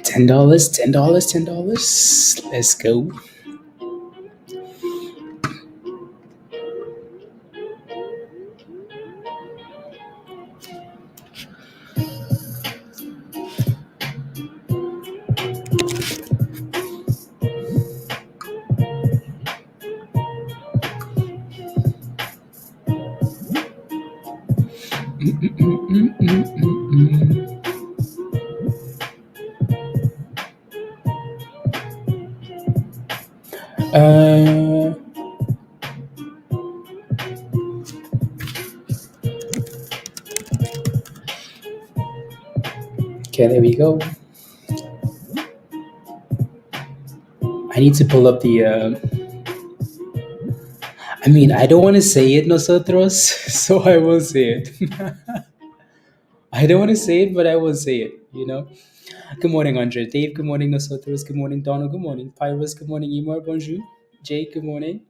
$10, $10, $10. Let's go. Okay, there we go. I need to pull up the. I don't want to say it, nosotros, so I will say it. I don't want to say it, but I will say it, Good morning, Andre. Dave, good morning, nosotros. Good morning, Donald. Good morning, Pyrus. Good morning, Emor. Bonjour. Jake, good morning.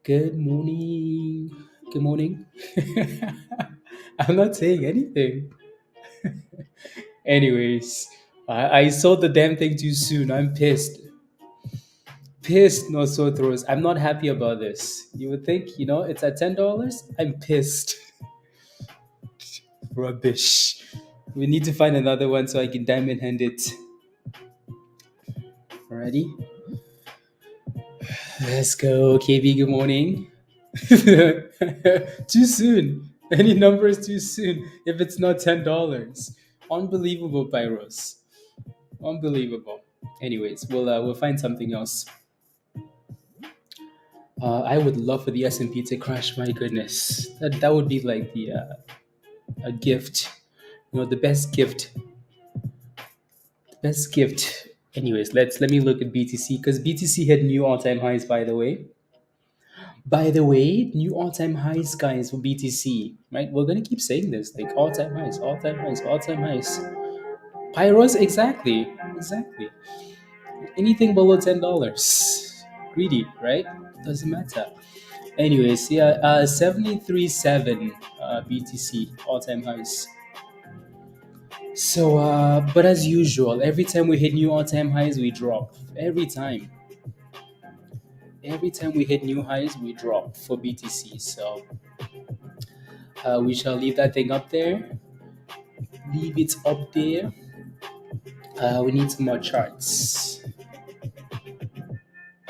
Good morning. Good morning. I'm not saying anything. Anyways, I sold the damn thing too soon. I'm pissed. Pissed, nosotros. I'm not happy about this. You would think, it's at $10. I'm pissed. Rubbish. We need to find another one so I can diamond hand it. Alrighty. Let's go, KB. Good morning. Too soon. Any number is too soon if it's not $10. Unbelievable, Pyros. Unbelievable. Anyways, we'll find something else. I would love for the S&P to crash. My goodness, that would be like a gift. The best gift. The best gift. Anyways, let me look at BTC because BTC hit new all-time highs. By the way, new all-time highs, guys, for BTC. Right? We're gonna keep saying this, like all-time highs. Pyros, exactly. Anything below $10. Greedy, right? Doesn't matter. Anyways, yeah, 73.7 BTC all time highs. So, but as usual, every time we hit new all time highs, we drop. Every time. Every time we hit new highs, we drop for BTC. So, we shall leave that thing up there. Leave it up there. We need some more charts.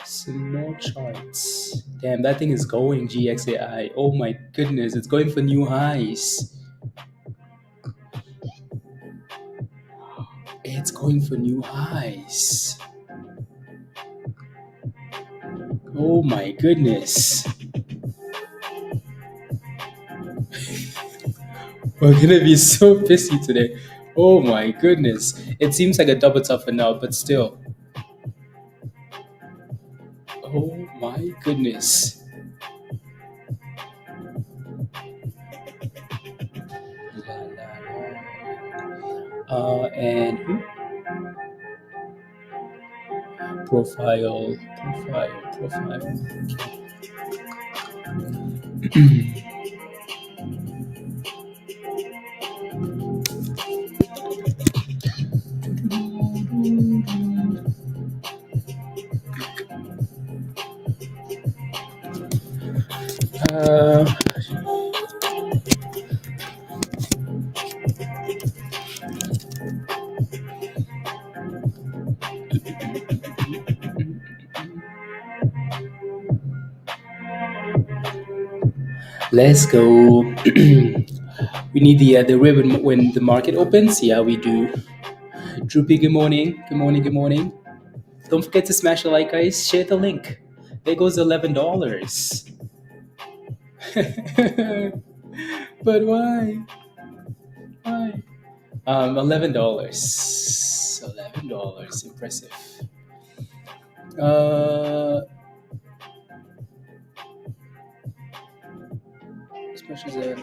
Some more charts. Damn, that thing is going GXAI. Oh my goodness, it's going for new highs. It's going for new highs. Oh my goodness. We're gonna be so pissy today. Oh my goodness. It seems like a double top for now, but still. Oh my goodness. La, la, la. And profile. Uh, let's go. We need the ribbon when the market opens. Yeah, we do. Droopy, good morning. Good morning. Good morning. Don't forget to smash the like, guys. Share the link. There goes $11. But why? Why? $11. $11. Impressive. Uh, smashes it.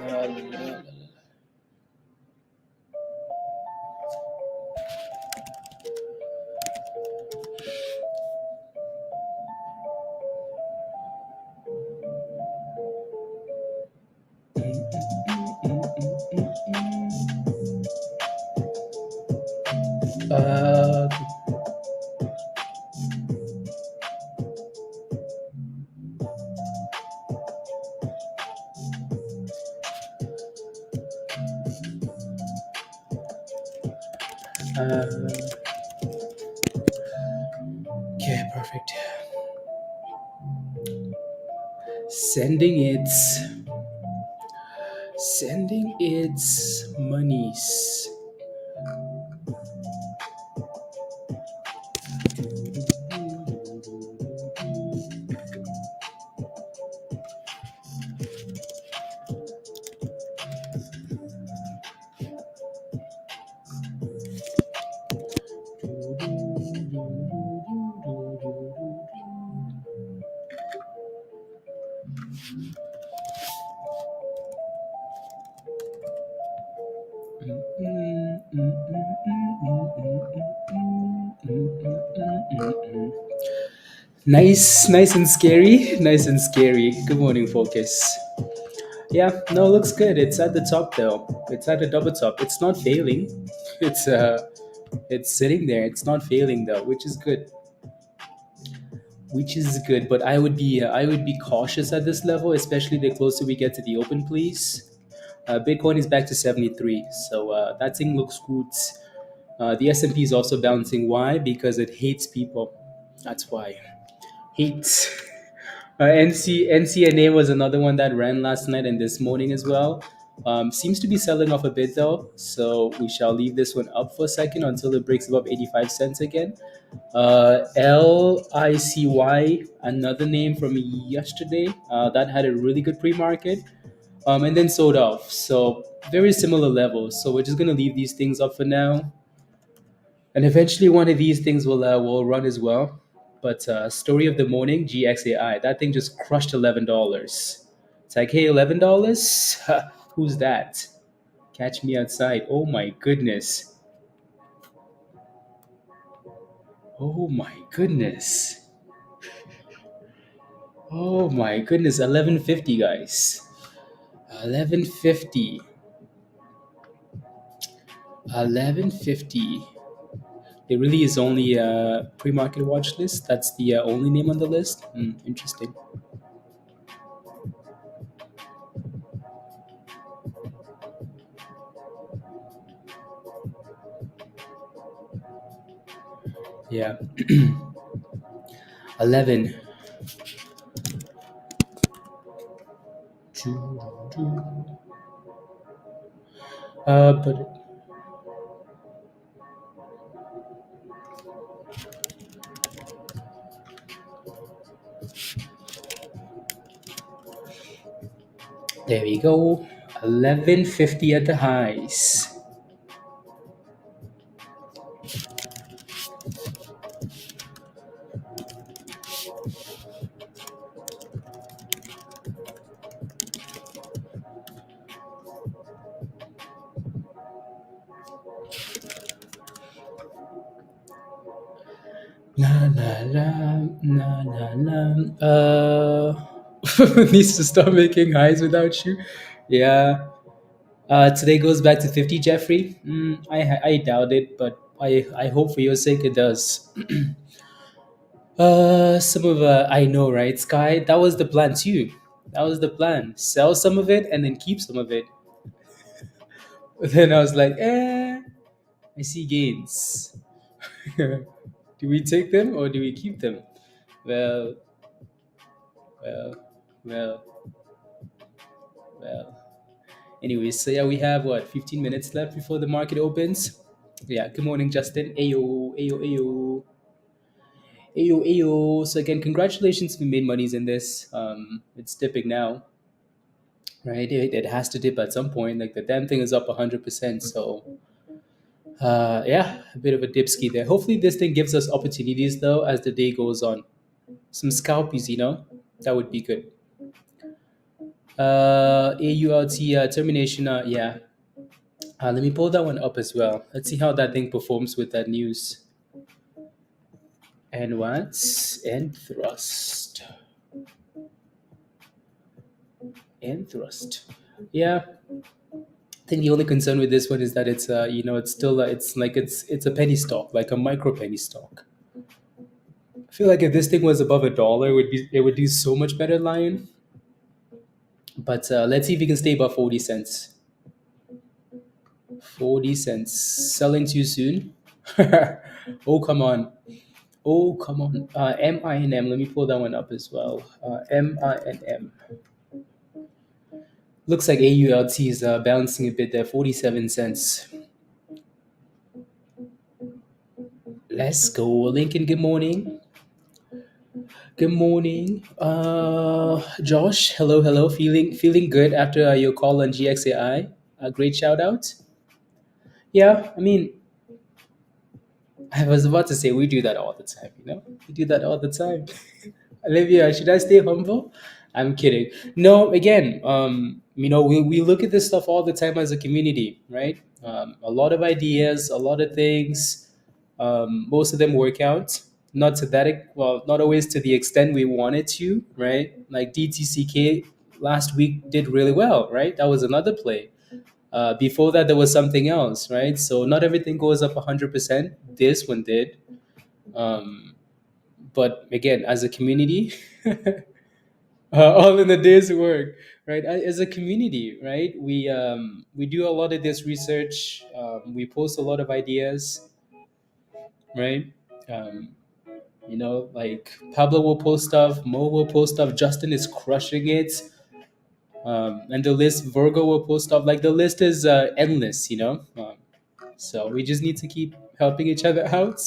Uh, uh, okay, perfect. Sending its monies. Nice and scary. Nice and scary. Good morning, focus. Yeah, no, it looks good. It's at the top though. It's at the double top. It's not failing. It's sitting there. It's not failing though, which is good. Which is good. But I would be cautious at this level, especially the closer we get to the open, please. Bitcoin is back to 73, so that thing looks good. The S&P is also bouncing. Why? Because it hates people. That's why. Hates. NCNA was another one that ran last night and this morning as well. Seems to be selling off a bit though, so we shall leave this one up for a second until it breaks above 85 cents again. LICY, another name from yesterday, that had a really good pre-market, and then sold off. So very similar levels. So we're just gonna leave these things up for now, and eventually one of these things will run as well. But story of the morning, GXAI, that thing just crushed $11. It's like, hey, $11, who's that? Catch me outside. Oh my goodness. Oh my goodness. Oh my goodness. 1150, guys. 1150. 1150. There really is only a pre-market watch list. That's the only name on the list. Interesting. Yeah. 11. But there we go. 1150 at the highs. La la la la la la. Needs to stop making highs without you. Yeah. Today goes back to 50, Jeffrey. I doubt it, but I hope for your sake it does. Some of I know, right, Sky? That was the plan too. That was the plan. Sell some of it and then keep some of it. But then I was like, I see gains. Do we take them or do we keep them? Well, well, well, well. Anyways, so yeah, we have what 15 minutes left before the market opens. Yeah. Good morning, Justin. Ayo, ayo, ayo. Ayo, ayo. So again, congratulations if you made monies in this. It's dipping now, right? It has to dip at some point. Like the damn thing is up 100%. So, yeah, a bit of a dip ski there. Hopefully, this thing gives us opportunities though as the day goes on. Some scalpies, that would be good. AULT termination. Yeah. Let me pull that one up as well. Let's see how that thing performs with that news. And once and thrust. And thrust. Yeah, I think the only concern with this one is that it's it's still it's like it's a penny stock, like a micro penny stock. I feel like if this thing was above $1, it would do so much better, Lion. But let's see if we can stay above 40 cents. 40 cents. Selling too soon. Oh come on. Oh come on. MINM. Let me pull that one up as well. MINM. Looks like AULT is bouncing a bit there. 47 cents. Let's go, Lincoln. Good morning. Good morning, Josh. Hello, hello. Feeling good after your call on GXAI. A great shout out. Yeah, I mean, I was about to say we do that all the time. We do that all the time. Olivia, should I stay humble? I'm kidding. No, again, we look at this stuff all the time as a community, right? A lot of ideas, a lot of things. Most of them work out. Not to that, well, not always to the extent we wanted to, right? Like DTCK last week did really well, right? That was another play. Before that, there was something else, right? So not everything goes up 100%. This one did. Um, but again, as a community, all in a day's work, right? As a community, right? We do a lot of this research. We post a lot of ideas, right? Um, like Pablo will post stuff, Mo will post stuff, Justin is crushing it, and the list Virgo will post stuff. Like the list is endless, so we just need to keep helping each other out.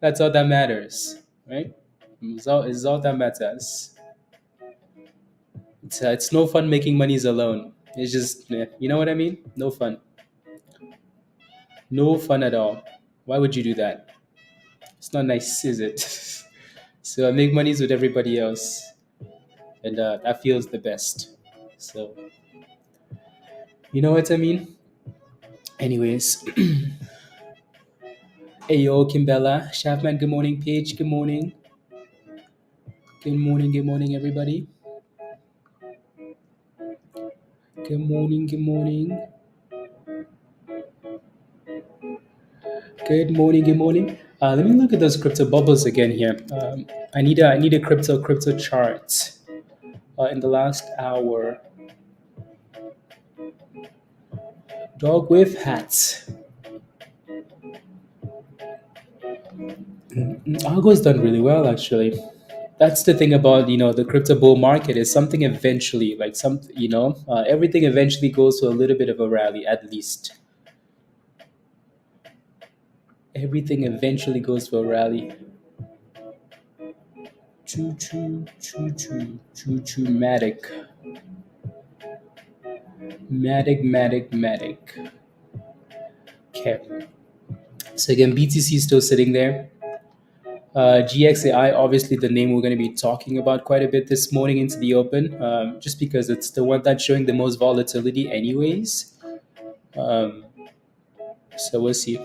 That's all that matters, right? It's all that matters. It's no fun making monies alone. It's just, you know what I mean? No fun. No fun at all. Why would you do that? It's not nice, is it? So I make monies with everybody else, and that feels the best. So, you know what I mean? Anyways, Ayo, Kimbella, Chapman, good morning. Paige, good morning. Good morning, everybody. Good morning. Good morning, good morning. Let me look at those crypto bubbles again here. I need a crypto chart. In the last hour, dog with hats. Algo's done really well actually. That's the thing about the crypto bull market is something eventually like some everything eventually goes to a little bit of a rally at least. Everything eventually goes to a rally. Choo choo choo choo choo choo matic. Matic. Okay. So again, BTC is still sitting there. GXAI, obviously the name we're going to be talking about quite a bit this morning into the open, just because it's the one that's showing the most volatility, anyways. Um, so we'll see.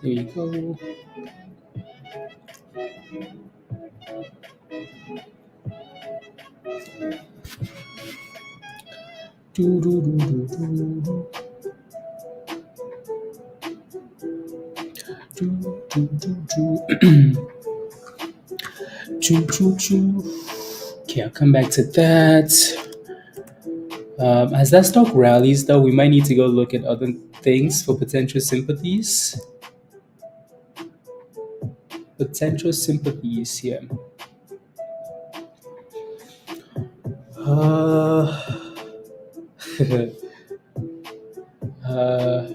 There you go. Do, do, do, do, do. Do, do, do, do. Choo, choo, choo. Okay, I'll come back to that. As that stock rallies, though, we might need to go look at other things for potential sympathies. Potential sympathies here. Uh, uh,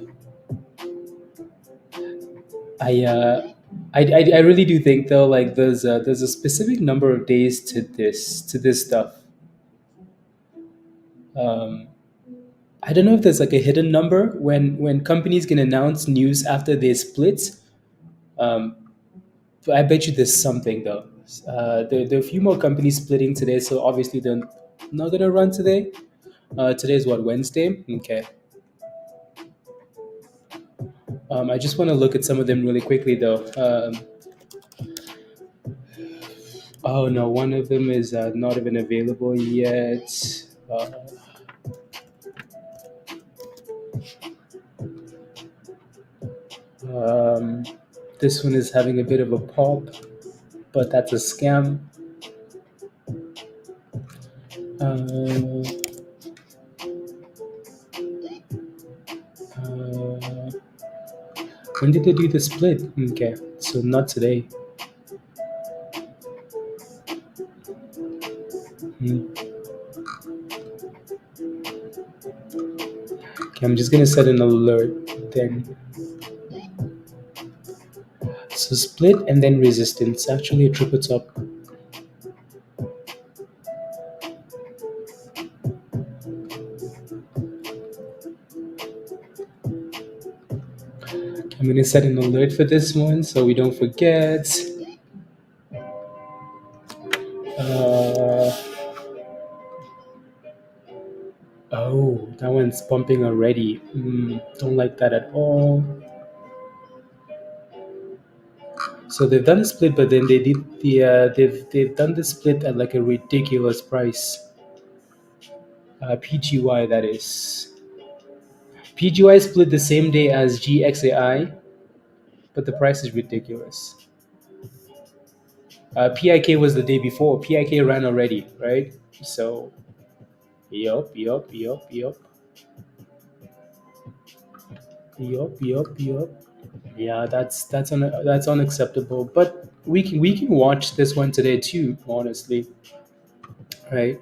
I, uh, I really do think though, like there's a specific number of days to this stuff. Um, I don't know if there's like a hidden number when companies can announce news after they split. Um, but I bet you there's something though. There are a few more companies splitting today, so obviously they're not gonna run today. Today is what, Wednesday? Okay. I just want to look at some of them really quickly though. Oh no, one of them is not even available yet. Uh, um, this one is having a bit of a pop, but that's a scam. Uh, uh, when did they do the split? Okay, so not today. Hmm. Okay, I'm just gonna set an alert then. So split and then resistance. Actually, a triple top. I'm gonna set an alert for this one so we don't forget. Uh, oh, that one's pumping already. Don't like that at all. So they've done a split, but then they did they've done the split at like a ridiculous price. PGY, that is. PGY split the same day as GXAI, but the price is ridiculous. PIK was the day before. PIK ran already, right? So, yup. Yeah, that's unacceptable. But we can watch this one today too. Honestly, right?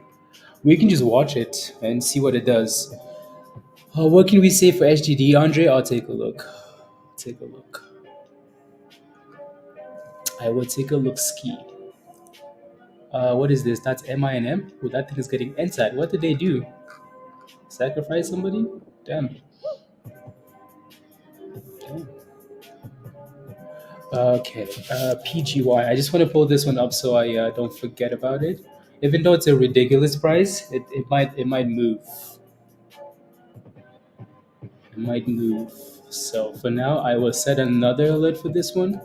We can just watch it and see what it does. What can we say for SGD, Andre? I'll take a look. Take a look. I will take a look. Ski. What is this? That's MINM. Oh, that thing is getting inside. What did they do? Sacrifice somebody? Damn. Damn. Okay, PGY. I just want to pull this one up so I don't forget about it. Even though it's a ridiculous price, it might move. It might move. So for now, I will set another alert for this one.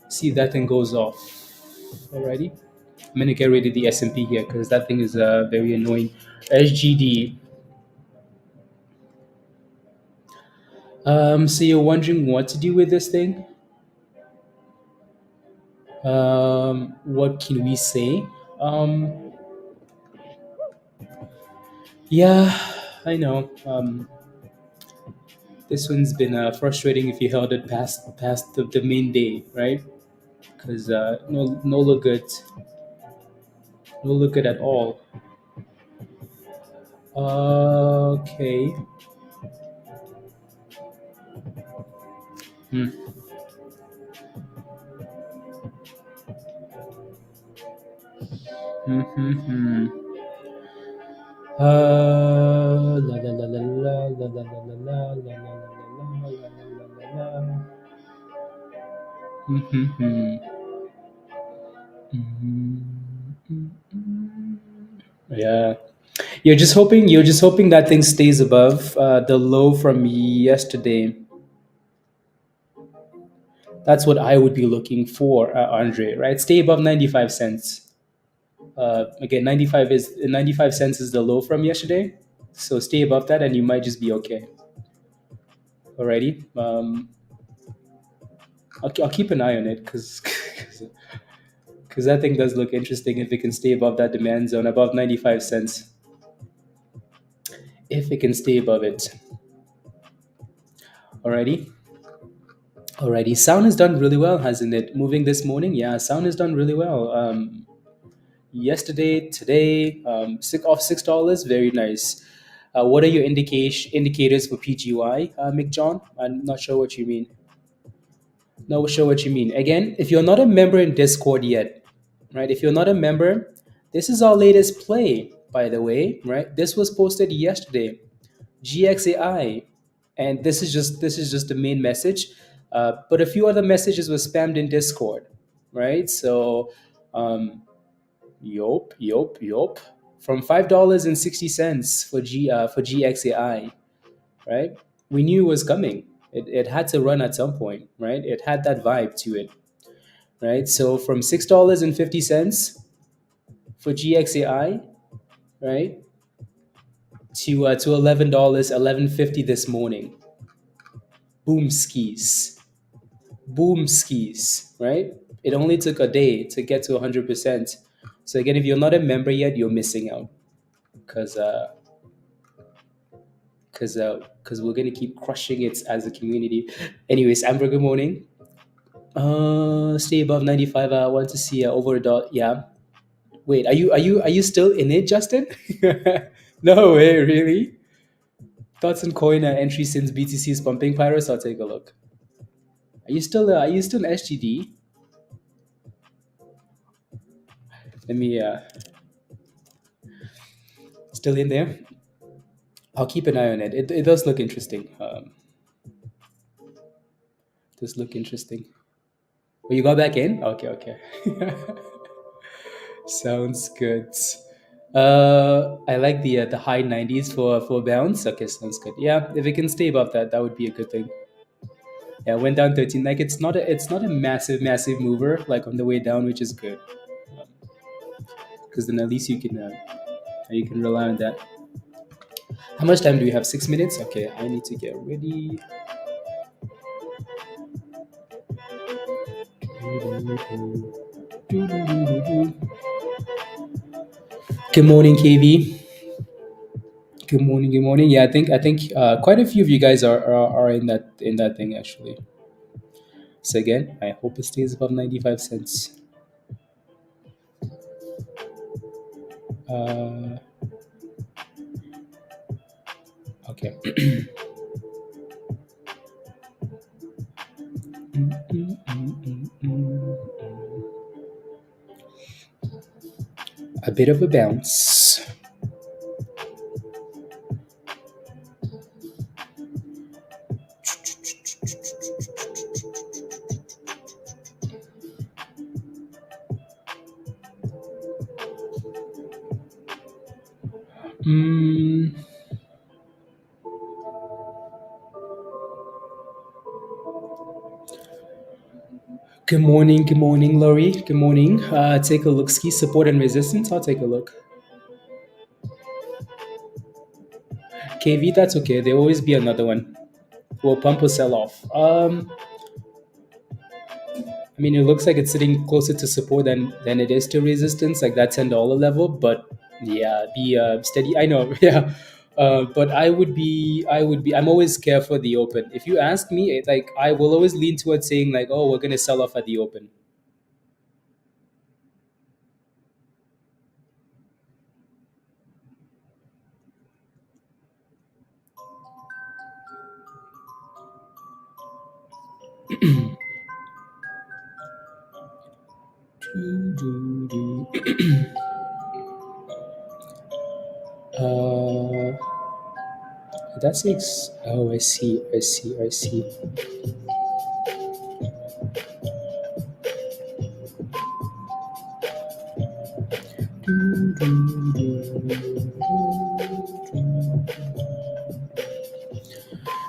See if that thing goes off. Alrighty. I'm gonna get rid of the S&P here because that thing is very annoying. SGD. So you're wondering what to do with this thing? What can we say? Yeah, I know. This one's been frustrating if you held it past the main day, right? Because no look good, no look good at all. Okay. Hmm. Hmm. Hmm. Hmm. La la la la la la la la la la la la la la la. Hmm. Hmm. Hmm. Yeah. You're just hoping that thing stays above the low from yesterday. That's what I would be looking for, Andre. Right? Stay above 95 cents. Again, 95 cents is the low from yesterday. So stay above that, and you might just be okay. Alrighty. I'll keep an eye on it because because that thing does look interesting if it can stay above that demand zone, above 95 cents. If it can stay above it. Alrighty. Alrighty. Sound has done really well, hasn't it? Moving this morning, yeah, sound has done really well. Yesterday, today, off $6, very nice. What are your indicators for PGY, Mick John? I'm not sure what you mean. Not sure what you mean. Again, if you're not a member in Discord yet, right? If you're not a member, this is our latest play, by the way, right? This was posted yesterday. GXAI, and this is just the main message, but a few other messages were spammed in Discord, right? So, yup, from $5.60 for GXAI, right? We knew it was coming. It had to run at some point, right? It had that vibe to it, right? So from $6.50 for GXAI, right, to $11.50 this morning. Boom skis, boom skis, right? It only took a day to get to 100%. So again, if you're not a member yet, you're missing out because because we're gonna keep crushing it as a community. Anyways, Amber, good morning. Stay above 95. I want to see over a dot. Yeah. Wait, are you still in it, Justin? No way, really? Thoughts on coin entry since BTC is pumping Pyrus? I'll take a look. Are you still in SGD? Let me still in there. I'll keep an eye on it. It does look interesting. Does look interesting. Oh, you got back in? Okay, okay. Sounds good. I like the high 90s for bounce. Okay, sounds good. Yeah, if it can stay above that, that would be a good thing. Yeah, went down 13. Like it's not a massive mover like on the way down, which is good. Because then at least you can rely on that. How much time do we have? 6 minutes. Okay, I need to get ready. Good morning, KV. Good morning. Good morning. Yeah, I think quite a few of you guys are in that thing actually. So again, I hope it stays above 95 cents. Uh, okay. A bit of a bounce. Mm, good morning, Laurie. Good morning. Take a look. Ski support and resistance. I'll take a look. KV, that's okay. There'll always be another one. Will pump or sell off. I mean, it looks like it's sitting closer to support than it is to resistance, like that $10 level. But yeah, be steady. I know, yeah. But I'm always careful at the open. If you ask me, like I will always lean towards saying like, oh, we're gonna sell off at the open. uh, that's six. Oh, I see. I see. I see.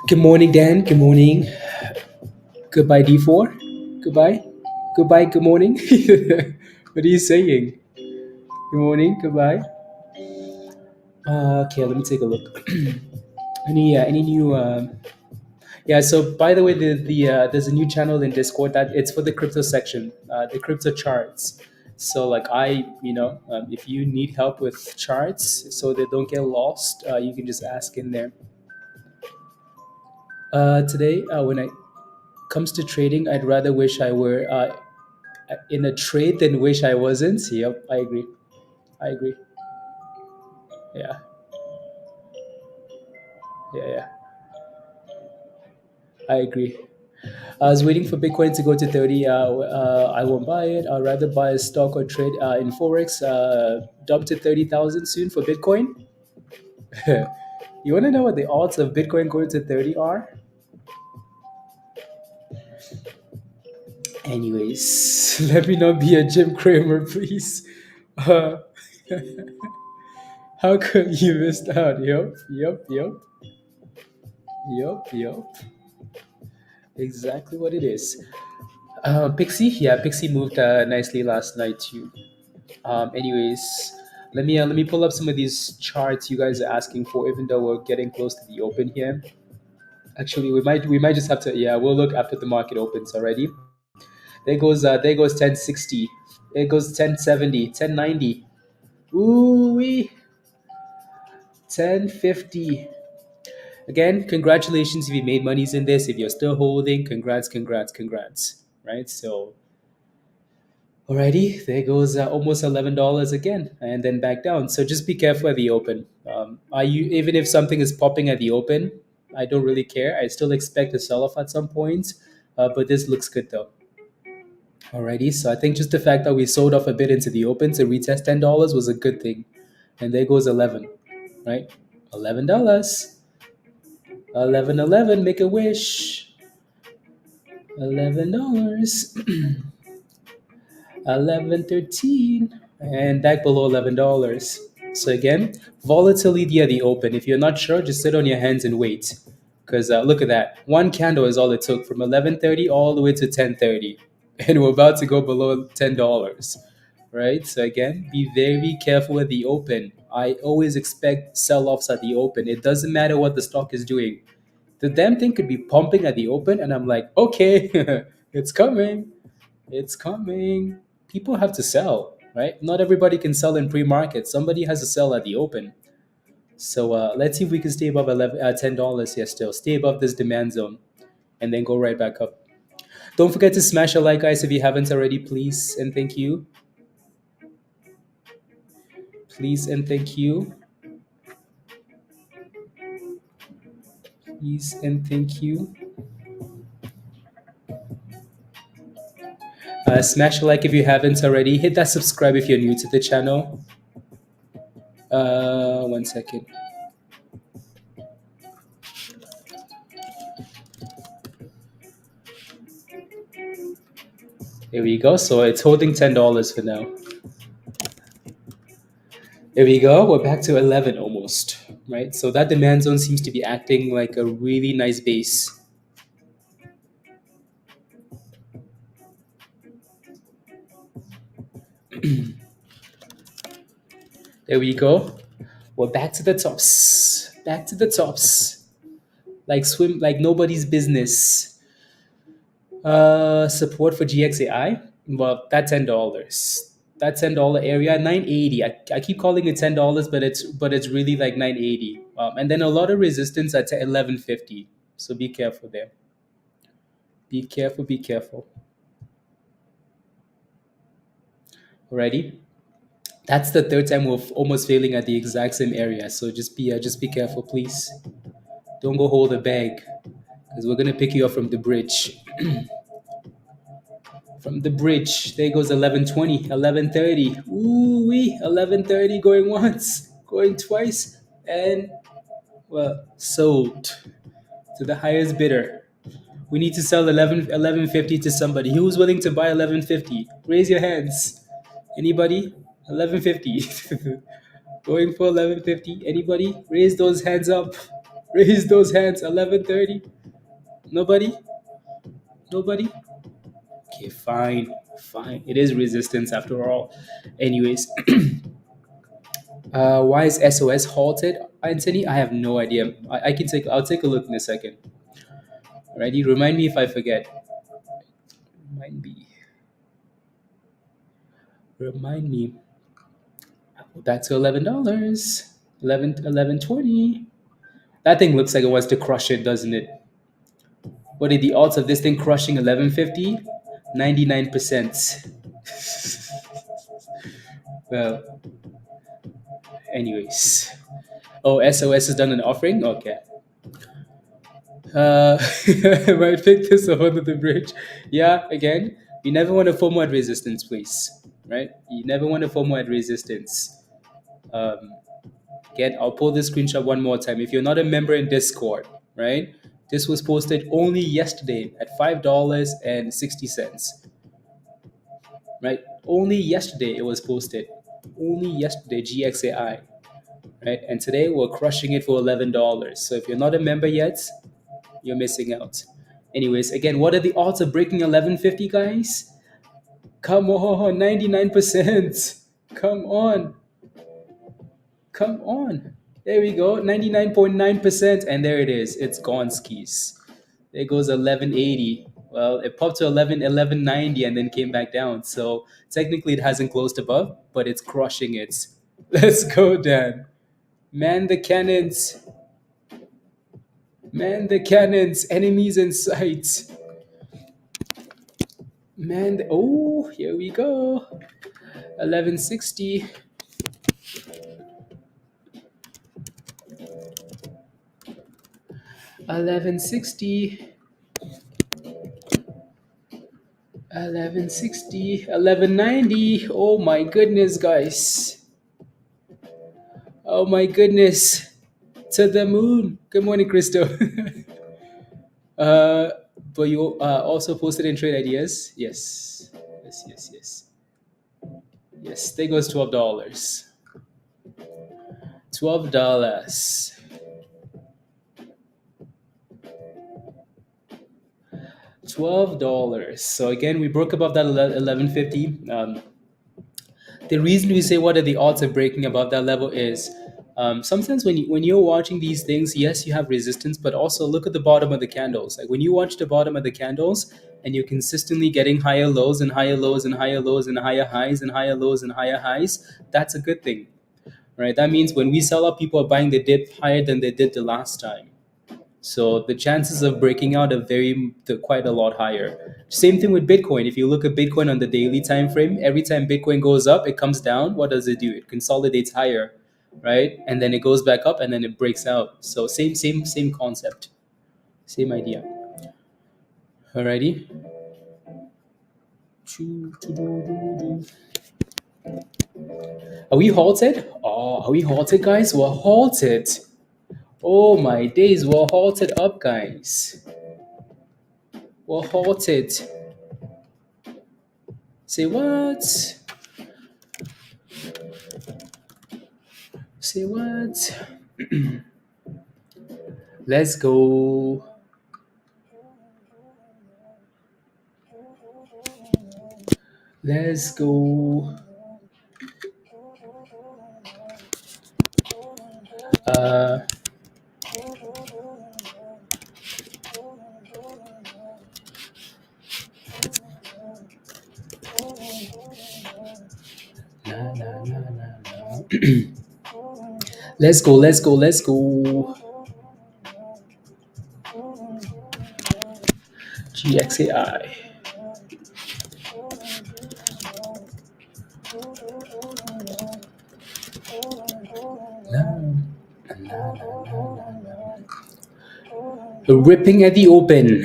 Good morning, Dan. Good morning. Goodbye, D4. Goodbye. Goodbye. Good morning. What are you saying? Good morning. Goodbye. Okay, let me take a look. Any new? Yeah. So by the way, there's a new channel in Discord that it's for the crypto section, the crypto charts. So like if you need help with charts so they don't get lost, you can just ask in there. Today, when it comes to trading, I'd rather wish I were in a trade than wish I wasn't. Yep, I agree. I agree. Yeah, yeah, yeah. I agree. I was waiting for Bitcoin to go to 30. I won't buy it. I'd rather buy a stock or trade in Forex. Dump to 30,000 soon for Bitcoin. You want to know what the odds of Bitcoin going to 30 are? Anyways, let me not be a Jim Cramer, please. Uh, how could you missed out? Yep, yep, yep, yep, yep. Exactly what it is. Pixie, yeah, Pixie moved nicely last night too. Anyways, let me pull up some of these charts you guys are asking for. Even though we're getting close to the open here, actually we might just have to, yeah, we'll look after the market opens already. There goes 1060. There goes 1070, 1090. Ooh wee, 1050. Again, congratulations if you made monies in this. If you're still holding, congrats, congrats, congrats. Right, so alrighty, there goes almost $11 again, and then back down. So just be careful at the open. Are you even if something is popping at the open? I don't really care. I still expect a sell off at some point, but this looks good though. Alrighty, so I think just the fact that we sold off a bit into the open to retest $10 was a good thing, and there goes 11, right? $11, 11, make a wish. $11. 11.13 and back below $11. So again, volatility at the open. If you're not sure, just sit on your hands and wait. Because look at that. One candle is all it took from 11.30 all the way to 10.30. And we're about to go below $10. Right? So again, be very careful at the open. I always expect sell-offs at the open. It doesn't matter what the stock is doing. The damn thing could be pumping at the open, and I'm like, okay, it's coming. It's coming. People have to sell, right? Not everybody can sell in pre-market. Somebody has to sell at the open. So let's see if we can stay above $10 here still. Stay above this demand zone and then go right back up. Don't forget to smash a like, guys, if you haven't already, please and thank you. Please and thank you. Please and thank you. Smash a like if you haven't already. Hit that subscribe if you're new to the channel. 1 second. Here we go. So it's holding $10 for now. There we go. We're back to 11 almost, right? So that demand zone seems to be acting like a really nice base. There we go. We're back to the tops. Back to the tops. Like swim, like nobody's business. Support for GXAI. Well, that $10. That $10 area, 980. I keep calling it $10, but it's really like 980. And then a lot of resistance at 1150. So be careful there. Be careful. Be careful. Alrighty. That's the third time we're almost failing at the exact same area. So just be careful, please. Don't go hold the bag because we're gonna pick you up from the bridge. From the bridge, there goes 1120, 1130. Ooh wee, 1130 going once, going twice, and well, sold to the highest bidder. We need to sell 1150 to somebody. Who's willing to buy 1150? Raise your hands. Anybody? 1150. Going for 1150. Anybody? Raise those hands up. Raise those hands. 1130. Nobody? Nobody? Okay, fine. Fine. It is resistance after all. Anyways, why is SOS halted, Anthony? I have no idea. I'll take a look in a second. Alrighty, remind me if I forget. Remind me. Remind me. Back to $11. 1120. That thing looks like it wants to crush it, doesn't it? What are the odds of this thing crushing 1150? 99%. Well, anyways. Oh, SOS has done an offering? Okay. Might pick this up under the bridge. Yeah, again, you never want to FOMO at resistance, please. Right? You never want to FOMO at resistance. Um, Again, I'll pull this screenshot one more time. If you're not a member in Discord, right? This was posted only yesterday at $5.60. Right? Only yesterday it was posted. Only yesterday, GXAI. Right? And today we're crushing it for $11. So if you're not a member yet, you're missing out. Anyways, again, what are the odds of breaking 1150, guys? Come on, 99%. Come on. Come on. There we go, 99.9%. And there it is. It's gone skis. There goes 1180. Well, it popped to 1190 and then came back down. So technically it hasn't closed above, but it's crushing it. Let's go, Dan. Man the cannons. Man the cannons. Enemies in sight. Oh, here we go. 1160. 1160. 1160. 1190. Oh my goodness, guys. Oh my goodness. To the moon. Good morning, Christo. uh, but you also posted in trade ideas? Yes. Yes. Yes, there goes $12. $12. $12. So again, we broke above that 1150. The reason we say what are the odds of breaking above that level is sometimes when you're watching these things, yes, you have resistance, but also look at the bottom of the candles. Like when you watch the bottom of the candles and you're consistently getting higher lows and higher lows and higher lows and higher highs and higher lows and higher highs, that's a good thing, right? That means when we sell up, people are buying the dip higher than they did the last time. So the chances of breaking out are quite a lot higher. Same thing with Bitcoin. If you look at Bitcoin on the daily time frame, every time Bitcoin goes up, it comes down. What does it do? It consolidates higher, right? And then it goes back up and then it breaks out. So same concept, same idea. Alrighty. Are we halted? Oh, are we halted, guys? We're halted. Oh my days, we're halted up, guys. We're halted. Say what? Say what? Let's go. Let's go. Uh, na, na, na, na, na. Let's go. Let's go. Let's go. GXAI. Na, na, na, na. Ripping at the open.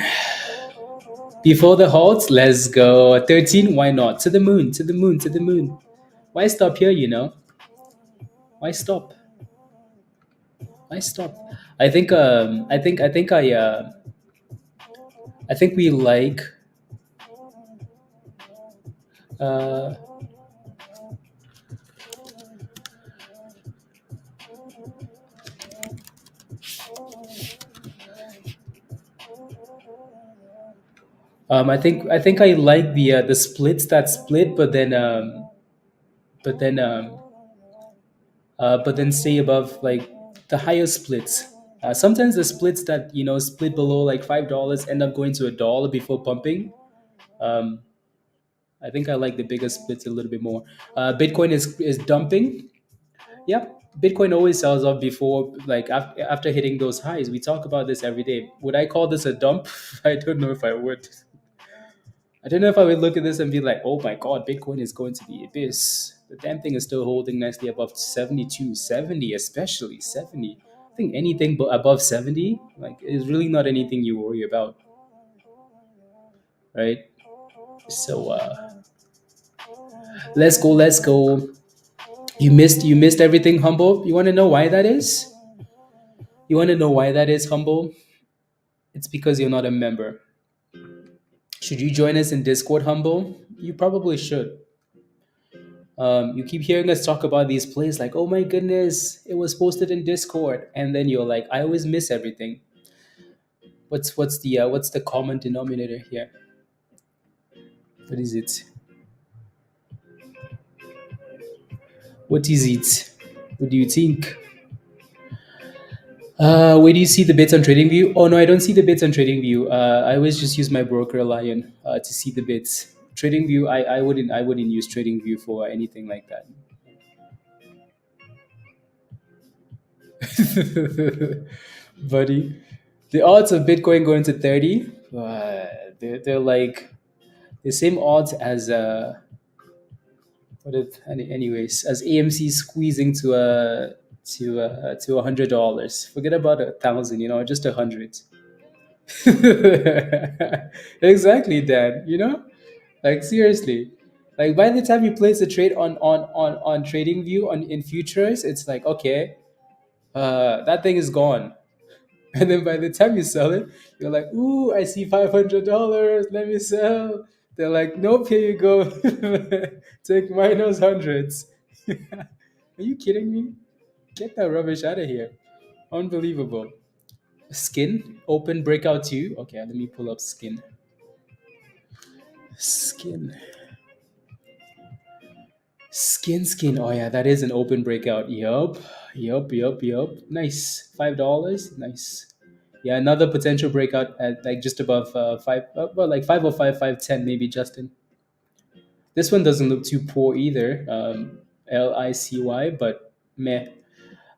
Before the halt, let's go. 13, why not? To the moon, to the moon, to the moon. Why stop here, you know? Why stop? Why stop? I think we like uh I think I like the splits that split, but then but then stay above like the higher splits. Sometimes the splits that split below like $5 end up going to $1 before pumping. Um, I think I like the bigger splits a little bit more. Bitcoin is dumping. Yep, Bitcoin always sells off before like after hitting those highs. We talk about this every day. Would I call this a dump? I don't know if I would. I don't know if I would look at this and be like, oh my God, Bitcoin is going to the abyss. The damn thing is still holding nicely above 72, 70, especially 70. I think anything but above 70, like, is really not anything you worry about, right? So, let's go, let's go. You missed everything, Humble. You want to know why that is? You want to know why that is, Humble? It's because you're not a member. Should you join us in Discord, Humble? You probably should. You keep hearing us talk about these plays like, oh my goodness, it was posted in Discord, and then you're like, I always miss everything. What's the common denominator here? What is it? What is it? What do you think? Where do you see the bits on TradingView? Oh no, I don't see the bits on TradingView. I always just use my broker Lion to see the bits. TradingView, I wouldn't use TradingView for anything like that. Buddy, the odds of Bitcoin going to 30, they're like the same odds as anyways, as AMC squeezing to $100. Forget about 1,000, just 100. Exactly, Dan. Like seriously, like by the time you place a trade on TradingView on in futures, it's like okay, that thing is gone. And then by the time you sell it, you're like, ooh, I see $500. Let me sell. They're like, nope, here you go. Take minus hundreds. Are you kidding me? Get that rubbish out of here. Unbelievable. Skin, open breakout two. Okay, let me pull up skin. Skin. Skin. Oh yeah, that is an open breakout. Yup. Nice. $5. Nice. Yeah, another potential breakout at like just above five. Well, like 505, 510 maybe. Justin. This one doesn't look too poor either. LICY, but meh.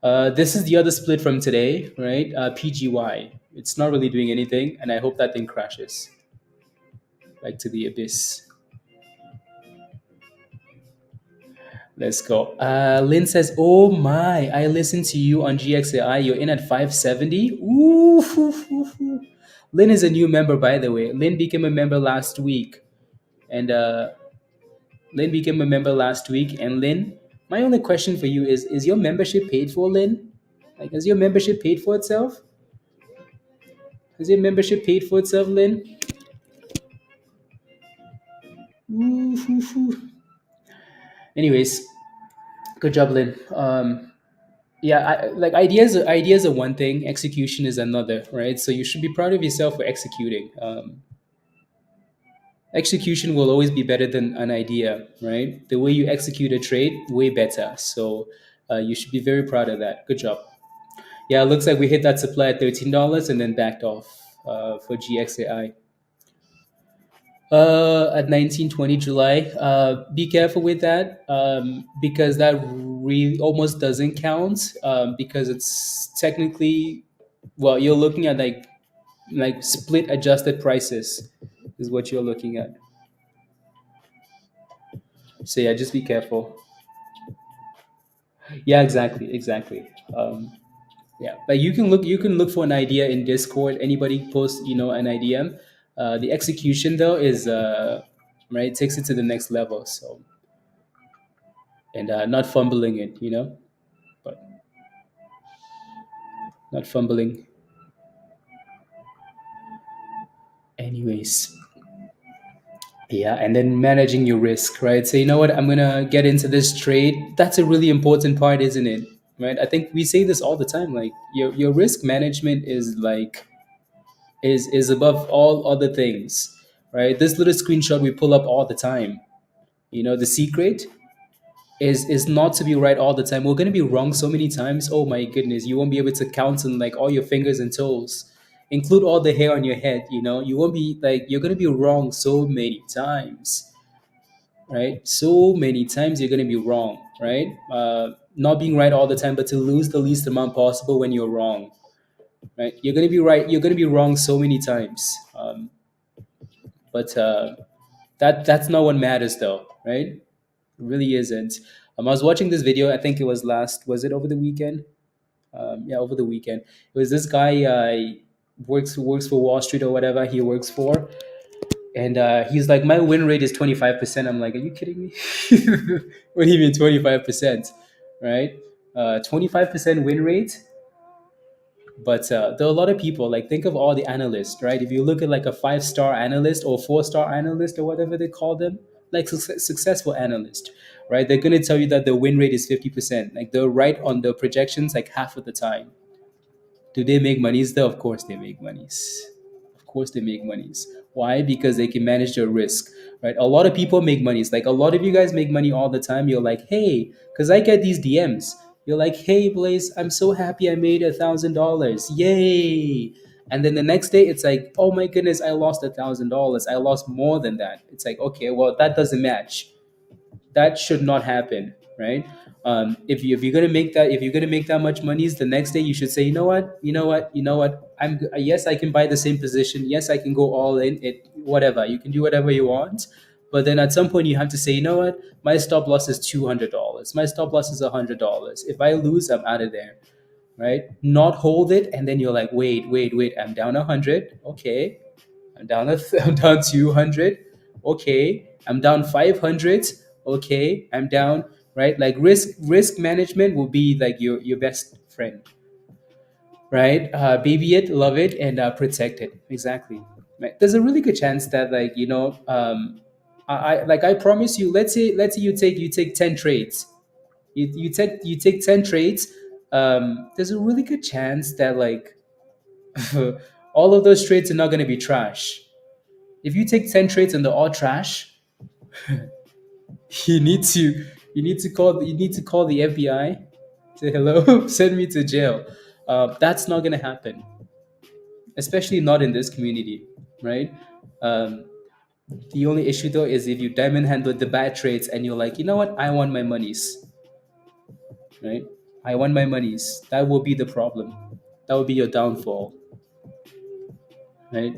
This is the other split from today, right? PGY. It's not really doing anything, and I hope that thing crashes like to the abyss. Let's go. Lynn says, "Oh my! I listened to you on GXAI. You're in at 570. Ooh, hoo, hoo, hoo." Lynn is a new member, by the way. Lynn became a member last week, and Lynn, my only question for you is your membership paid for, Lynn? Like, has your membership paid for itself? Has your membership paid for itself, Lynn? Ooh, hoo, hoo. Anyways, good job, Lynn. Yeah, like ideas are one thing, execution is another, right? So you should be proud of yourself for executing. Execution will always be better than an idea, right? The way you execute a trade, way better. So you should be very proud of that. Good job. Yeah, it looks like we hit that supply at $13 and then backed off for GXAI. At 1920 July. Be careful with that because that really almost doesn't count because it's technically, well, you're looking at like split adjusted prices is what you're looking at. So yeah, just be careful. Yeah, exactly, exactly. Yeah, but you can look for an idea in Discord. Anybody post an idea. The execution though is right, takes it to the next level. So and not fumbling it, but not fumbling. Anyways, yeah, and then managing your risk, right? So you know what, I'm gonna get into this trade. That's a really important part, isn't it? Right? I think we say this all the time. Like your risk management is like is above all other things, right? This little screenshot we pull up all the time. The secret is not to be right all the time. We're going to be wrong so many times. Oh my goodness, you won't be able to count on like all your fingers and toes. Include all the hair on your head, you won't be like you're going to be wrong so many times, right? So many times you're going to be wrong, right? Not being right all the time, but to lose the least amount possible when you're wrong, right? You're going to be right, you're going to be wrong so many times. But that's not what matters though, right? It really isn't. I was watching this video. I think it was was it over the weekend? Yeah, over the weekend. It was this guy works for Wall Street or whatever he works for, and he's like, my win rate is 25%. I'm like, are you kidding me? What do you mean 25%? Right? 25% win rate. But there are a lot of people, like think of all the analysts, right? If you look at like a 5-star analyst or 4-star analyst or whatever they call them, like successful analyst, right? They're going to tell you that the win rate is 50%. Like they're right on the projections like half of the time. Do they make monies though? Of course they make monies. Of course they make monies. Why? Because they can manage their risk, right? A lot of people make monies. Like a lot of you guys make money all the time. You're like, hey, because I get these DMs. You're like, hey, Blaze, I'm so happy I made $1,000. Yay! And then the next day, it's like, oh my goodness, I lost $1,000. I lost more than that. It's like, okay, well, that doesn't match. That should not happen, right? If you're gonna make that, if you're gonna make that much monies, the next day you should say, you know what, yes, I can buy the same position, yes, I can go all in it, whatever, you can do whatever you want, but then at some point you have to say, you know what, my stop loss is $200, my stop loss is $100. If I lose, I'm out of there, right? Not hold it, and then you're like, wait, I'm down 100, okay, I'm down 200. Okay. I'm down 500. Okay. I'm down, right? Like risk management will be like your best friend, right? Baby it, love it, and protect it. Exactly. Right. There's a really good chance that like, I promise you, let's say you take 10 trades. You take 10 trades. There's a really good chance that like all of those trades are not going to be trash. If you take 10 trades and they're all trash, you need to you need to call the FBI. Say hello, send me to jail. That's not gonna happen, especially not in this community, right? Um, the only issue though is if you diamond handle the bad trades and you're like, you know what, I want my monies, right? I want my monies. That will be the problem. That will be your downfall, right?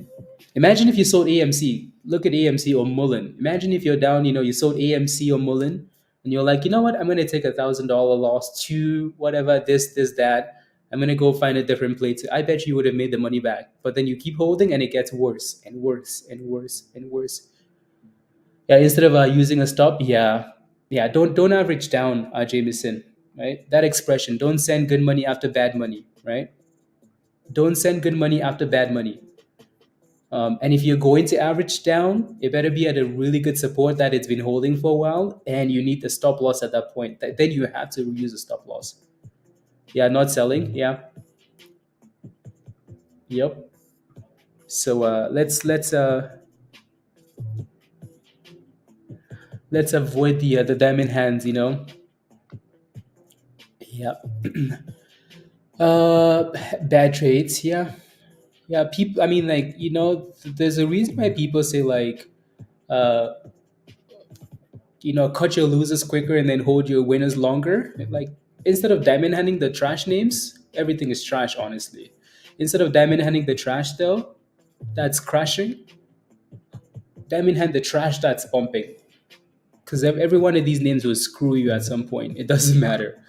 Imagine if you sold AMC. Look at AMC or Mullen. Imagine if you're down, you sold AMC or Mullen, and you're like, you know what? I'm gonna take $1,000 loss to whatever this that. I'm gonna go find a different play. I bet you would have made the money back. But then you keep holding, and it gets worse and worse and worse and worse. Yeah, instead of using a stop, yeah. Don't average down, Jameson. Right? That expression. Don't send good money after bad money. Right? Don't send good money after bad money. And if you're going to average down, it better be at a really good support that it's been holding for a while, and you need the stop loss at that point. Then you have to use a stop loss. Yeah, not selling. Yeah. Yep. So let's avoid the diamond hands. Yeah. Uh, Bad trades. Yeah. Yeah. People. I mean, like there's a reason why people say like uh cut your losers quicker and then hold your winners longer. Like instead of diamond handing the trash names, everything is trash. Honestly, instead of diamond handing the trash though, that's crashing. Diamond hand the trash that's pumping. Because every one of these names will screw you at some point. It doesn't matter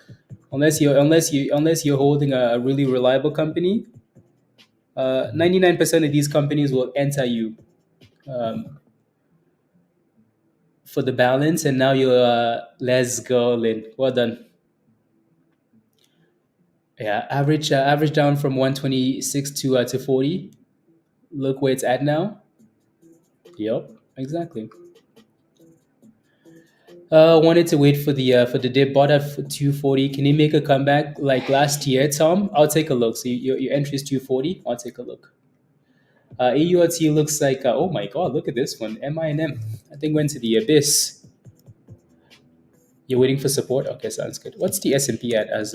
unless you're holding a really reliable company. 99% of these companies will enter you um, for the balance, and now you're let's go, Lynn. Well done. Yeah, average down from 126 to 40. Look where it's at now. Yep, exactly. Wanted to wait for the dip. Bought at 240. Can he make a comeback like last year, Tom? I'll take a look. So your entry is 240. I'll take a look. AURT looks like oh my god, look at this one. MINM. I think went to the abyss. You're waiting for support. Okay, sounds good. What's the S&P at? As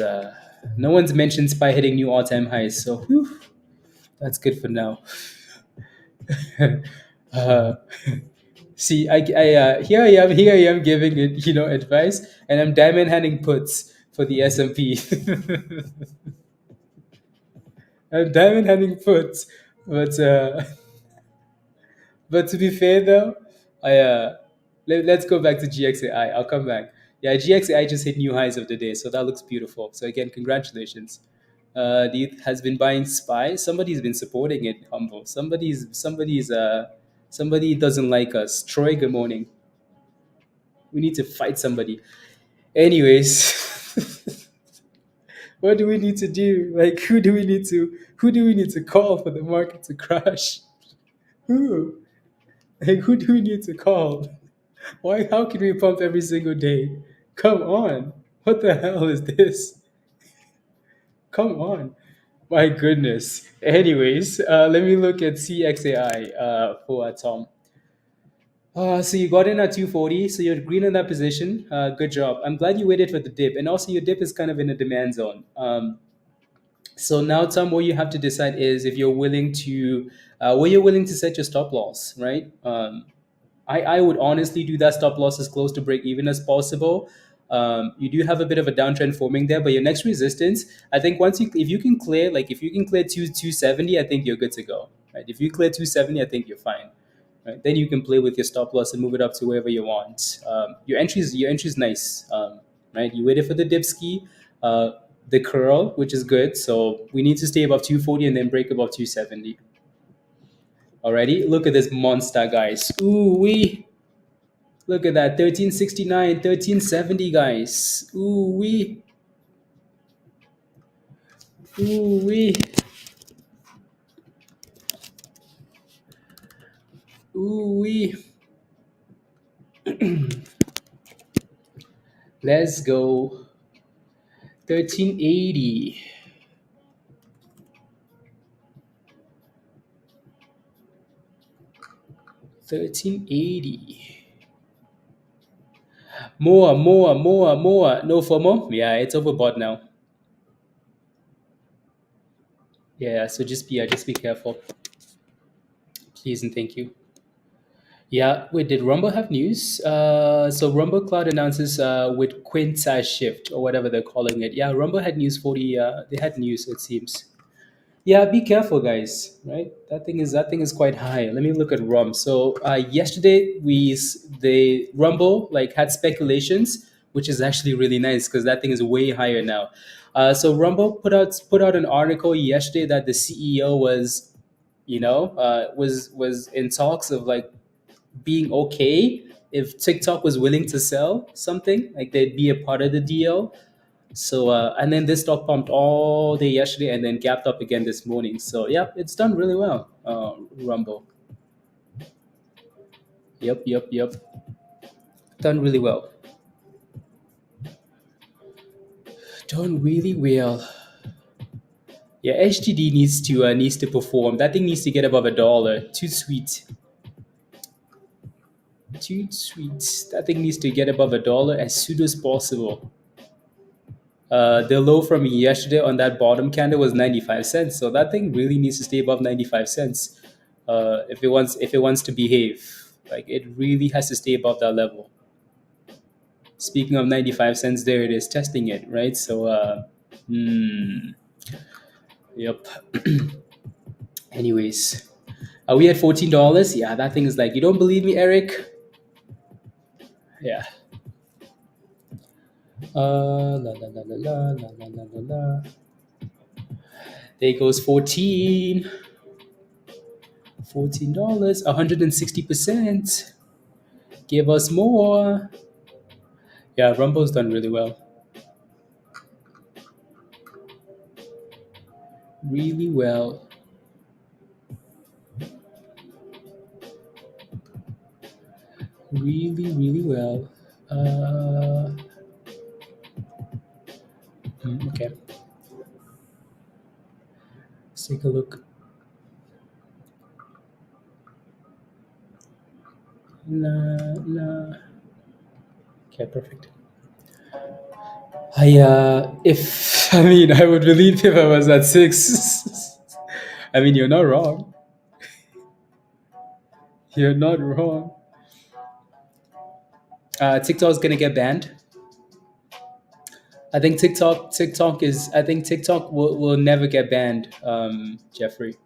no one's mentioned SPY hitting new all-time highs, so whew, that's good for now. uh, See, here I am giving it, advice, and I'm diamond handing puts for the S&P. I'm diamond handing puts, but but to be fair though, let's go back to GXAI. I'll come back. Yeah, GXAI just hit new highs of the day, so that looks beautiful. So again, congratulations. The has been buying SPY. Somebody's been supporting it. Humble. Somebody doesn't like us. Troy, good morning. We need to fight somebody. Anyways, what do we need to do? Like, who do we need to call for the market to crash? Who? Like, who do we need to call? Why? How can we pump every single day? Come on. What the hell is this? Come on. My goodness. Anyways, let me look at CXAI for Tom. So you got in at 240, so you're green in that position. Good job. I'm glad you waited for the dip, and also your dip is kind of in a demand zone. So now, Tom, what you have to decide is if you're willing to, where you're willing to set your stop loss, right? I would honestly do that stop loss as close to break even as possible. You do have a bit of a downtrend forming there, but your next resistance, I think if you can clear, like if you can clear 270, I think you're good to go. Right? If you clear 270, I think you're fine. Right? Then you can play with your stop loss and move it up to wherever you want. Your entry's nice. Right? You waited for the dip ski, the curl, which is good. So we need to stay above 240 and then break above 270. Alrighty, look at this monster, guys. Ooh wee. Look at that, 1369, 1370, guys. Ooh wee. Ooh wee. Ooh wee. Let's go. 1380. 1380. More. No FOMO? Yeah, it's overbought now. Yeah, so just be careful. Please and thank you. Yeah, wait, did Rumble have news? So Rumble Cloud announces with Quinta shift or whatever they're calling it. Yeah, Rumble had news for they had news, it seems. Yeah, be careful, guys. Right, that thing is quite high. Let me look at Rum. So yesterday the Rumble like had speculations, which is actually really nice because that thing is way higher now. So Rumble put out an article yesterday that the CEO was in talks of like being okay if TikTok was willing to sell something, like they'd be a part of the deal. So and then this stock pumped all day yesterday and then gapped up again this morning. So yeah, it's done really well. Rumble. Yep. Done really well. Done really well. Yeah, HDD needs to perform. That thing needs to get above $1. Too sweet. Too sweet. That thing needs to get above $1 as soon as possible. The low from yesterday on that bottom candle was 95 cents. So that thing really needs to stay above 95 cents. If it wants to behave. Like it really has to stay above that level. Speaking of 95 cents, there it is testing it, right? So yep. Anyways, are we at $14? Yeah, that thing is like, you don't believe me, Eric? Yeah. La la la la la la la la la la. There goes 14. $14, 160%. Give us more. Yeah, Rumble's done really well. Really well. Really, really well. Okay. Let's take a look. La, la. Okay, perfect. If I mean, I would believe if I was at 6. I mean, you're not wrong. You're not wrong. TikTok's gonna get banned. I think TikTok will never get banned, Jeffrey.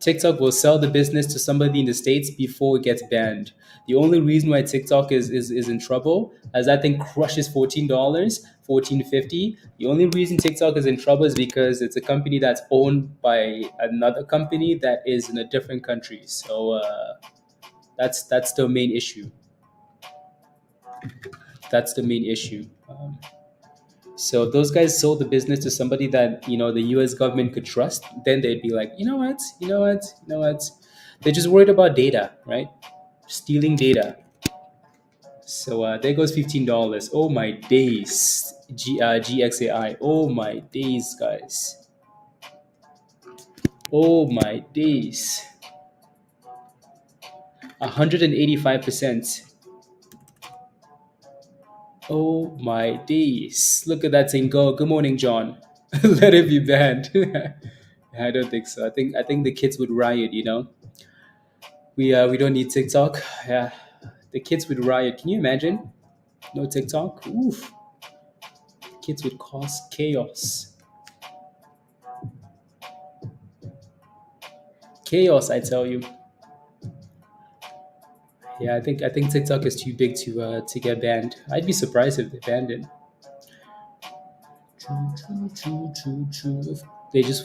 TikTok will sell the business to somebody in the States before it gets banned. The only reason why TikTok is in trouble, as that thing crushes $14, 14.50. The only reason TikTok is in trouble is because it's a company that's owned by another company that is in a different country. So that's the main issue. That's the main issue. So if those guys sold the business to somebody that the U.S. government could trust, then they'd be like, you know what. They're just worried about data, right? Stealing data. So there goes $15. Oh my days, GXAI. Oh my days, guys. Oh my days. 185%. Oh my days. Look at that thing go. Good morning, John. Let it be banned. I don't think so. I think the kids would riot. We don't need TikTok. Yeah. The kids would riot. Can you imagine? No TikTok? Oof. Kids would cause chaos. Chaos, I tell you. Yeah, I think TikTok is too big to get banned. I'd be surprised if they banned it.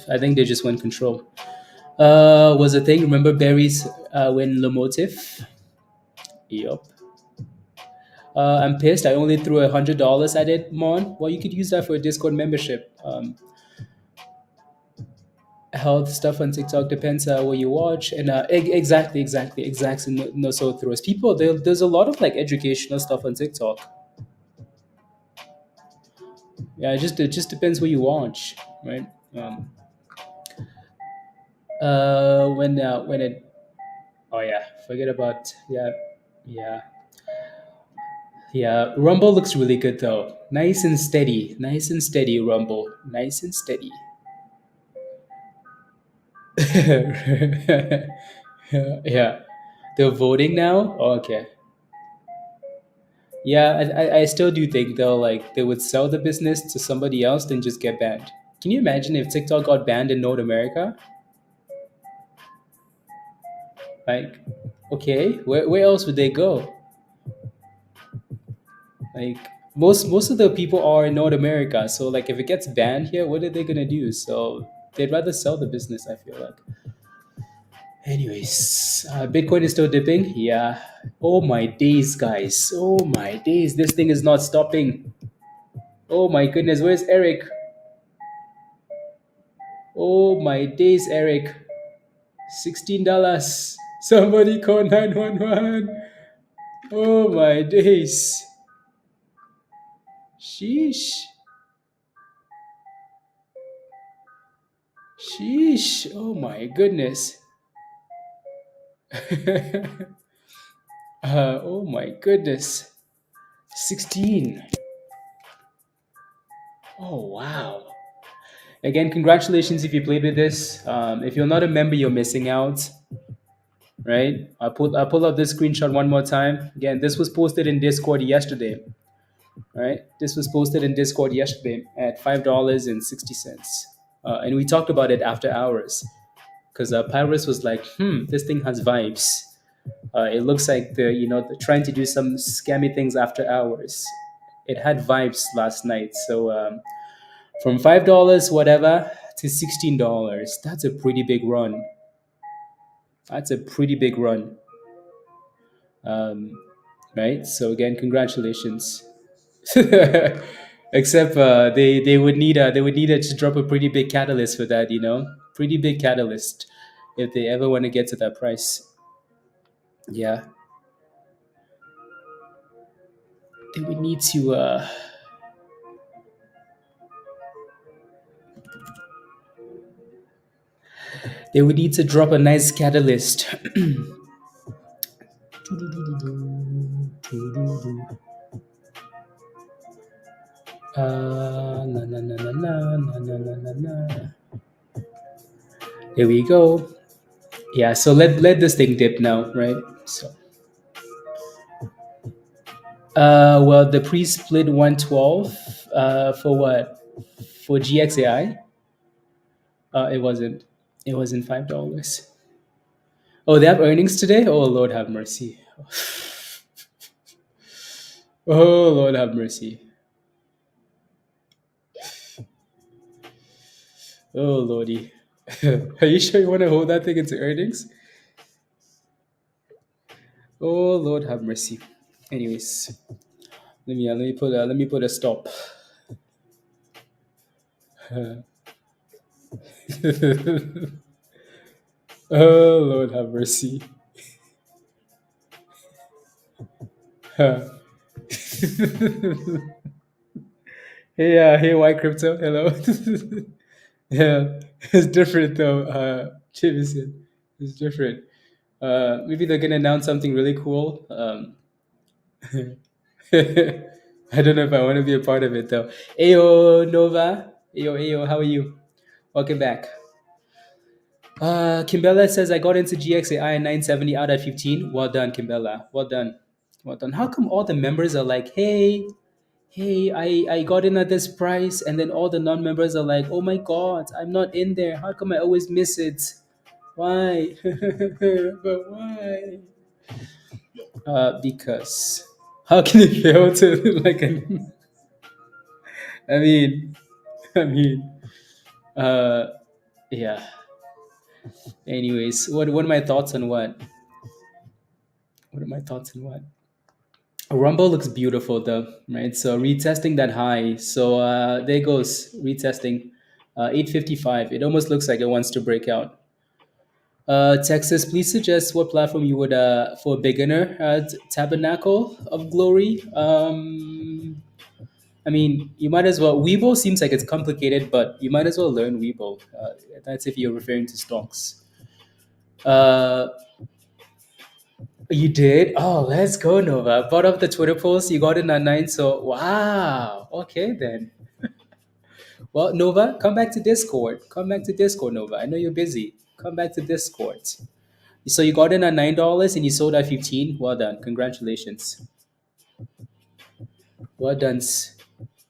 I think they just went control. Was a thing. Remember Barry's when Lomotif? Yup. I'm pissed. I only threw $100 at it, Mon. Well, you could use that for a Discord membership. Health stuff on TikTok depends what you watch, and exactly. No, so throws people. There's a lot of like educational stuff on TikTok. Yeah, it just depends what you watch, right? Um, when it Oh yeah, forget about yeah yeah. Rumble looks really good though. Nice and steady. Rumble, nice and steady. Yeah, they're voting now. Oh, okay. Yeah, I still do think though, like they would sell the business to somebody else than just get banned. Can you imagine if TikTok got banned in North America? Like, okay, where else would they go? Like most of the people are in North America, so like if it gets banned here, what are they gonna do? So they'd rather sell the business. I feel like. Anyways, Bitcoin is still dipping. Yeah. Oh my days, guys. Oh my days. This thing is not stopping. Oh my goodness. Where's Eric? Oh my days, Eric. $16. Somebody call 911. Oh my days. Sheesh. Sheesh. Oh my goodness. Oh my goodness. 16. Oh wow. Again, congratulations if you played with this. If you're not a member, you're missing out. Right? I'll pull up this screenshot one more time. Again, this was posted in Discord yesterday. Right? This was posted in Discord yesterday at $5.60. And we talked about it after hours because Pyrus was like, this thing has vibes. It looks like they're trying to do some scammy things after hours. It had vibes last night. So from $5 whatever to $16, that's a pretty big run. That's a pretty big run, um, right? So again, congratulations. Except they would need to drop a pretty big catalyst for that, pretty big catalyst if they ever want to get to that price. Yeah, they would need to. They would need to drop a nice catalyst. Na, na, na, na, na, na, na, na, na, na. There we go. Yeah, so let this thing dip now, right? So well, the pre-split 112 for what? For GXAI? It wasn't. It wasn't $5. Oh, they have earnings today? Oh Lord have mercy. Oh Lord have mercy. Oh Lordy. Are you sure you want to hold that thing into earnings? Oh Lord have mercy. Anyways, let me put a stop. Oh Lord have mercy. Hey, white crypto. Hello. Yeah, it's different though, Jameson. It's different. Maybe they're gonna announce something really cool. I don't know if I want to be a part of it though. Ayo Nova. Ayo, how are you? Welcome back. Kimbella says I got into GXAI 970 out of 15. Well done, Kimbella. Well done. Well done. How come all the members are like, hey, I got in at this price, and then all the non-members are like, oh my god, I'm not in there. How come I always miss it? Why? But why? Because how can you fail to like? I mean, I mean, uh, yeah. Anyways, what are my thoughts on what? What are my thoughts on what? Rumble looks beautiful though, right? So retesting that high. So there goes retesting, 855. It almost looks like it wants to break out. Texas, please suggest what platform you would for a beginner. Tabernacle of Glory. I mean, you might as well. Weibo seems like it's complicated, but you might as well learn Weibo. That's if you're referring to stocks. Uh, you did? Oh, let's go, Nova. Brought up the Twitter post. You got in at 9. So, wow. Okay, then. Well, Nova, come back to Discord. Come back to Discord, Nova. I know you're busy. Come back to Discord. So, you got in at $9 and you sold at 15. Well done. Congratulations. Well done.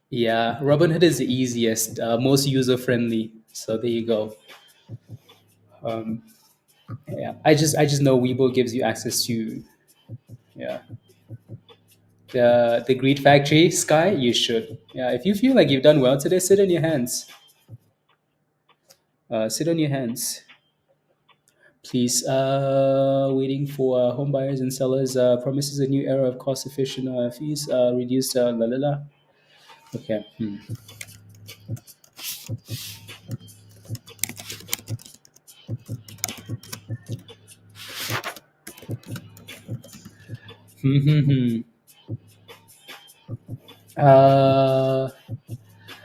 Yeah, Robinhood is the easiest, most user friendly. So, there you go. Um, yeah, I just know Weibo gives you access to, yeah, the Greed Factory. Sky, you should. Yeah, if you feel like you've done well today, sit on your hands. Sit on your hands, please. Waiting for home buyers and sellers. Promises a new era of cost efficient fees. Reduced la la la. Okay. Hmm. uh,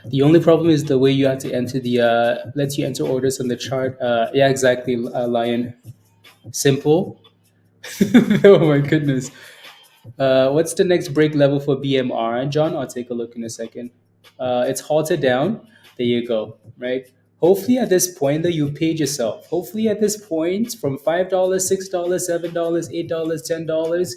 The only problem is the way you have to enter the lets you enter orders on the chart. Yeah, exactly, Lion. Simple. Oh my goodness. What's the next break level for BMR, John? I'll take a look in a second. It's halted down. There you go. Right. Hopefully at this point that you paid yourself. Hopefully at this point, from $5, $6, $7, $8, $10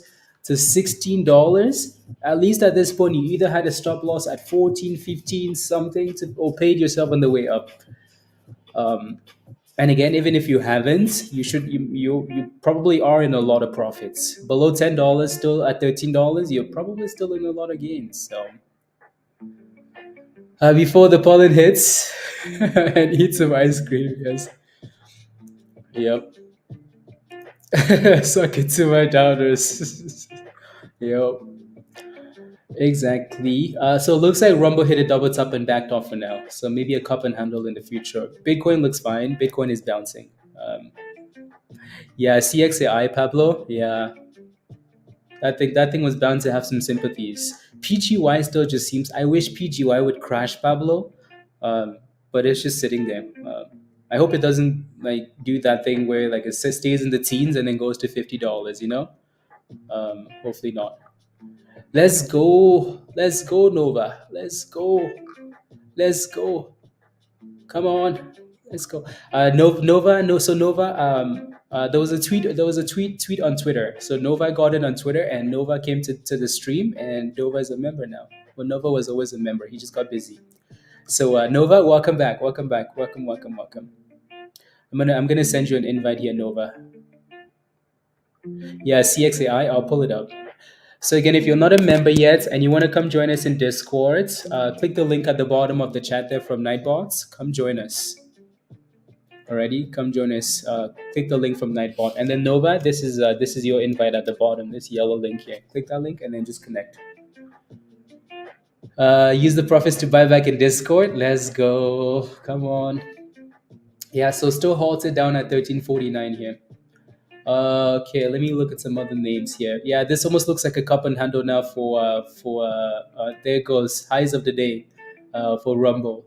to $16. At least at this point, you either had a stop loss at 14, 15, something to, or paid yourself on the way up. Um, and again, even if you haven't, you probably are in a lot of profits. Below $10, still at $13, you're probably still in a lot of gains. So before the pollen hits, and eat some ice cream. Yes. Yep. Suck it to my doubters. Yep. Exactly. So it looks like Rumble hit a double top and backed off for now. So maybe a cup and handle in the future. Bitcoin looks fine. Bitcoin is bouncing. Yeah, CXAI, Pablo. Yeah, that thing was bound to have some sympathies. PGY still just seems. I wish PGY would crash, Pablo, but it's just sitting there. I hope it doesn't like do that thing where like it stays in the teens and then goes to $50. Hopefully not. Let's go, Nova. Let's go. Let's go. Come on. Let's go. Nova, no, so Nova. There was a tweet. There was a tweet on Twitter. So Nova got it on Twitter, and Nova came to the stream, and Nova is a member now. Well, Nova was always a member. He just got busy. So Nova, welcome back. Welcome back. Welcome, welcome, welcome. I'm gonna send you an invite here, Nova. Yeah, CXAI. I'll pull it up. So again, if you're not a member yet and you want to come join us in Discord, click the link at the bottom of the chat there from Nightbots. Come join us. Alrighty, come join us. Click the link from Nightbot, and then Nova. This is your invite at the bottom. This yellow link here. Click that link and then just connect. Use the profits to buy back in Discord. Let's go. Come on. Yeah, so still halted down at 1349 here. Okay, let me look at some other names here. Yeah, this almost looks like a cup and handle now for there it goes, highs of the day for Rumble.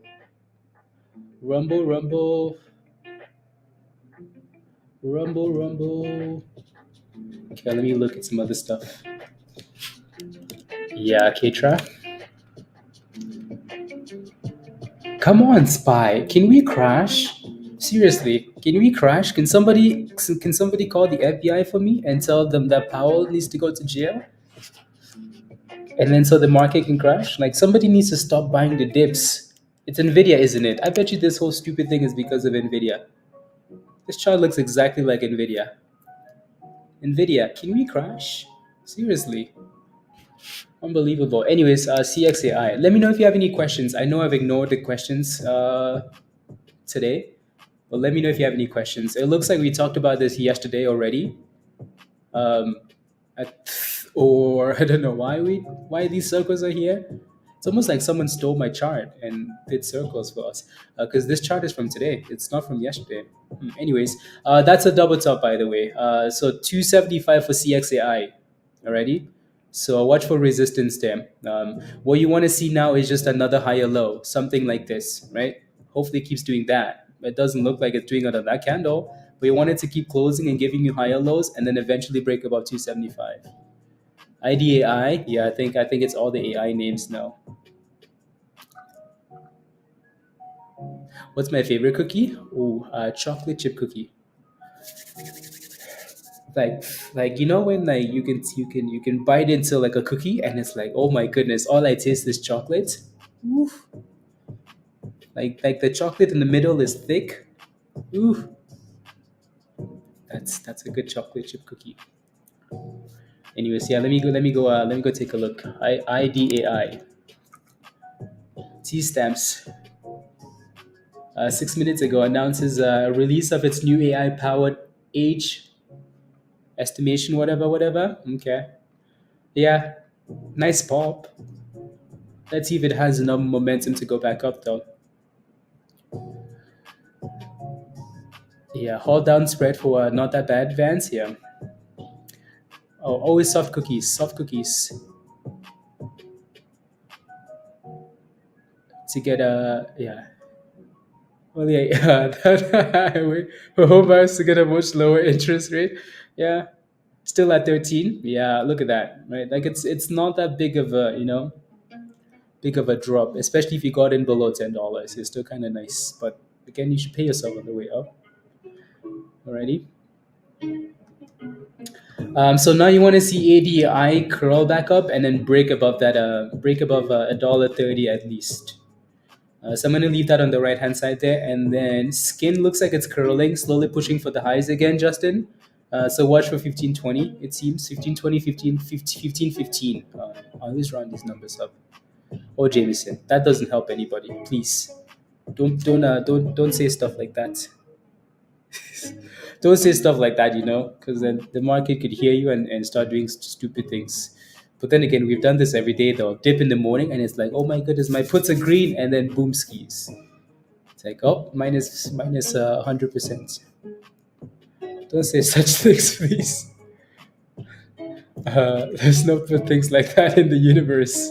Rumble. Okay, let me look at some other stuff. Yeah, Ketra. Come on, Spy. Can we crash? Seriously, can we crash? Can somebody call the FBI for me and tell them that Powell needs to go to jail? And then so the market can crash? Like somebody needs to stop buying the dips. It's Nvidia, isn't it? I bet you this whole stupid thing is because of Nvidia. This chart looks exactly like Nvidia. Nvidia, can we crash? Seriously. Unbelievable. Anyways, CXAI. Let me know if you have any questions. I know I've ignored the questions today, but let me know if you have any questions. It looks like we talked about this yesterday already. Um, or I don't know why these circles are here. It's almost like someone stole my chart and did circles for us because this chart is from today. It's not from yesterday. Anyways, that's a double top, by the way. So 275 for CXAI. Alrighty. So watch for resistance there. What you want to see now is just another higher low, something like this, right? Hopefully it keeps doing that. It doesn't look like it's doing it on that candle, but you want it to keep closing and giving you higher lows and then eventually break above 275. IDAI, yeah, I think it's all the AI names now. What's my favorite cookie? Oh, chocolate chip cookie. Like, like when like you can bite into like a cookie and it's like, oh my goodness, all I taste is chocolate. Oof. Like the chocolate in the middle is thick. Ooh, that's a good chocolate chip cookie. Anyways, yeah, let me go take a look. IDAI T stamps. 6 minutes ago announces release of its new AI powered age estimation, whatever. Okay, yeah, nice pop. Let's see if it has enough momentum to go back up though. Yeah, hold down spread for not that bad advance here. Oh, always soft cookies, soft cookies. to get a yeah. Well, yeah, for home buyers to get a much lower interest rate. Yeah, still at 13. Yeah, look at that, right? Like it's not that big of a big of a drop, especially if you got in below $10. It's still kind of nice, but again, you should pay yourself on the way up. Alrighty. So now you want to see ADI curl back up and then break above $1.30 at least. So I'm going to leave that on the right hand side there, and then skin looks like it's curling, slowly pushing for the highs again, Justin. So watch for 1520. It seems 1520, 1515. I always round these numbers up. Oh, Jameson, that doesn't help anybody. Please don't say stuff like that. Don't say stuff like that, because then the market could hear you and start doing stupid things. But then again, we've done this every day though. Dip in the morning and it's like, oh my goodness, my puts are green, and then boom skis. It's like, oh, minus 100%. Don't say such things, please. There's no put things like that in the universe.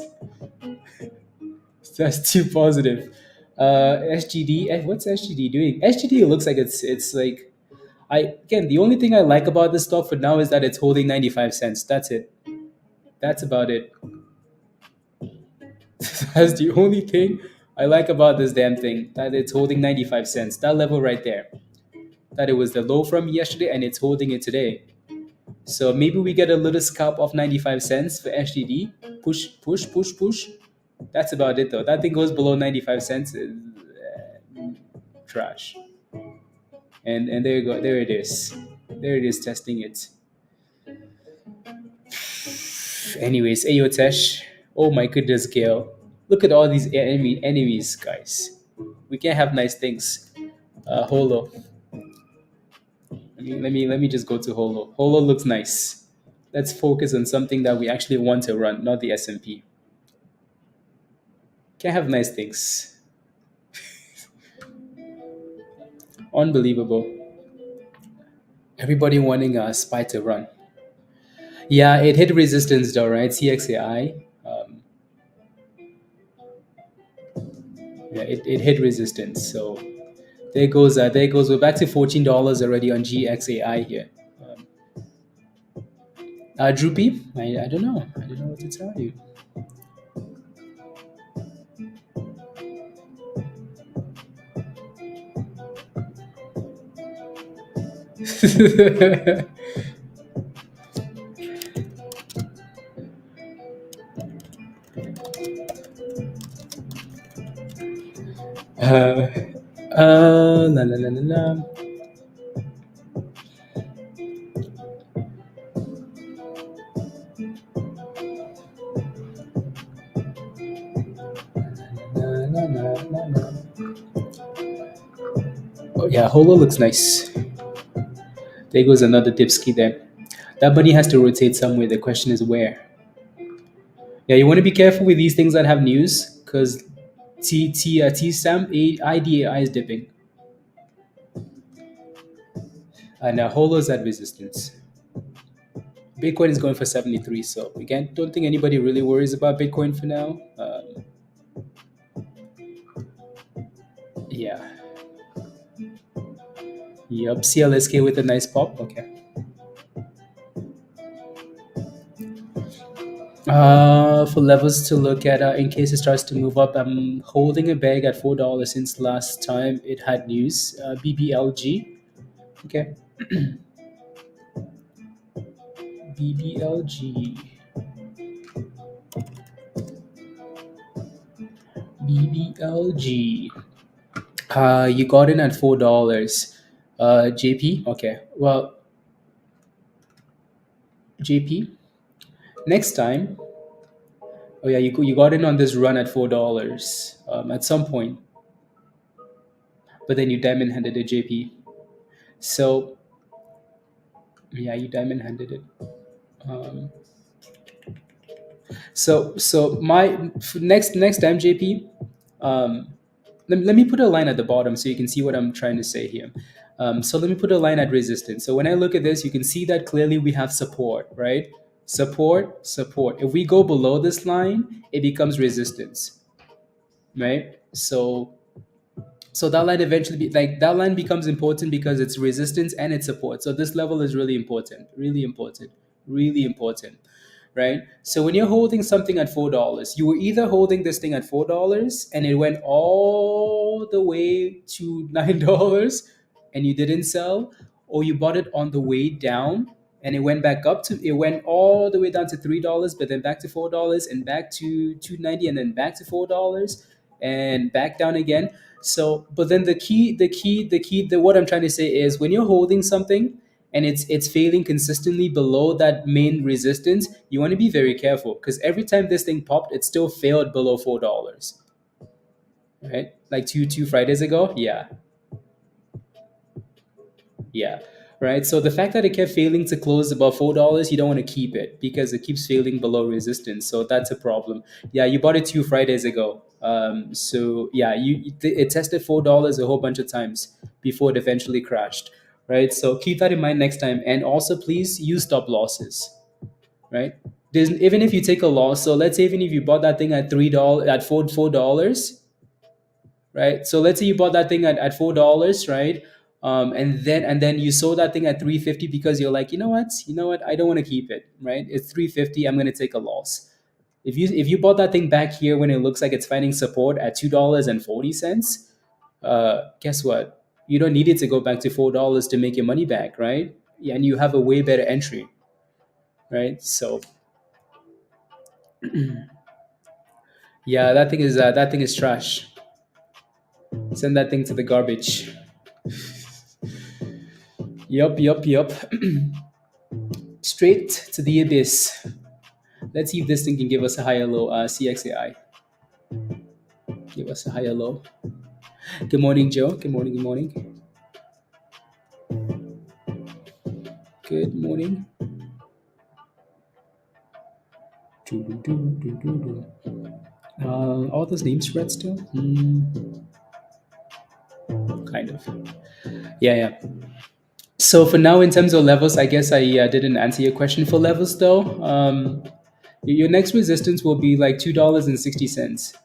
That's too positive. SGD, what's SGD doing? SGD looks like it's like the only thing I like about this stock for now is that it's holding 95 cents. That's it. That's about it. That's the only thing I like about this damn thing, that it's holding 95 cents. That level right there. That it was the low from yesterday and it's holding it today. So maybe we get a little scalp of 95 cents for SGD. Push, push, push, push. That's about it though. That thing goes below 95 cents. Trash. And there you go. There it is. There it is, testing it. Anyways, Ayotesh. Oh my goodness, Gail. Look at all these enemies, guys. We can't have nice things. Holo. Let me just go to Holo. Holo looks nice. Let's focus on something that we actually want to run, not the S&P. Can't have nice things. Unbelievable. Everybody wanting a SPY to run. Yeah, it hit resistance though, right? GXAI. Yeah, it hit resistance. So there goes. We're back to $14 already on GXAI here. Droopy, I don't know. I don't know what to tell you. La la la la la. Oh yeah, Holo looks nice. There goes another dipski there. That bunny has to rotate somewhere. The question is where. Yeah, you want to be careful with these things that have news, because T stamp IDAI is dipping, and Holo's at resistance. Bitcoin is going for 73, so again, don't think anybody really worries about Bitcoin for now. Yeah. Yep, CLSK with a nice pop. Okay. For levels to look at, in case it starts to move up, I'm holding a bag at $4 since last time it had news. BBLG. Okay. BBLG. BBLG. You got in at $4. JP. Okay. Well, JP. Next time. Oh yeah, you got in on this run at $4 at some point, but then you diamond handed it, JP. So yeah, you diamond handed it. So my next time, JP. Let me put a line at the bottom so you can see what I'm trying to say here. So let me put a line at resistance. So when I look at this, you can see that clearly we have support, right? Support, support. If we go below this line, it becomes resistance. right? So that line eventually that line becomes important because it's resistance and it's support. So this level is really important, really important, really important, right? So when you're holding something at $4, you were either holding this thing at $4 and it went all the way to $9 and you didn't sell, or you bought it on the way down and it went all the way down to $3, but then back to $4 and back to 290 and then back to $4 and back down again. So, but then what I'm trying to say is when you're holding something and it's failing consistently below that main resistance, you want to be very careful because every time this thing popped, it still failed below $4, right? Like two Fridays ago, yeah, yeah, right. So the fact that it kept failing to close above $4, you don't want to keep it because it keeps failing below resistance. So that's a problem. Yeah, you bought it 2 Fridays ago. So yeah, it tested $4 a whole bunch of times before it eventually crashed, right? So keep that in mind next time, and also please use stop losses, right? Even if you take a loss, so let's say even if you bought that thing at $3 at $4, right? So let's say you bought that thing at $4, right? And then you sold that thing at 350 because you're like, you know what, I don't want to keep it, right? It's 350, I'm gonna take a loss. If you bought that thing back here when it looks like it's finding support at $2.40, guess what? You don't need it to go back to $4 to make your money back, right? Yeah, and you have a way better entry, right? So yeah, that thing is trash. Send that thing to the garbage. Yup, yup, yup. Straight to the abyss. Let's see if this thing can give us a higher low. CXAI, give us a higher low. Good morning, Joe. Good morning. Good morning. Good morning. All those names spread still? Kind of. Yeah, yeah. So for now, in terms of levels, I guess I didn't answer your question for levels though. Your next resistance will be like $2.60.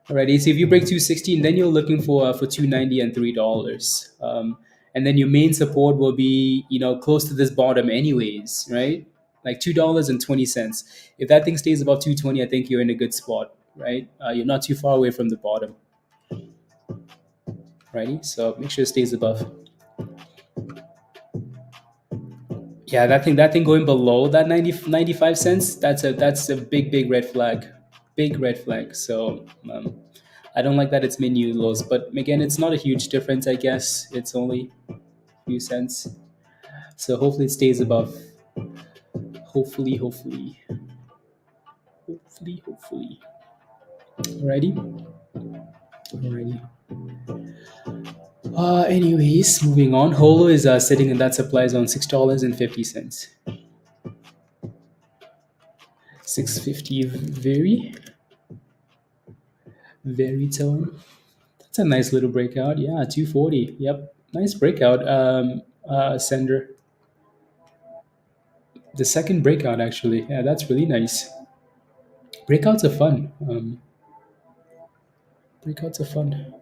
Alrighty, so if you break 216, then you're looking for 290 and $3. And then your main support will be close to this bottom anyways, right? Like $2.20. If that thing stays above 220, I think you're in a good spot, right? You're not too far away from the bottom, righty. So make sure it stays above. Yeah, that thing going below that 95 cents, that's a big red flag. Big red flag. So I don't like that it's made new lows, but again, it's not a huge difference, I guess. It's only a few cents. So hopefully it stays above. Hopefully, hopefully. Hopefully, hopefully. Alrighty. Alrighty. Anyways, moving on. Holo is sitting in that supply zone, $6.50. 650 very tone. That's a nice little breakout. Yeah, 240. Yep. Nice breakout. Sender. The second breakout, actually. Yeah, that's really nice. Breakouts are fun. Breakouts are fun.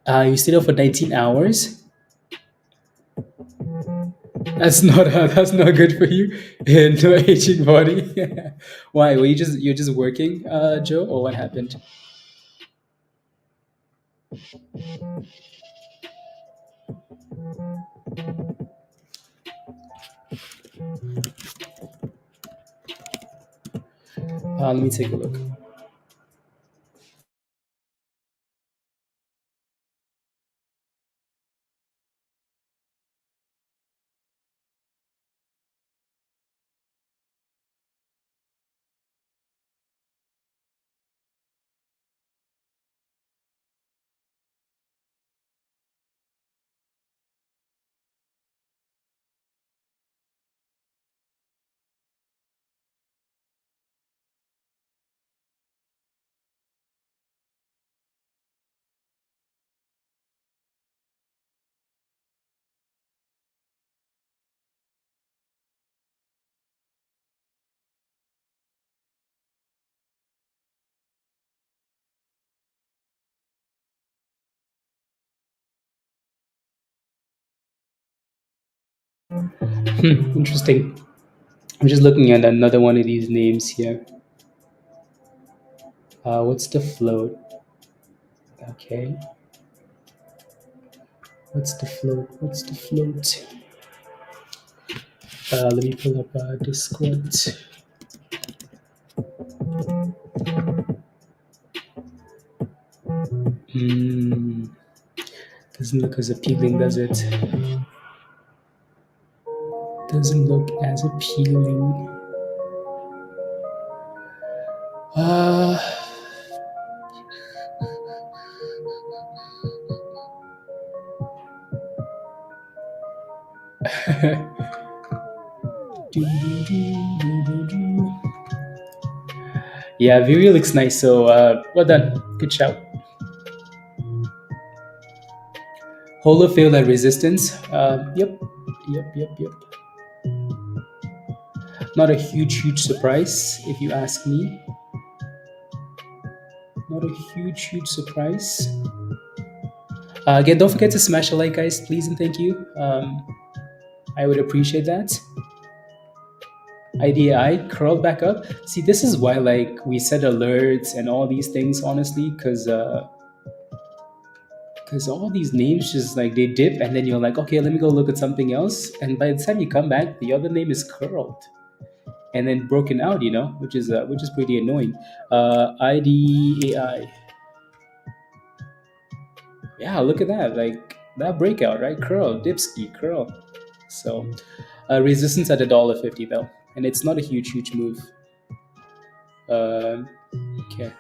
You stayed up for 19 hours. That's not good for you. No aging body. Why? Were you're just working, Joe, or what happened? Let me take a look. Interesting. I'm just looking at another one of these names here. What's the float? Okay. What's the float? What's the float? Let me pull up Discord. Hmm. Doesn't look as appealing, does it? Doesn't look as appealing. Uh, yeah, Viri looks nice. So well done. Good shout. Holo failed at resistance. Yep. Not a huge surprise, if you ask me. Not a huge surprise. Again, don't forget to smash a like, guys, please and thank you. I would appreciate that. IDI curled back up. See, this is why like we set alerts and all these things, honestly, because all these names just like they dip and then you're like, okay, let me go look at something else. And by the time you come back, the other name is curled and then broken out, which is pretty annoying. IDAI. Yeah, look at that. Like that breakout, right? Curl, dipski, curl. So resistance at $1.50 though. And it's not a huge move. Um, okay.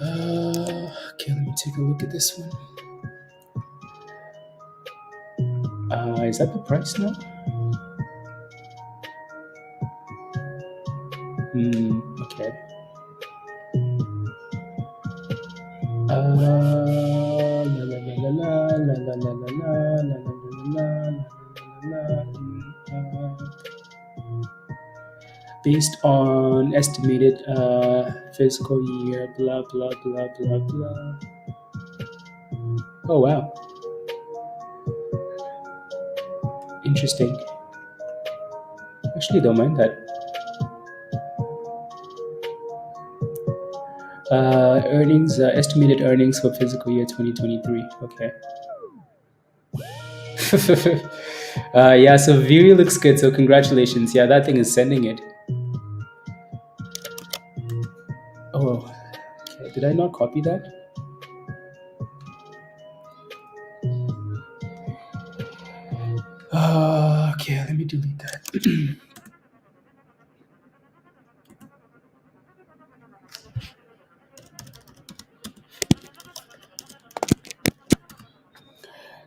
Okay, let me take a look at this one. Is that the price now? Okay. La la la la la la la la la la la la. Based on estimated fiscal year, blah blah blah blah blah. Oh wow, interesting. Actually, don't mind that. Earnings, estimated earnings for fiscal year 2023. Okay. Yeah, so Viri looks good. So congratulations. Yeah, that thing is sending it. Oh, okay. Did I not copy that? Okay, let me delete that.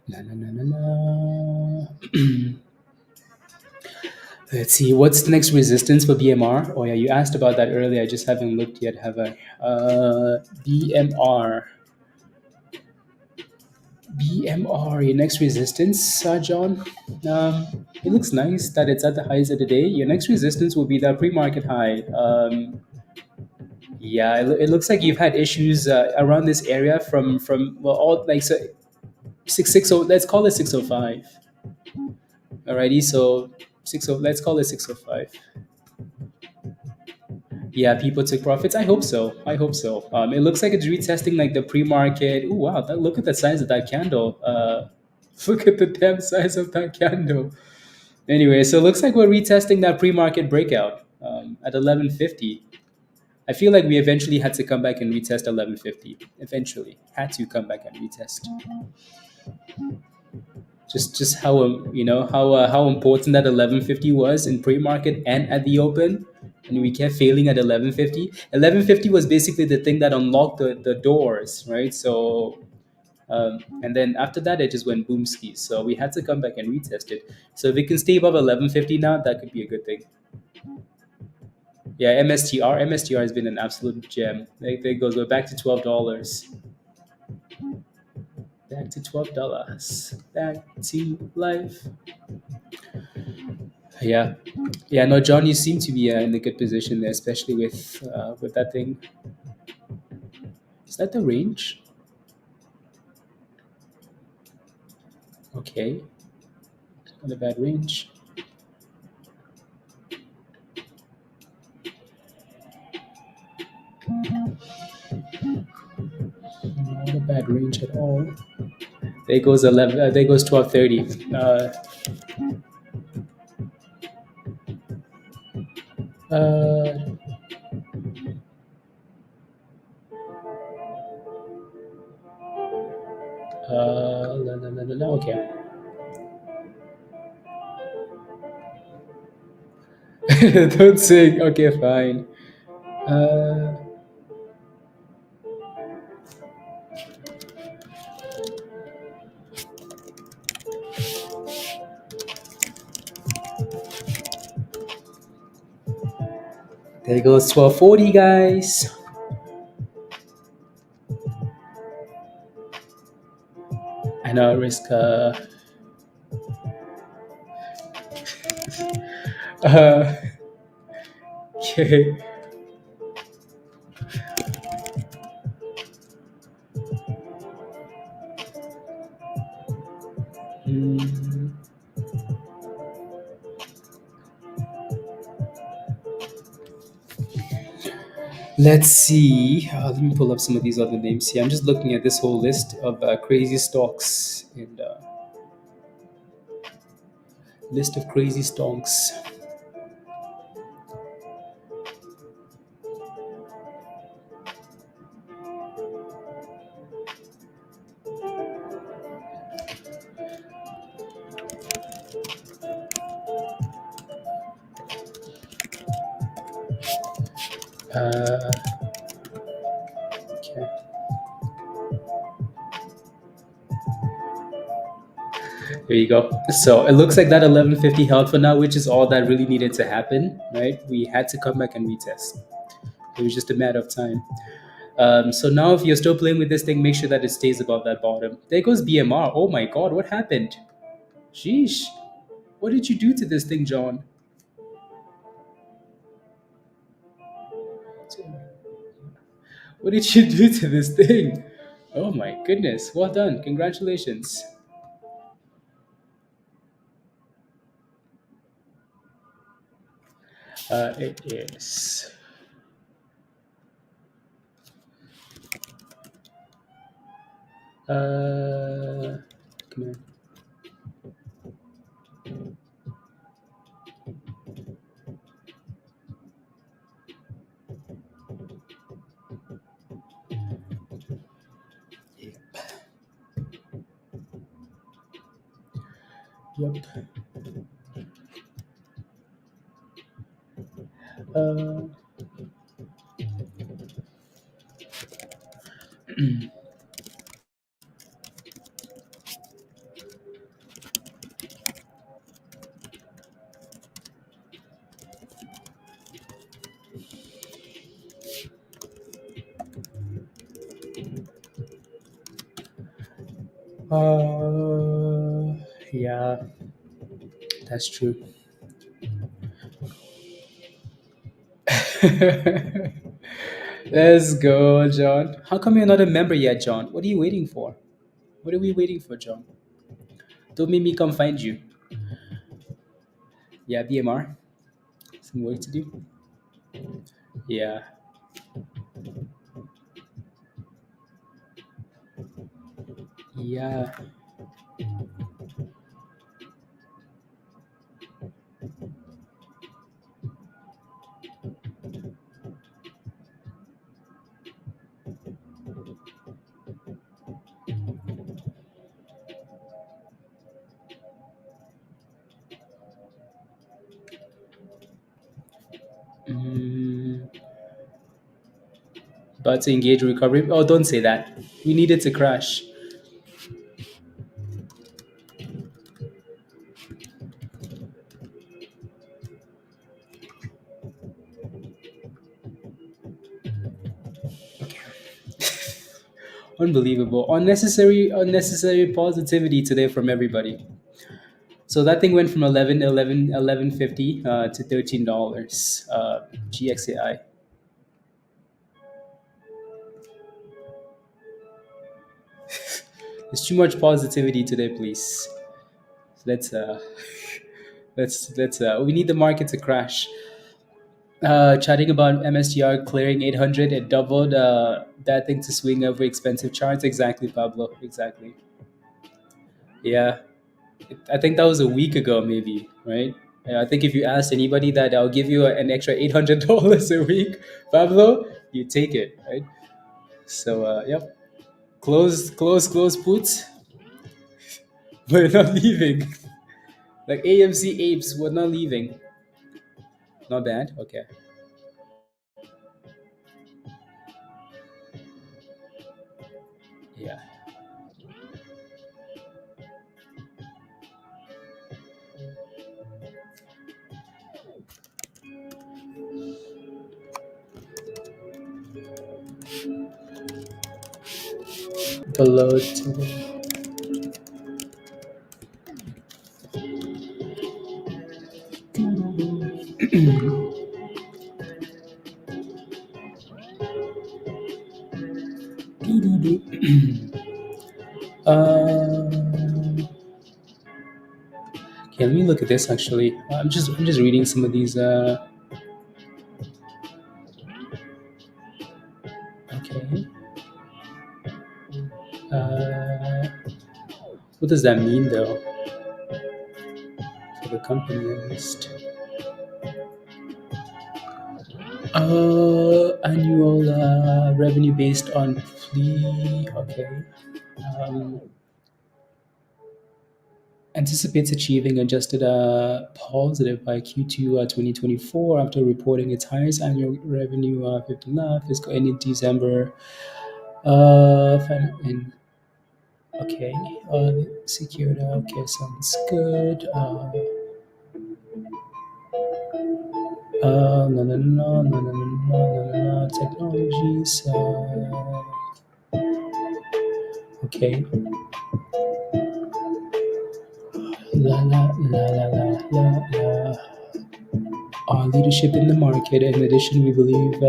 La, la, la, la, la. Let's see, what's the next resistance for BMR? Oh yeah, you asked about that earlier. I just haven't looked yet, have I? BMR. BMR, your next resistance, John. It looks nice that it's at the highs of the day. Your next resistance will be that pre-market high. Yeah, it looks like you've had issues around this area from well, all like so 660. Let's call it 605. Alrighty, so 60. Let's call it 605. Yeah, people took profits. I hope so. I hope so. It looks like it's retesting like the pre-market. Oh wow! Look at the size of that candle. Look at the damn size of that candle. Anyway, so it looks like we're retesting that pre-market breakout at 1150. I feel like we eventually had to come back and retest 1150. Eventually, had to come back and retest. Just how how important that 1150 was in pre-market and at the open, and we kept failing at 1150. 1150 was basically the thing that unlocked the doors, right? So and then after that it just went boom skis. So we had to come back and retest it. So if we can stay above 1150 now, that could be a good thing. Yeah, MSTR has been an absolute gem. There it goes. We're back to $12. Back to $12. Back to life. Yeah, yeah. No, John, you seem to be in a good position there, especially with that thing. Is that the range? Okay. Not a bad range. Not a bad range at all. There goes 11. There goes 12:30. Uh, la, la, la, la, la, okay. Don't sing. Okay, fine. Uh, there goes 12:40, guys. And I'll risk. Uh, okay. Mm, let's see. Let me pull up some of these other names here. I'm just looking at this whole list of crazy stocks and list of crazy stocks. Uh, okay. There you go. So it looks like that 1150 held for now, which is all that really needed to happen, right? We had to come back and retest. It was just a matter of time. So now, if you're still playing with this thing, make sure that it stays above that bottom. There goes BMR. Oh my God, what happened? Sheesh. What did you do to this thing, John? What did you do to this thing? Oh my goodness. Well done. Congratulations. It is. Come here. Yep. Uh, yeah, that's true. Let's go, John. How come you're not a member yet, John? What are you waiting for? What are we waiting for, John? Don't make me come find you. Yeah, BMR. Some work to do. Yeah. Yeah. Mm, but to engage recovery. Oh, don't say that. We need it to crash. Unbelievable. Unnecessary positivity today from everybody. So that thing went from 11.50 to $13. GXAI. There's too much positivity today, please. Let's we need the market to crash. Chatting about MSTR clearing 800, it doubled that thing to swing over expensive charts. Exactly, Pablo. Exactly. Yeah, I think that was a week ago, maybe, right? I think if you asked anybody that I'll give you an extra $800 a week, Pablo, you take it, right? So, yep, close, puts. We're not leaving. Like AMC apes, we're not leaving. Not bad. Okay. Yeah. Below two. Okay, let me look at this actually. I'm just reading some of these. Okay. Uh, what does that mean though for the company at least? Annual revenue based on plea. Okay. Um, anticipates achieving adjusted positive by Q2 2024 after reporting its highest annual revenue 15 fiscal ending December. In okay, secured. Okay, sounds good. No, no, no, no, no, no, no, no, no, technologies. Okay. La la la la la la la. Our leadership in the market. In addition, we believe.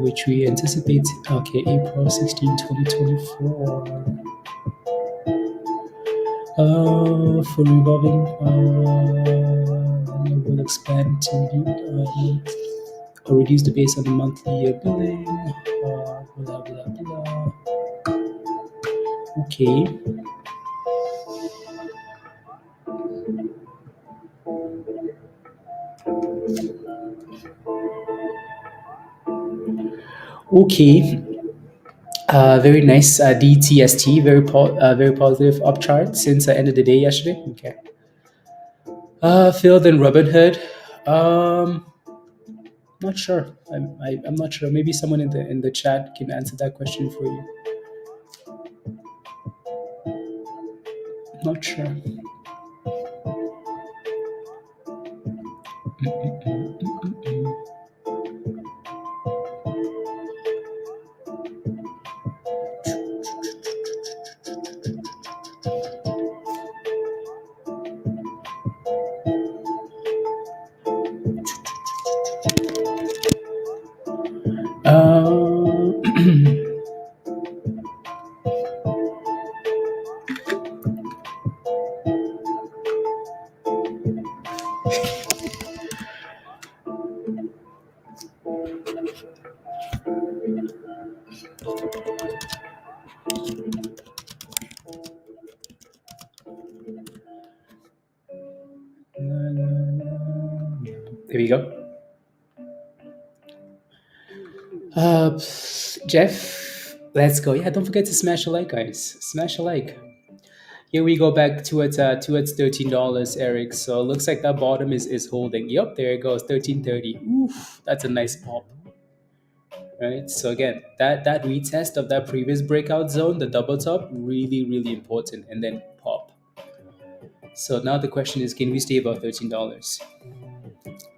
Which we anticipate. Okay, April 16, 2024. For revolving, will expand to or reduce the base on the monthly billing. Blah blah blah. Okay. Okay. Very nice. DTST, very positive upchart since the end of the day yesterday. Okay. Phil, then Robinhood. Um, not sure. I'm not sure. Maybe someone in the chat can answer that question for you. Not sure. Uh, there we go. Jeff, let's go. Yeah, don't forget to smash a like, guys. Smash a like. Here we go back towards $13, Eric. So it looks like that bottom is holding. Yep, there it goes, 13.30. Oof, that's a nice pop, right? So again, that retest of that previous breakout zone, the double top, really important, and then pop. So now the question is, can we stay above $13?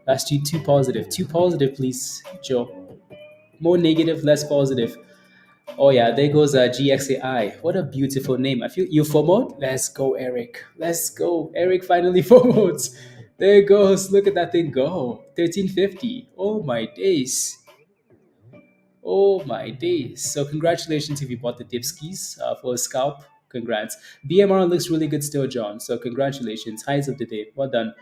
Last too positive, please, Joe. More negative, less positive. Oh yeah, there goes GXAI. What a beautiful name. I feel you FOMOed. Let's go, Eric. Let's go. Eric finally FOMOed. There it goes. Look at that thing go. 1350. Oh my days. Oh my days! So congratulations if you bought the dipskis for a scalp. Congrats. BMR looks really good still, John. So congratulations. Highs of the day. Well done.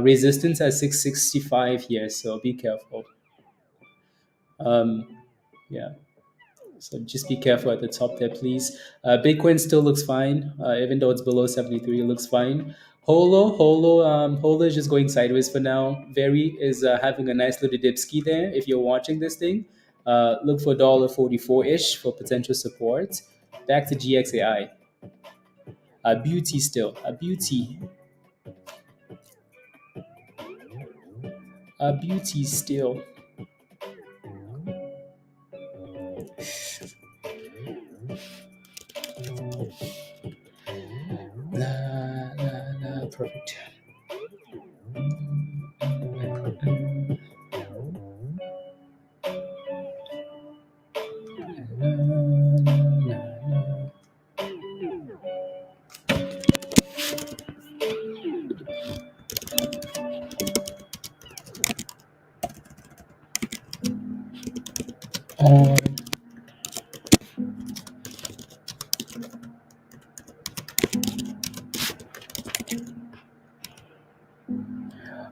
Resistance at 665 here, so be careful. Um, yeah. So just be careful at the top there, please. Bitcoin still looks fine, even though it's below 73. It looks fine. Holo is just going sideways for now. Very is having a nice little dipski there. If you're watching this thing, look for $44 ish for potential support. Back to GXAI. A beauty still, a beauty, a beauty still. La la la, perfect. La, la, la.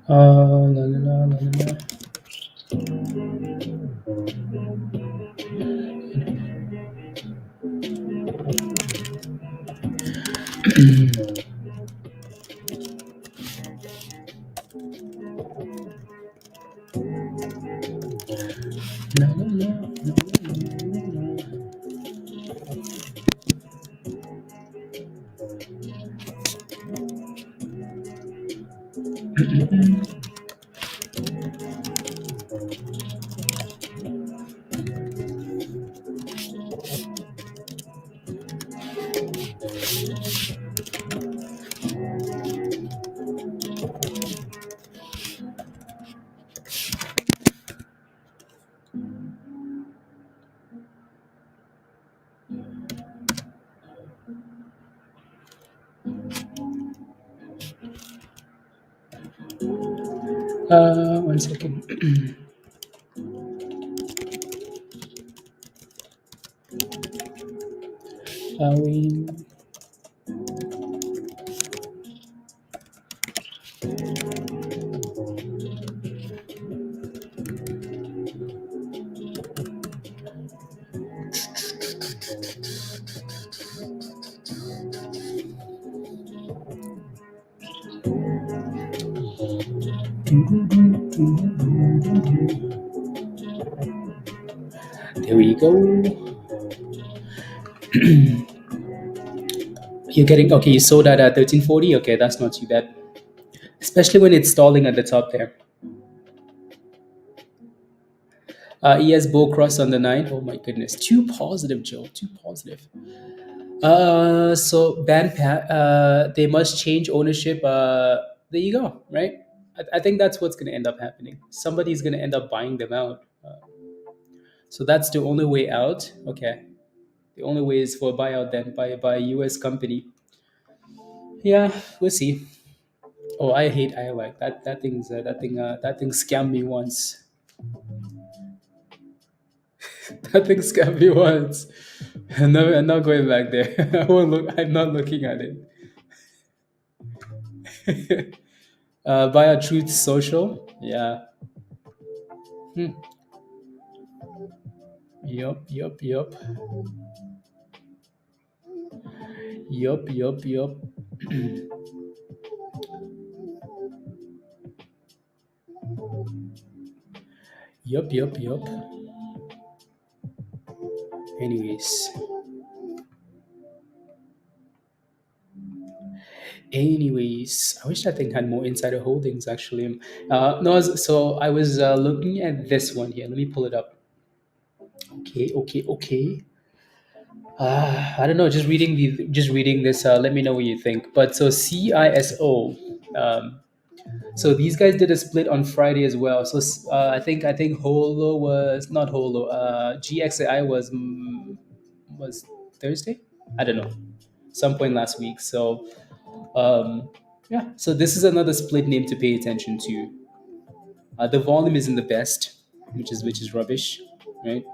Oh, la la la la la. La, la, la, la, la, la. One second. We there we go. You're getting okay. You sold at 1340. Okay, that's not too bad, especially when it's stalling at the top there. ES bull cross on the 9. Oh my goodness, too positive, Joe. Too positive. So they must change ownership. There you go. Right. I think that's what's going to end up happening. Somebody's going to end up buying them out. So that's the only way out. Okay. The only way is for a buyout then by a US company. Yeah, we'll see. Oh, I hate IOAC. That thing scammed me once. That thing scammed me once. I'm not going back there. I won't look. I'm not looking at it. Via Truth Social. Yeah. Hmm. Yup. Yup. Yup. Yup. Yup. Yup. Yup. Yup. Yup. Anyways. Anyways, I wish that thing had more insider holdings actually. No, so I was looking at this one here. Let me pull it up. Okay, okay, okay. I don't know. Just reading this. Let me know what you think. But so CISO. So these guys did a split on Friday as well. So I think Holo was not Holo. GXAI was Thursday. I don't know. Some point last week. So yeah. So this is another split name to pay attention to. The volume isn't the best, which is rubbish, right?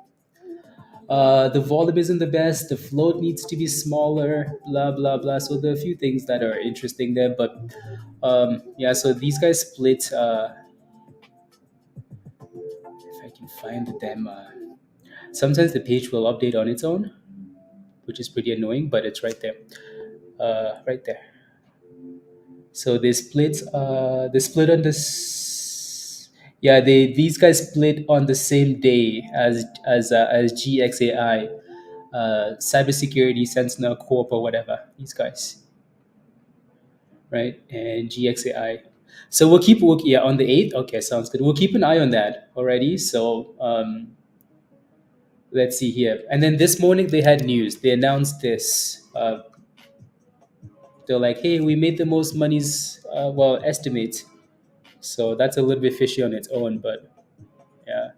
The volume isn't the best. The float needs to be smaller. Blah blah blah. So there are a few things that are interesting there, but yeah. So these guys split. If I can find them. Sometimes the page will update on its own, which is pretty annoying, but it's right there. Right there. So they split. They split on this. Yeah, these guys split on the same day as GXAI, Cybersecurity Sentinel Corp or whatever. These guys, right? And GXAI. So yeah, on the 8th. Okay, sounds good. We'll keep an eye on that already. So let's see here. And then this morning they had news. They announced this. They're like, hey, we made the most money's estimate. So that's a little bit fishy on its own, but yeah,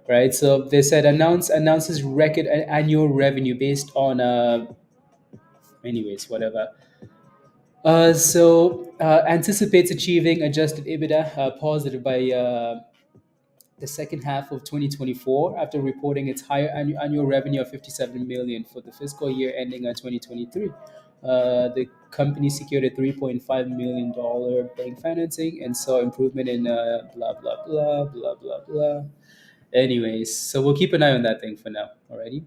right. So they said announces record annual revenue based on anyways, whatever. Anticipates achieving adjusted EBITDA positive by the second half of 2024 after reporting its higher annual revenue of 57 million for the fiscal year ending on 2023. The company secured a $3.5 million bank financing and saw improvement in blah blah blah blah blah blah. Anyways, so we'll keep an eye on that thing for now. Alrighty.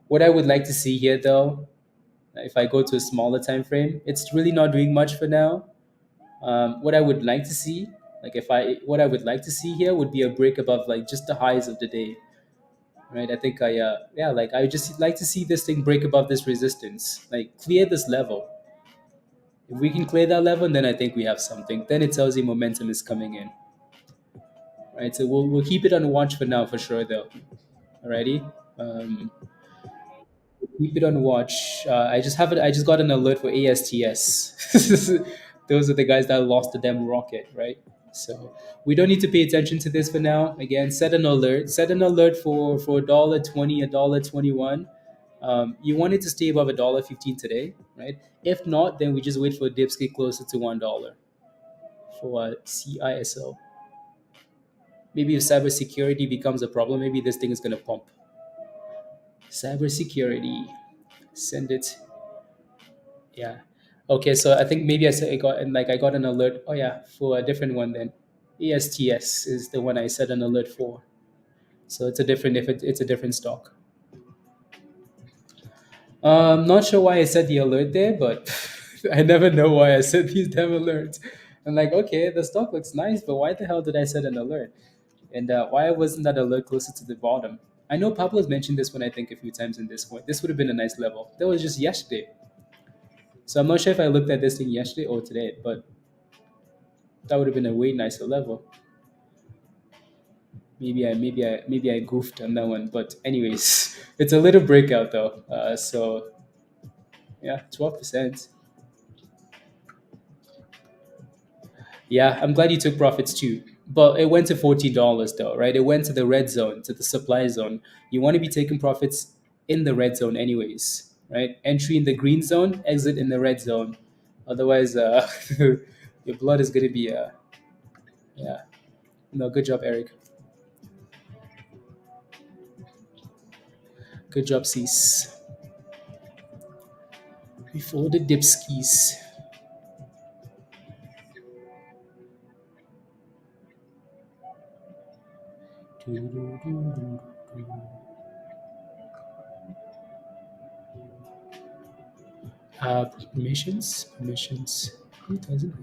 What I would like to see here, though, if I go to a smaller time frame, it's really not doing much for now. What I would like to see, what I would like to see here would be a break above like just the highs of the day, right? I think yeah, like I would just like to see this thing break above this resistance, like clear this level. If we can clear that level, then I think we have something. Then it tells you momentum is coming in, right? So we'll keep it on watch for now, for sure, though. Alrighty. Um, Keep it on watch. I just have it. I just got an alert for ASTS. Those are the guys that lost the damn rocket, right? So we don't need to pay attention to this for now. Again, set an alert. Set an alert for $1.20, $1.21. You want it to stay above $1.15 today, right? If not, then we just wait for dips get closer to $1 for CISO. Maybe if cybersecurity becomes a problem, maybe this thing is gonna pump. Cybersecurity, send it. Yeah. Okay, so I think maybe I got an alert. Oh yeah, for a different one then. ESTS is the one I set an alert for. So it's a different if it's a different stock. Not sure why I set the alert there, but I never know why I set these damn alerts. I'm like, okay, the stock looks nice, but why the hell did I set an alert? And why wasn't that alert closer to the bottom? I know Pablo's mentioned this one, I think, a few times in this point. This would have been a nice level. That was just yesterday. So I'm not sure if I looked at this thing yesterday or today, but that would have been a way nicer level. Maybe I goofed on that one, but anyways, it's a little breakout though. So yeah, 12%. Yeah, I'm glad you took profits too. But it went to $14 though, right? It went to the red zone, to the supply zone. You want to be taking profits in the red zone anyways, right? Entry in the green zone, exit in the red zone. Otherwise, your blood is gonna be yeah. No, good job, Eric. Good job, Cease. Before the dipskis. Permissions. Who doesn't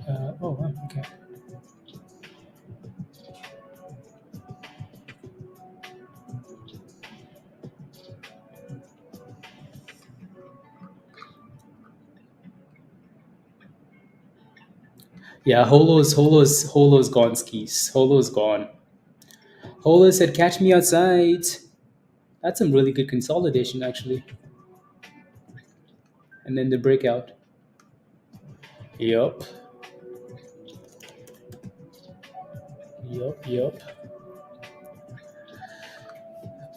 have? Oh, wow, okay. Yeah, Holo's gone skis. Holo's gone. Holo said, "Catch me outside." That's some really good consolidation, actually. And then the breakout. Yup. Yup.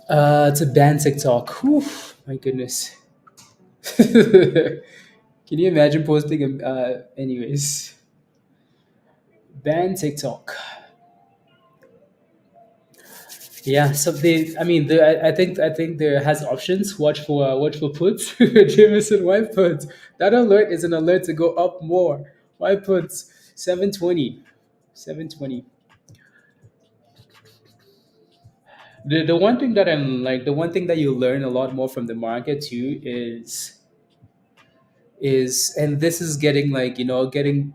It's a ban TikTok. Whew, my goodness. Can you imagine posting anyways? Ban TikTok. Yeah, so I mean, I think there has options. Watch for puts. Jameson, why puts? That alert is an alert to go up more. Why puts? 720, 720. The one thing that I'm like the one thing that you learn a lot more from the market too is and this is getting getting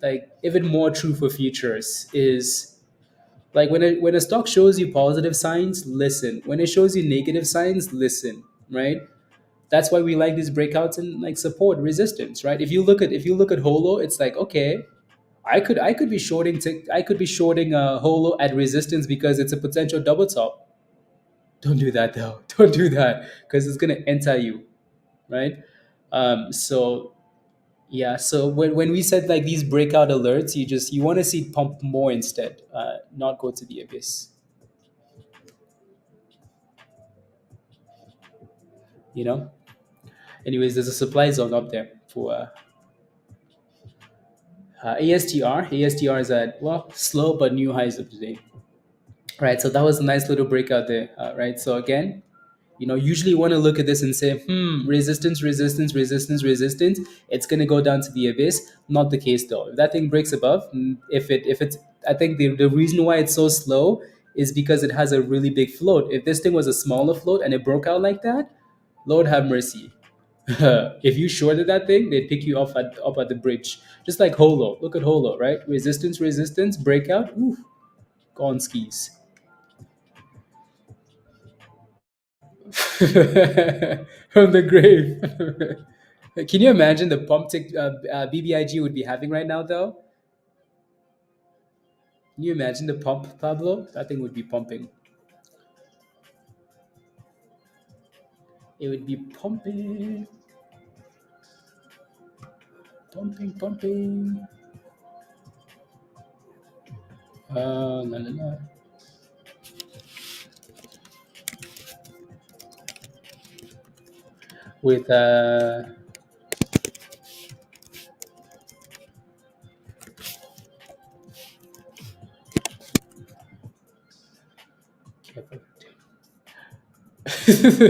like even more true for futures is like when a stock shows you positive signs, listen. When it shows you negative signs, listen. Right? That's why we like these breakouts and like support resistance, right? If you look at Holo, it's like okay, I could be shorting Holo at resistance because it's a potential double top. Don't do that though. Don't do that because it's gonna enter you, right? So yeah, so when we said like these breakout alerts, you want to see it pump more instead, not go to the abyss. You know. Anyways, there's a supply zone up there for ASTR. ASTR is at well slow but new highs of today. Right, so that was a nice little breakout there. Right, so again, usually you want to look at this and say, resistance, resistance, resistance, resistance. It's going to go down to the abyss. Not the case though. If that thing breaks above, if it's, I think the reason why it's so slow is because it has a really big float. If this thing was a smaller float and it broke out like that, Lord have mercy. If you shorted that thing, they'd pick you up at the bridge. Just like Holo. Look at Holo, right? Resistance, resistance, breakout. Oof, gone skis. From the grave. Can you imagine the pump BBIG would be having right now, though? Can you imagine the pump, Pablo? That thing would be pumping. It would be pumping, pumping, pumping. La, la, la. With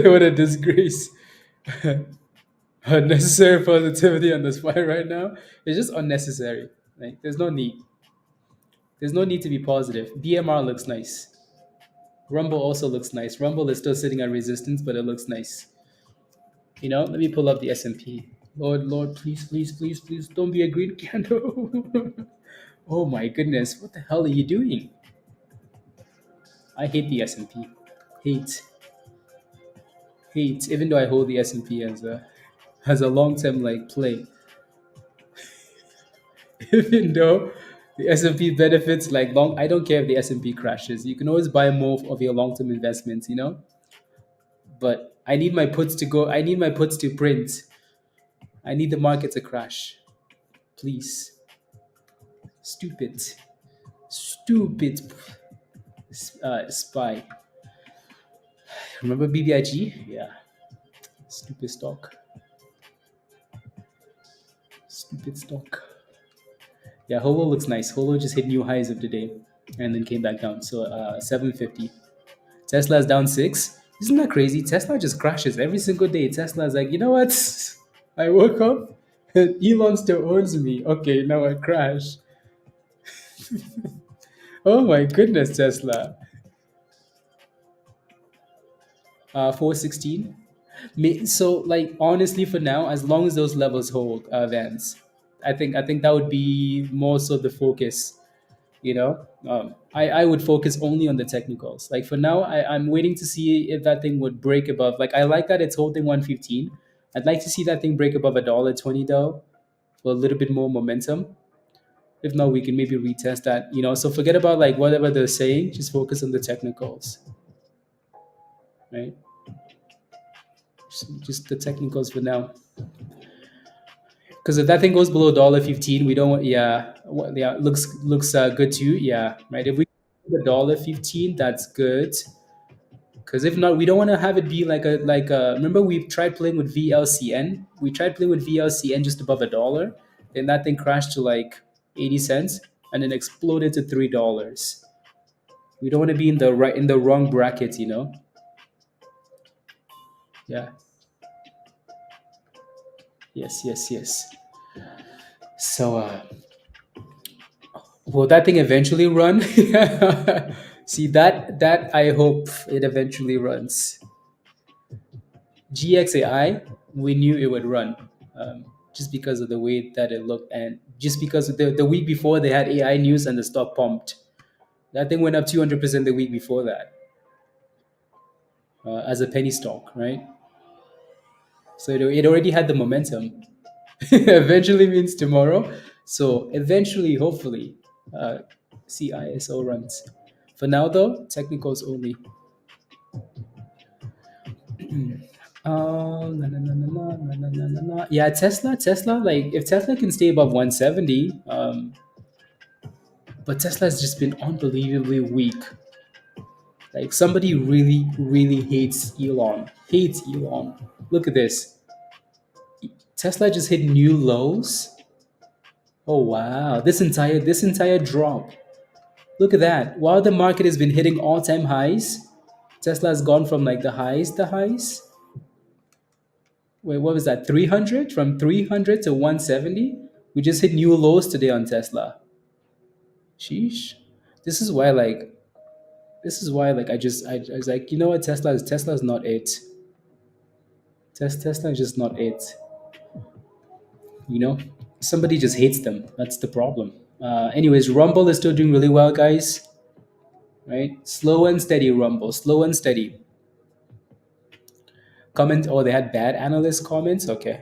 what a disgrace. Unnecessary positivity on the spot right now. It's just unnecessary. Like there's no need. There's no need to be positive. BMR looks nice. Rumble also looks nice. Rumble is still sitting at resistance, but it looks nice. Let me pull up the S&P. Lord, Lord, please, please, please, please, don't be a green candle. Oh my goodness, what the hell are you doing? I hate the S&P. Hate, hate. Even though I hold the S&P as a long-term like play, even though the S&P benefits like long. I don't care if the S&P crashes. You can always buy more of your long-term investments. But I need my puts to go. I need my puts to print. I need the market to crash. Please. Stupid. Stupid spy. Remember BBIG? Yeah. Stupid stock. Stupid stock. Yeah, Holo looks nice. Holo just hit new highs of the day and then came back down. So 750. Tesla's down 6. Isn't that crazy? Tesla just crashes every single day. Tesla's like, you know what? I woke up and Elon still owns me. Okay, now I crash. Oh my goodness, Tesla. 416. So like honestly, for now, as long as those levels hold, Vans, I think that would be more so the focus. I would focus only on the technicals. Like for now, I'm waiting to see if that thing would break above. Like I like that it's holding 115. I'd like to see that thing break above $1.20 though, for a little bit more momentum. If not, we can maybe retest that. So forget about like whatever they're saying. Just focus on the technicals, right? Just the technicals for now. Because if that thing goes below $1.15, we don't want. Yeah, yeah, looks good too. Yeah, right. If we $1.15, that's good. Because if not, we don't want to have it be like a. Remember, we tried playing with VLCN. We tried playing with VLCN just above $1. Then that thing crashed to like 80 cents and then exploded to $3. We don't want to be in the wrong bracket, you know. Yeah. Yes. Yes. Yes. So, will that thing eventually run? See that I hope it eventually runs. GXAI, we knew it would run, just because of the way that it looked, and just because the week before they had AI news and the stock pumped. That thing went up 200% the week before that, as a penny stock, right? So it already had the momentum. Eventually means tomorrow. So eventually, hopefully, uh, CISO runs. For now, though, technicals only. Na, na, na, na, na, na, na, na, na, na. Yeah, Tesla. Like if Tesla can stay above 170, but Tesla has just been unbelievably weak. Like somebody really, really hates Elon. Hates Elon. Look at this. Tesla just hit new lows. Oh wow! This entire drop. Look at that. While the market has been hitting all-time highs, Tesla has gone from like the highs. Wait, what was that? 300, from 300 to 170. We just hit new lows today on Tesla. Sheesh. This is why like I was like, you know what, Tesla's not it. Tesla is just not it. You know, somebody just hates them. That's the problem. Anyways, Rumble is still doing really well, guys. Right, slow and steady, Rumble, slow and steady. Comment. Oh, they had bad analyst comments. Okay.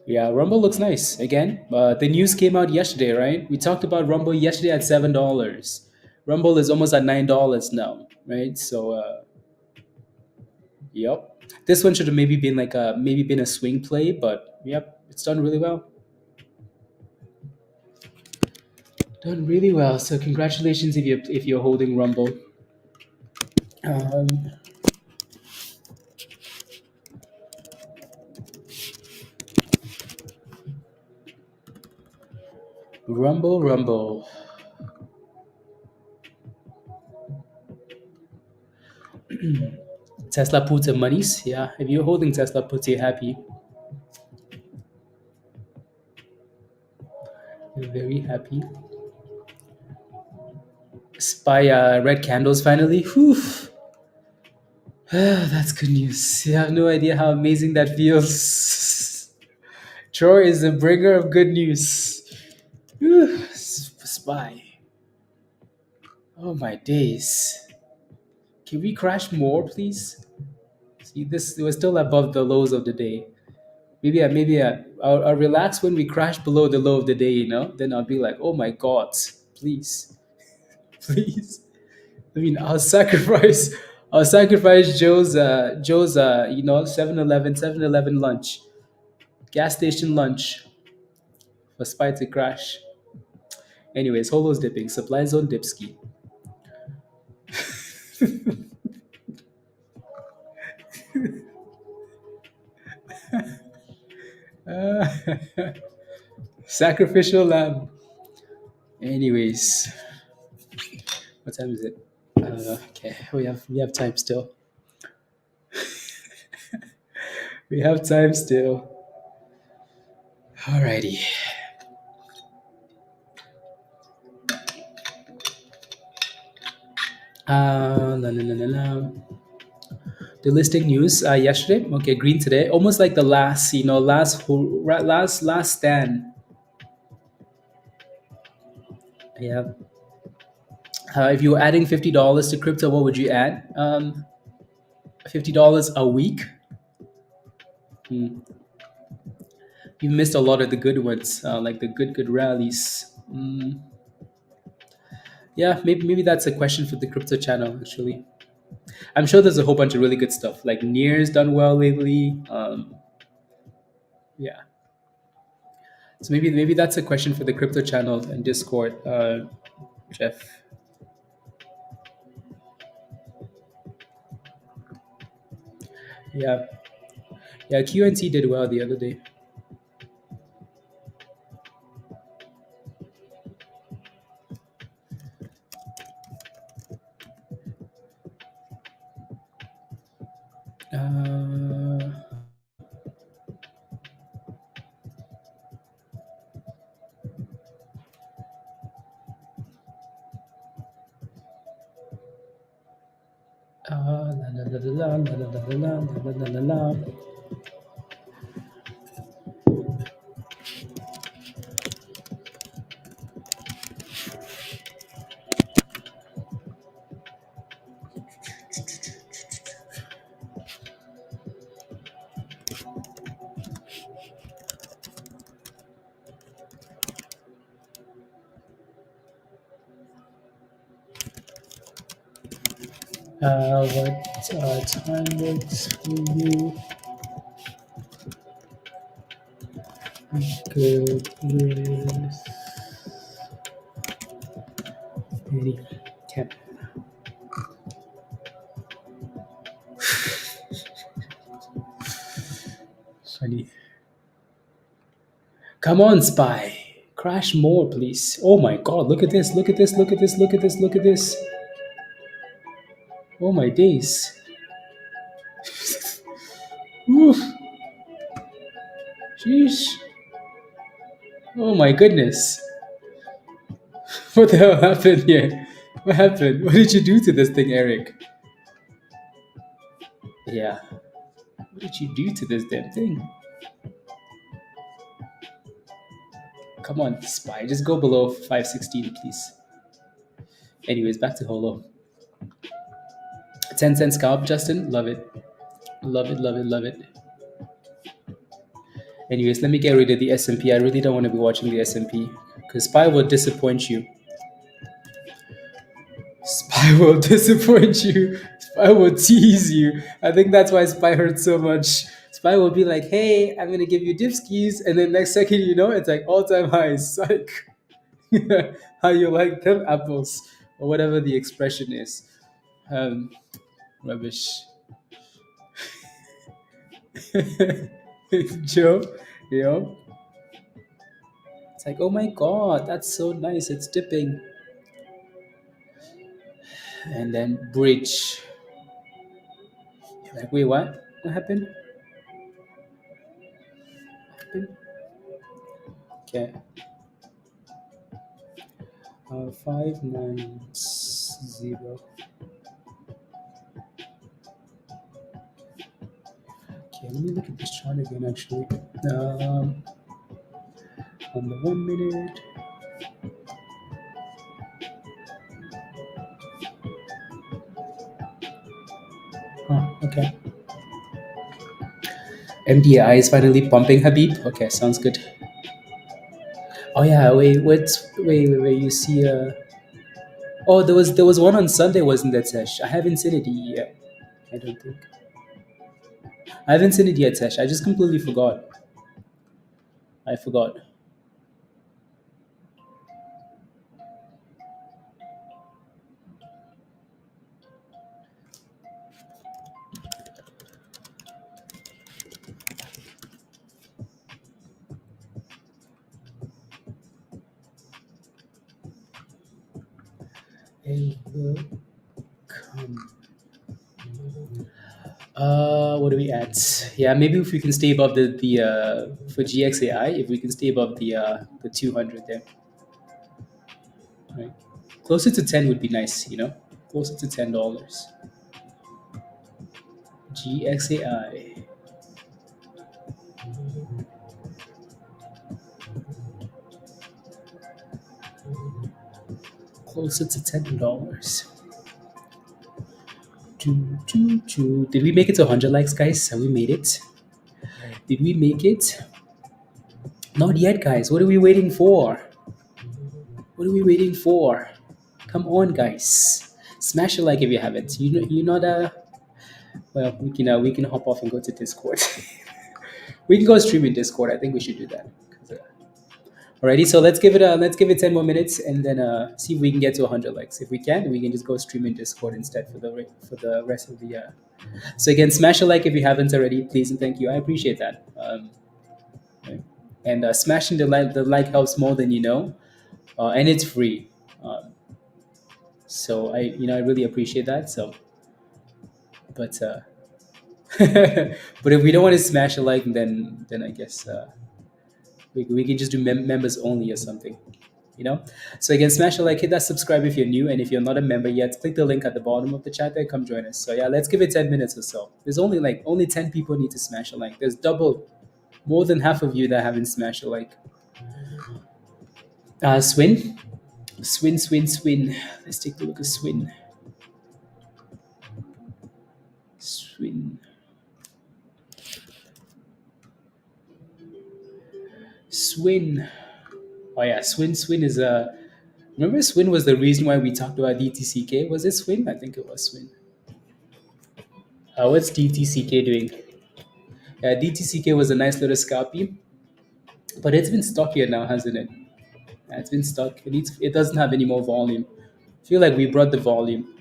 Yeah, Rumble looks nice. Again, the news came out yesterday, right? We talked about Rumble yesterday at $7. Rumble is almost at $9 now, right? So, yep. This one should have maybe been a swing play, but yep, it's done really well. Done really well. So congratulations if you're holding Rumble. Um, Rumble. Tesla puts and monies. Yeah, if you're holding Tesla puts, you're happy. You're very happy. Spy red candles finally. Whew. That's good news. You have no idea how amazing that feels. Troy is the bringer of good news. Whew. Spy. Oh my days. Can we crash more, please? See, this was still above the lows of the day. I'll relax when we crash below the low of the day, you know? Then I'll be like, oh my God, please, please. I mean, I'll sacrifice Joe's 7-Eleven lunch, gas station lunch for Spy to crash. Anyways, Holo's dipping, supply zone dipski. Uh, sacrificial lamb. Anyways, what time is it? Okay, we have time still. We have time still. Alrighty. La, la, la, la, la. The listing news yesterday. Okay, green today. Almost like the last, last stand. Yeah. If you were adding $50 to crypto, what would you add? $50 a week. Hmm. You missed a lot of the good ones, like the good rallies. Yeah, maybe that's a question for the crypto channel. Actually, I'm sure there's a whole bunch of really good stuff. Like Near's done well lately. Yeah. So maybe that's a question for the crypto channel and Discord, Jeff. Yeah, yeah. QNT did well the other day. Uh, la, la, la, la, la, la, la, la, la, la, la, la. What time works for you? Good with any cap. Funny. Come on, Spy. Crash more, please. Oh my god, look at this, look at this, look at this, look at this, look at this. Oh my days. Oof. Sheesh. Oh my goodness. What the hell happened here? What happened? What did you do to this thing, Eric? Yeah. What did you do to this damn thing? Come on, Spy. Just go below 516, please. Anyways, back to Holo. 10-cent scalp, Justin. Love it. Love it, love it, love it. Anyways, let me get rid of the S&P. I really don't want to be watching the S&P because Spy will disappoint you. Spy will disappoint you. Spy will tease you. I think that's why Spy hurts so much. Spy will be like, hey, I'm going to give you dipskis. And then next second, you know, it's like all-time highs. Like, how you like them apples or whatever the expression is. Um, Rubbish. Joe, you know, it's like, oh my God, that's so nice. It's dipping. And then bridge. Like, wait, what? What happened? Okay. 590. Okay, let me look at this chart again actually. Um, on the 1 minute. Okay. MDI is finally pumping, Habib. Okay, sounds good. Oh yeah, wait, you see oh there was one on Sunday, wasn't that Sesh? I haven't seen it yet. I don't think. I haven't seen it yet, Sesh. I just completely forgot. I forgot. It will come. What are we at? Yeah, maybe if we can stay above the for GXAI, if we can stay above the 200 there, right? Closer to 10 would be nice, you know, closer to $10. GXAI. Closer to $10. Did we make it to 100 likes, guys? Have we made it? Did we make it? Not yet, guys. What are we waiting for? What are we waiting for? Come on, guys. Smash a like if you haven't. You're not well, we can hop off and go to Discord. We can go stream in Discord. I think we should do that. Alrighty, so let's give it 10 more minutes and then see if we can get to 100 likes. If we can, we can just go stream in Discord instead for the rest of the. So again, smash a like if you haven't already, please and thank you. I appreciate that. Okay. And smashing the like helps more than you know, and it's free. So I really appreciate that. So, but But if we don't want to smash a like, then I guess we can just do members only or something. You know. So again, smash a like, hit that subscribe if you're new, and if you're not a member yet, click the link at the bottom of the chat there. Come join us. So yeah, let's give it 10 minutes or so. There's only 10 people need to smash a like. There's more than half of you that haven't smashed a like. Swin, Swin. Let's take a look at Swin. Swin. Swin. Oh yeah, Swin is a. Remember, Swin was the reason why we talked about DTCK. Was it Swin? I think it was Swin. What's DTCK doing? Yeah, DTCK was a nice little scalpy, but it's been stockier now, hasn't it? Yeah, it's been stuck. It doesn't have any more volume. I feel like we brought the volume.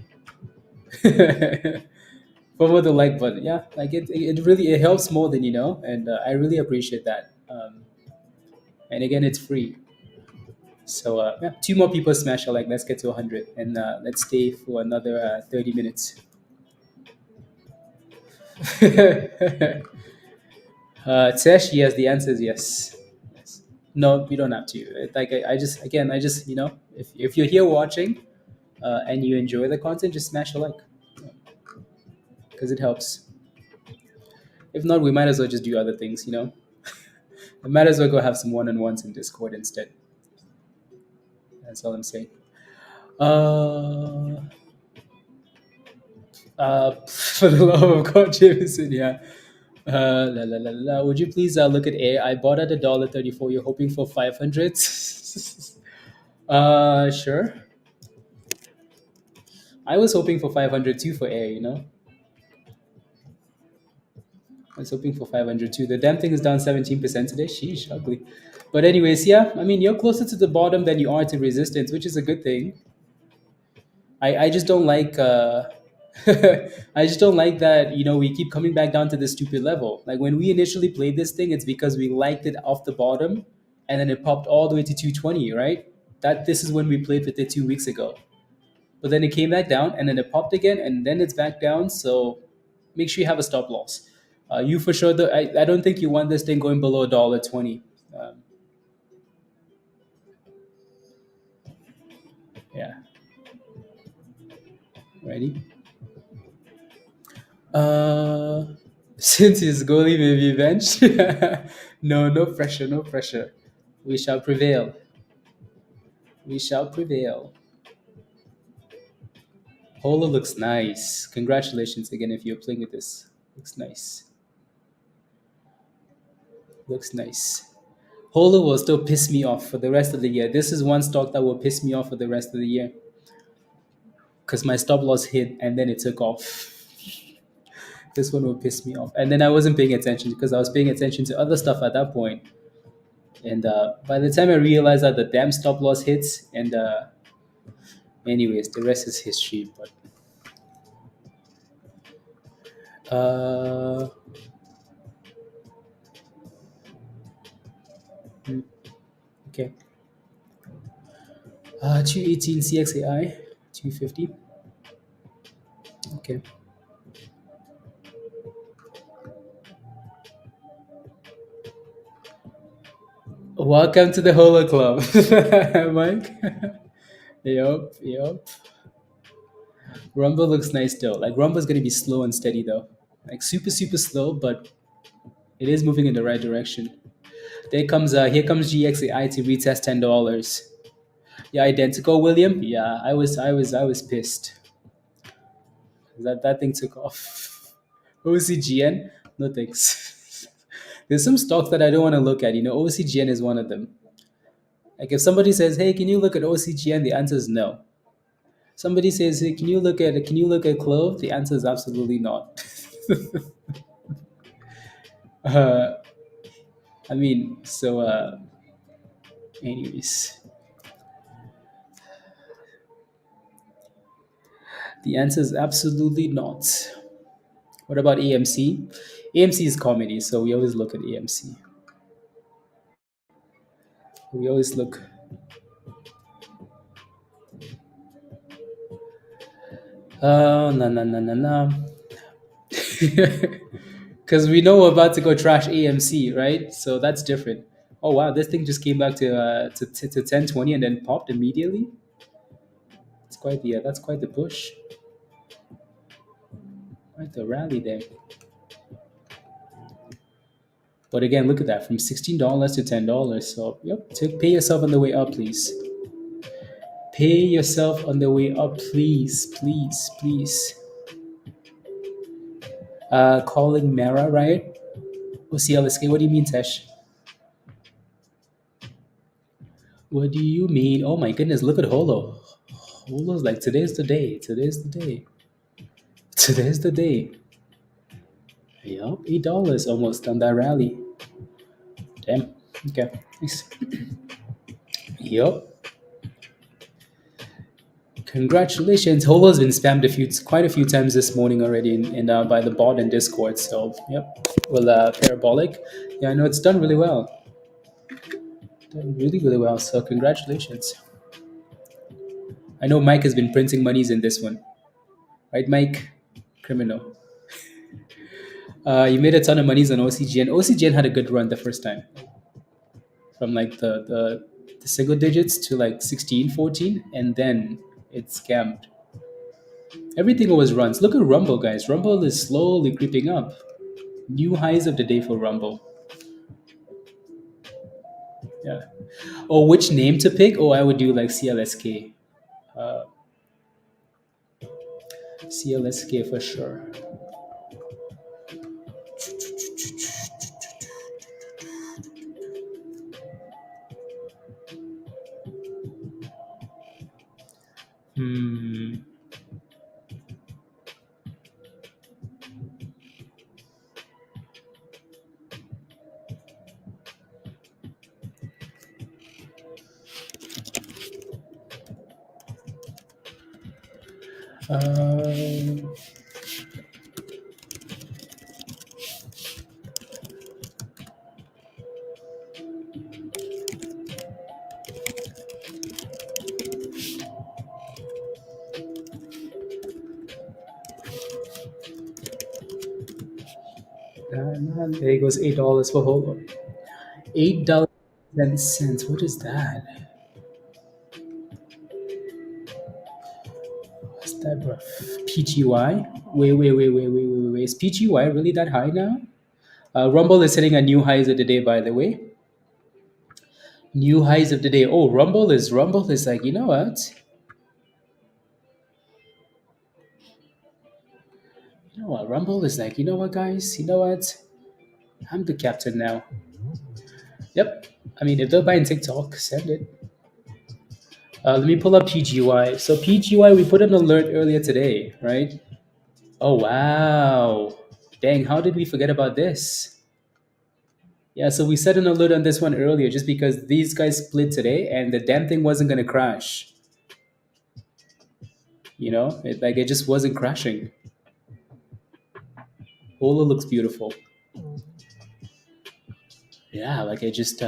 Forward the like button. Yeah, like it really it helps more than and I really appreciate that. And again, it's free. So yeah, two more people smash a like. Let's get to 100, and let's stay for another 30 minutes. Tesh, yes, the answer is yes. Yes. No, we don't have to. Like I just if you're here watching and you enjoy the content, just smash a like because it helps. If not, we might as well just do other things. I might as well go have some one-on-ones in Discord instead. That's all I'm saying. For the love of God, Jameson, yeah. La, la, la, la. Would you please look at A? I bought at $1.34. You're hoping for 500. Sure. I was hoping for 500 too for A. I was hoping for 500 too. The damn thing is down 17% today. Sheesh, ugly. But anyways, yeah. I mean, you're closer to the bottom than you are to resistance, which is a good thing. I just don't like I just don't like that we keep coming back down to this stupid level. Like when we initially played this thing, it's because we liked it off the bottom, and then it popped all the way to 220, right? This is when we played with it 2 weeks ago. But then it came back down, and then it popped again, and then it's back down. So make sure you have a stop loss. You for sure. I don't think you want this thing going below $1.20. Yeah. Ready? Uh, since his goalie may be benched, no pressure, no pressure. We shall prevail. We shall prevail. Holo looks nice. Congratulations again if you're playing with this. Looks nice. Looks nice. Holo will still piss me off for the rest of the year. This is one stock that will piss me off for the rest of the year. Because my stop loss hit and then it took off. This one will piss me off. And then I wasn't paying attention because I was paying attention to other stuff at that point. And by the time I realized that the damn stop loss hits, and anyways, the rest is history. But okay, 218 CXAI, 250. Okay. Welcome to the Holo Club, Mike. Yup. Rumble looks nice though. Like Rumble's gonna be slow and steady though. Like super slow, but it is moving in the right direction. Here comes GXAI to retest $10. Yeah, identical, William. Yeah, I was pissed. That thing took off. OCGN, no thanks. There's some stocks that I don't want to look at. OCGN is one of them. Like if somebody says, "Hey, can you look at OCGN?" The answer is no. Somebody says, "Hey, can you look at Clove?" The answer is absolutely not. I mean, so anyways. The answer is absolutely not. What about AMC? AMC is comedy, so we always look at AMC. We always look. No. Because we know we're about to go trash AMC, right? So that's different. Oh wow, this thing just came back to 1020 and then popped immediately. It's quite the that's quite the push, quite the rally there. But again, look at that, from $16 to $10. So yep, pay yourself on the way up, please. Pay yourself on the way up, please, please, please. Calling Mara, right? Oh, CLSK. What do you mean, Tesh? What do you mean? Oh my goodness, look at Holo. Holo's like, today's the day. Today's the day. Today's the day. Yup, $8 almost on that rally. Damn. Okay. Nice. Yup. Congratulations. Holo's been spammed quite a few times this morning already by the bot and Discord. So, yep. Well, Parabolic. Yeah, I know it's done really well. Done really, really well. So, congratulations. I know Mike has been printing monies in this one. Right, Mike? Criminal. You made a ton of monies on OCGN. OCGN had a good run the first time. From like the single digits to like 16, 14, and then it scammed. Everything always runs. Look at Rumble, guys. Rumble is slowly creeping up. New highs of the day for Rumble. Yeah. Oh, which name to pick? Oh, I would do like CLSK. Uh, CLSK for sure. Hmm. Um, there goes $8 for Holo. $8.10. What is that? What's that, bro? PGY? Wait. Is PGY really that high now? Rumble is hitting a new highs of the day, by the way. New highs of the day. Oh, Rumble is like, you know what? You know what? Rumble is like, you know what, guys? You know what? I'm the captain now. Yep. I mean, if they're buying TikTok, send it. Let me pull up PGY. So PGY, we put an alert earlier today, right? Oh wow! Dang, how did we forget about this? Yeah, so we set an alert on this one earlier just because these guys split today and the damn thing wasn't gonna crash. You know, it just wasn't crashing. Holo looks beautiful. Yeah, like it just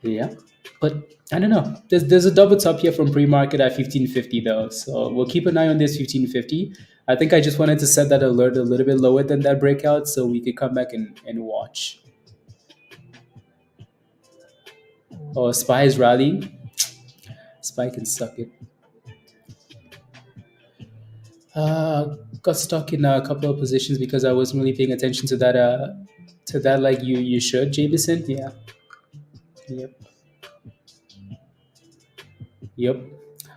yeah. But I don't know. There's a double top here from pre-market at 1550 though, so we'll keep an eye on this 1550. I think I just wanted to set that alert a little bit lower than that breakout so we could come back and watch. Oh, Spy is rallying. Spy can suck it. Got stuck in a couple of positions because I wasn't really paying attention to that like you should, Jameson. Yeah. Yep. Yep.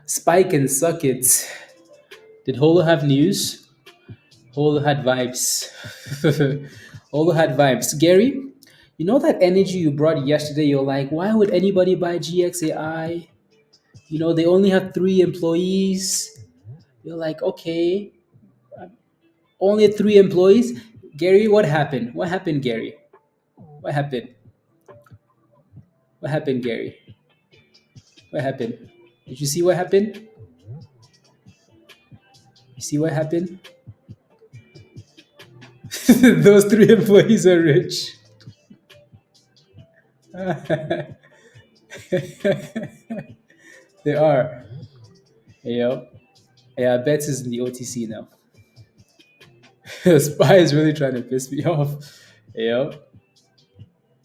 Spy can suck it. Did Holo have news? Holo had vibes. Holo had vibes. Gary, you know that energy you brought yesterday? You're like, why would anybody buy GXAI? You know, they only have 3 employees. You're like, okay, only 3 employees. Gary, what happened? What happened, Gary? What happened? What happened, Gary? What happened? Did you see what happened? You see what happened? Those 3 employees are rich. They are. Yeah. Yeah, Bets is in the OTC now. Spy is really trying to piss me off. Yeah,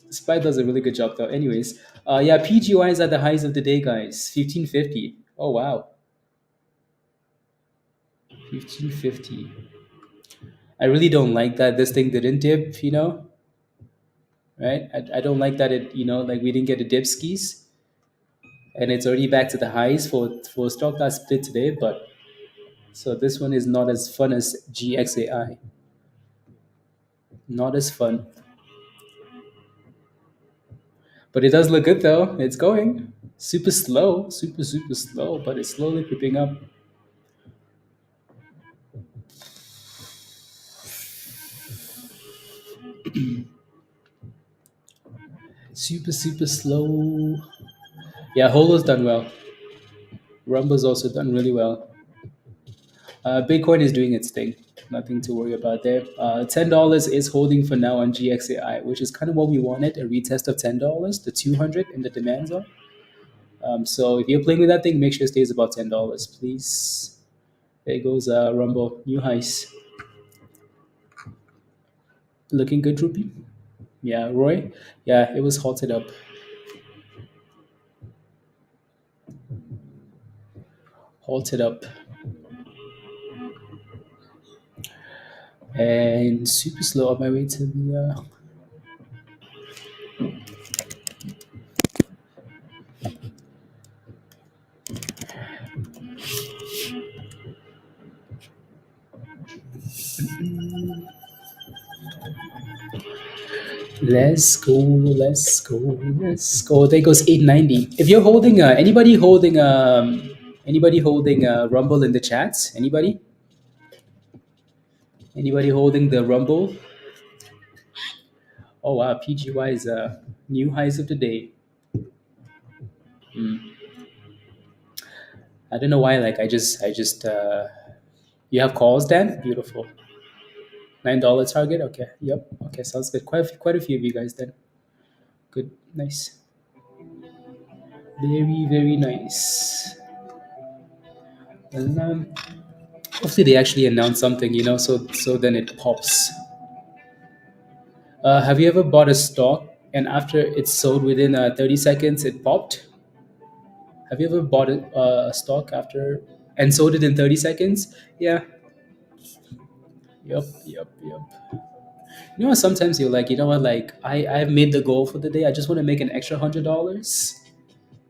Spy does a really good job though. Anyways, yeah, PGY is at the highs of the day, guys. 1550. Oh wow, 1550. I really don't like that this thing didn't dip. Right? I don't like that like we didn't get a dip skis, and it's already back to the highs for stock that split today. But so this one is not as fun as GXAI. Not as fun, but it does look good though. It's going super slow, super slow, but it's slowly creeping up. Super slow. Yeah, Holo's done well. Rumble's also done really well. Bitcoin is doing its thing. Nothing to worry about there. $10 is holding for now on GXAI, which is kind of what we wanted, a retest of $10, the 200 in the demand zone. So if you're playing with that thing, make sure it stays above $10, please. There goes Rumble, new highs. Looking good, Ruby. Yeah, Roy. Yeah, it was halted up. Halted up. And super slow on my way to the let's go, let's go, let's go. There goes 890. If you're holding anybody holding Rumble in the chats? Anybody holding the Rumble? Oh wow, PGY is new highs of the day. I don't know why. Like I just you have calls, Dan? Beautiful. $9 target. Okay. Yep. Okay. Sounds good. Quite a few of you guys then. Good. Nice. Very nice. And hopefully they actually announce something, so then it pops. Have you ever bought a stock and after it's sold within 30 seconds it popped? Have you ever bought a stock after and sold it in 30 seconds? Yeah. Yep. Sometimes you're like, like I've made the goal for the day. I just want to make an extra $100.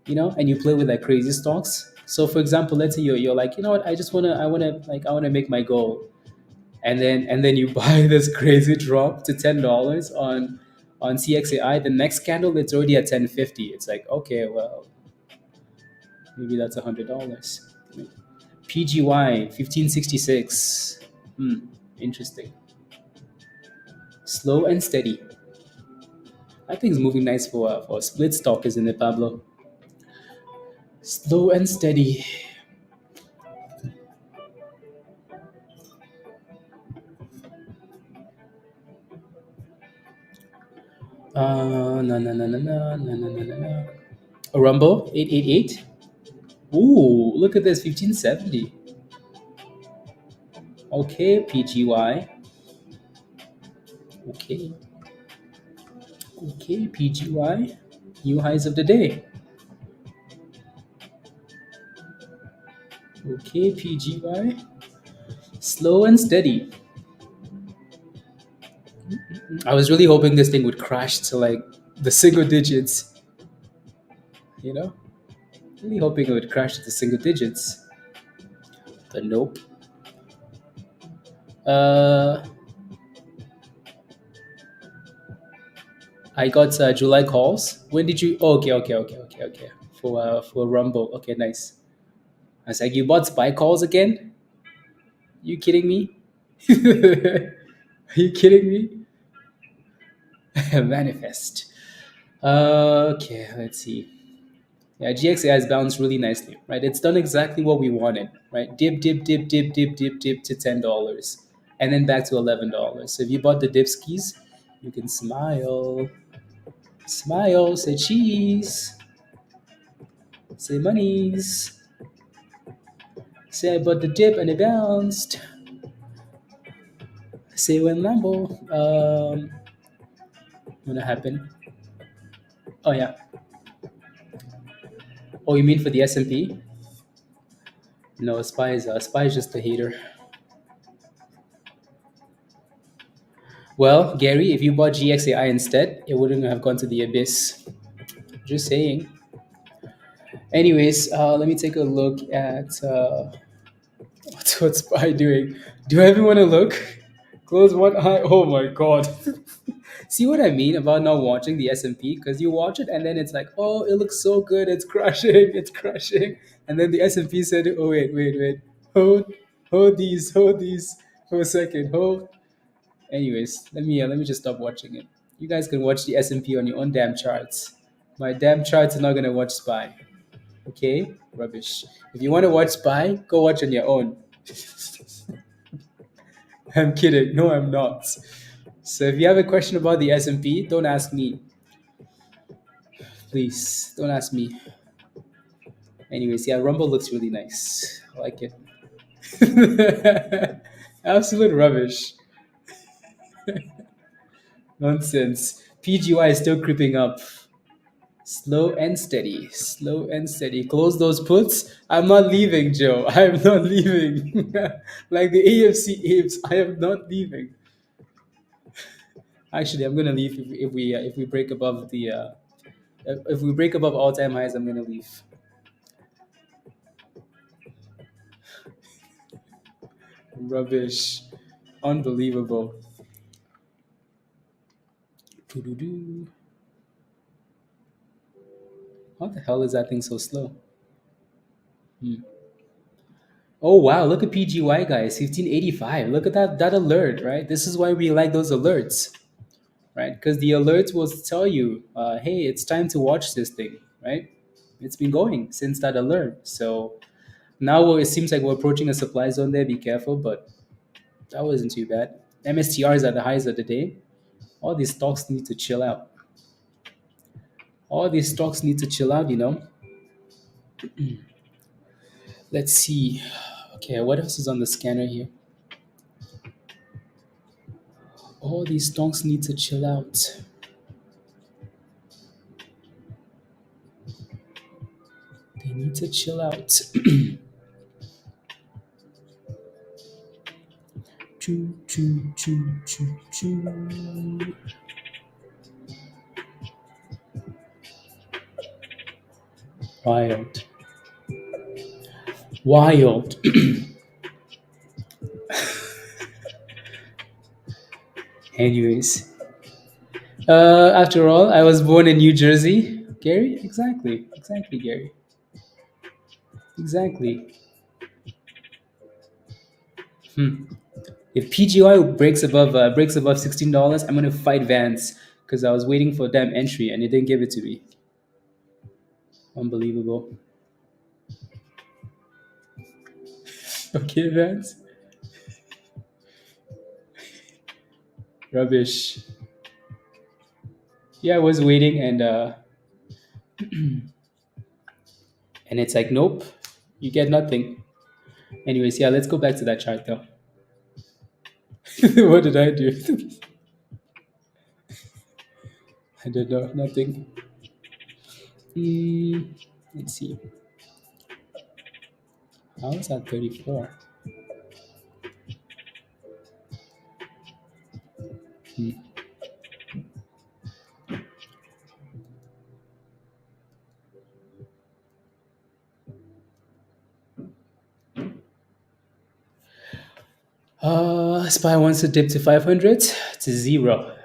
And you play with like crazy stocks. So for example, let's say you're like, I wanna make my goal, and then you buy this crazy drop to $10 on CXAI. The next candle it's already at 1050. It's like, okay, well, maybe that's $100. PGY 1566. Interesting. Slow and steady. I think it's moving nice for a split stock, isn't it, Pablo? Slow and steady. No. A Rumble 888. Ooh, look at this 1570. Okay, PGY. Okay, PGY. New highs of the day. Okay, PGY. Slow and steady. I was really hoping this thing would crash to like the single digits. You know, really hoping it would crash to the single digits. But nope. Uh, I got July calls. When did you? Oh, okay. For Rumble. Okay, nice. I was like, you bought spy calls again? You kidding me? Are you kidding me? Manifest. Okay, let's see. Yeah, GXAI has bounced really nicely, right? It's done exactly what we wanted, right? Dip to $10, and then back to $11. So if you bought the dip skis, you can smile, smile, say cheese, say monies, say I bought the dip and it bounced. Say when Lambo. Gonna happen. Oh yeah. Oh, you mean for the S&P? No, Spy is just a hater. Well, Gary, if you bought GXAI instead, it wouldn't have gone to the abyss. Just saying. Anyways, let me take a look at what's Spy doing. Do I even want to look? Close one eye. Oh my god. See what I mean about not watching the S&P? Because you watch it and then it's like, oh, it looks so good. It's crashing. It's crashing. And then the S&P said, oh, wait. Hold these for a second. Hold. Anyways, let me just stop watching it. You guys can watch the S&P on your own damn charts. My damn charts are not gonna watch Spy. Okay, rubbish. If you want to watch Spy, go watch on your own. I'm kidding. No, I'm not. So if you have a question about the S&P, don't ask me. Please, don't ask me. Anyways, yeah, Rumble looks really nice. I like it. Absolute rubbish. Nonsense. PGY is still creeping up. Slow and steady. Slow and steady. Close those puts. I'm not leaving, Joe. I'm not leaving. Like the AFC apes, I am not leaving. Actually, I'm gonna leave if we break above the if we break above all time highs. I'm gonna leave. Rubbish. Unbelievable. Doo-doo-doo. How the hell is that thing so slow? Oh wow, look at PGY guys, 1585. Look at that alert, right? This is why we like those alerts, right? Because the alerts will tell you, hey, it's time to watch this thing, right? It's been going since that alert. So now it seems like we're approaching a supply zone there. Be careful, but that wasn't too bad. MSTR is at the highs of the day. All these stocks need to chill out. All these stocks need to chill out, you know. Let's see. Okay, what else is on the scanner here? All these stocks need to chill out. They need to chill out. Choo, choo, choo, choo, choo. Wild. Wild. Anyways, after all, I was born in New Jersey. Gary? Exactly. Exactly, Gary. Exactly. If PGY breaks above $16, I'm gonna fight Vance because I was waiting for damn entry and he didn't give it to me. Unbelievable. Okay, Vance. Rubbish. Yeah, I was waiting and it's like, nope, you get nothing. Anyways, yeah, let's go back to that chart though. What did I do? I don't know, nothing. Hmm, let's see. How is that 34? SPY wants to dip to 500 to zero.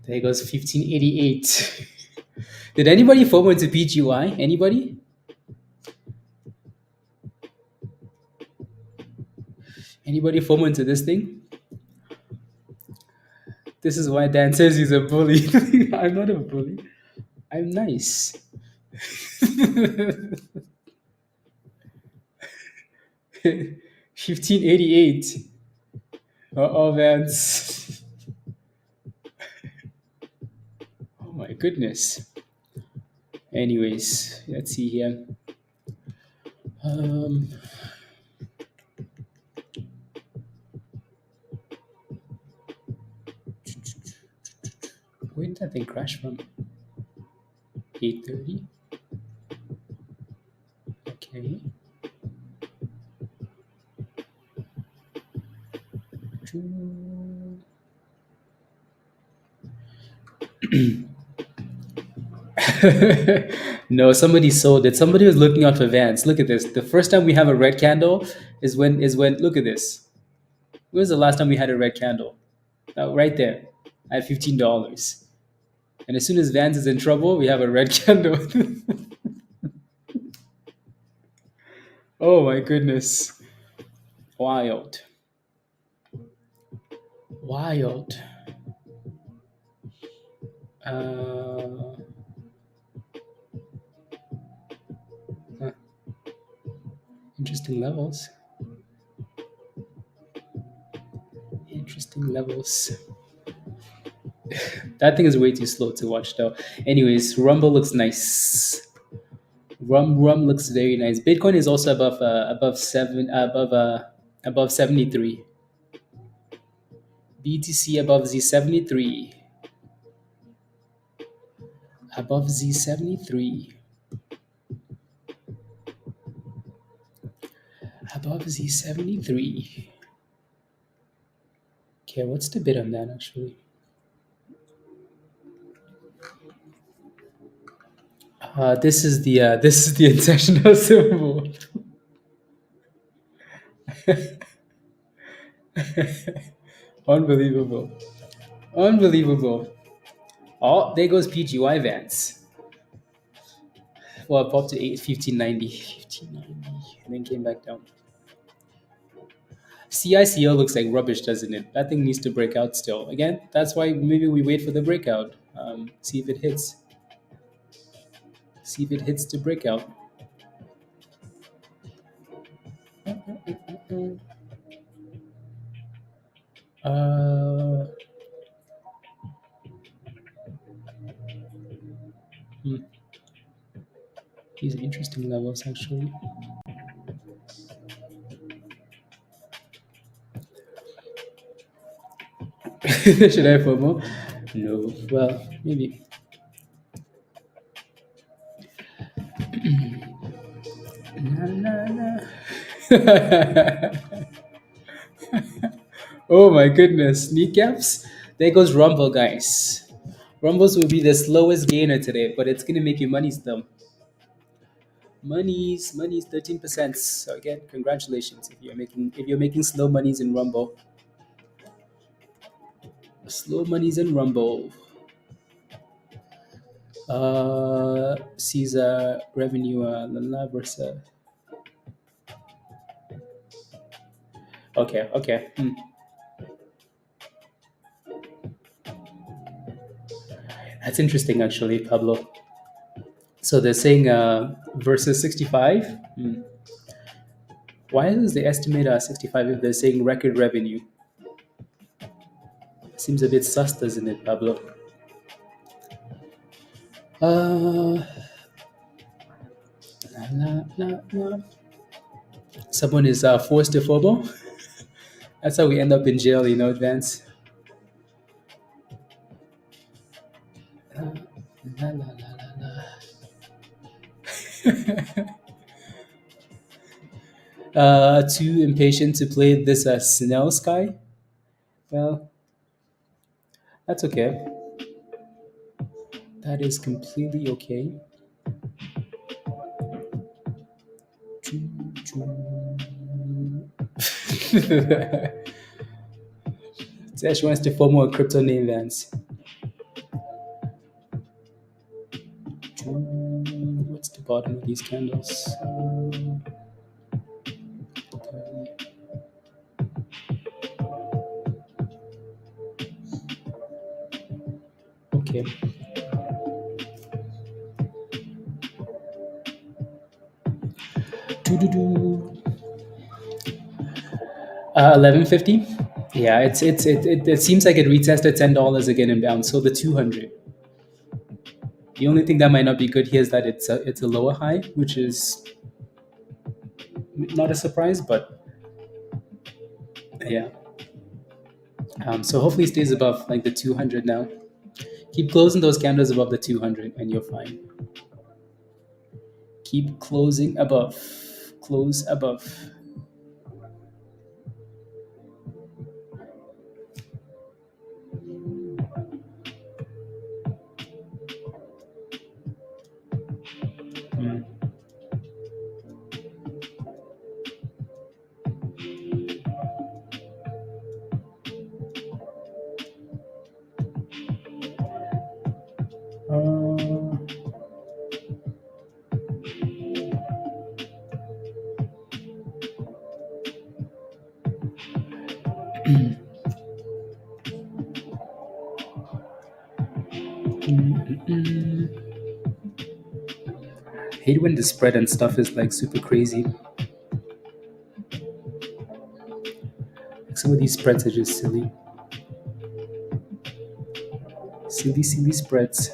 There goes 1588. Did anybody FOMO into PGY? Anybody? Anybody FOMO into this thing? This is why Dan says he's a bully. I'm not a bully. I'm nice. 1588. Uh-oh, Vance. Oh my goodness. Anyways, let's see here. Where did that thing crash from? 8:30. Okay. No, somebody sold it. Somebody was looking out for Vans. Look at this. The first time we have a red candle is when look at this. When was the last time we had a red candle? Right there at $15. And as soon as Vans is in trouble, we have a red candle. Oh my goodness. Wild. Wild. Uh, huh, interesting levels. Interesting levels. That thing is way too slow to watch though. Anyways, Rumble looks nice. Rum looks very nice. Bitcoin is also above 73. BTC above Z73. Above Z73. Above Z73. Okay, what's the bid on that actually? This is the intentional symbol. Unbelievable. Unbelievable. Oh, there goes PGY Vance. Well, up to 1590. 1590. And then came back down. CICO looks like rubbish, doesn't it? That thing needs to break out still. Again, that's why maybe we wait for the breakout. See if it hits. See if it hits the breakout. Uh, hmm. These are interesting levels, actually. Should I FOMO? No. Well, maybe. Na, na, na. Oh my goodness. Kneecaps? There goes Rumble, guys. Rumbles will be the slowest gainer today, but it's going to make you money still. Monies 13%. So again, congratulations if you're making slow monies in Rumble. Slow monies in Rumble. Caesar revenue la versa. Okay. That's interesting actually, Pablo. So they're saying versus 65. Why does they estimate 65 if they're saying record revenue? Seems a bit sus, doesn't it, Pablo? Someone is forced to FOMO. That's how we end up in jail, Advance. La, la, la. Too impatient to play this Snell Sky? Well, that's okay. That is completely okay. She wants to form a crypto name, Vance. What's the bottom of these candles? Okay. Do. 1150. Yeah, it seems like it retested $10 again and bounced. So the 200. The only thing that might not be good here is that it's a lower high, which is not a surprise, but yeah. So hopefully it stays above like the 200 now. Keep closing those candles above the 200 and you're fine. Keep closing above. Close above. Mm. Uh, hate when the spread and stuff is like super crazy. Like some of these spreads are just silly. Silly spreads.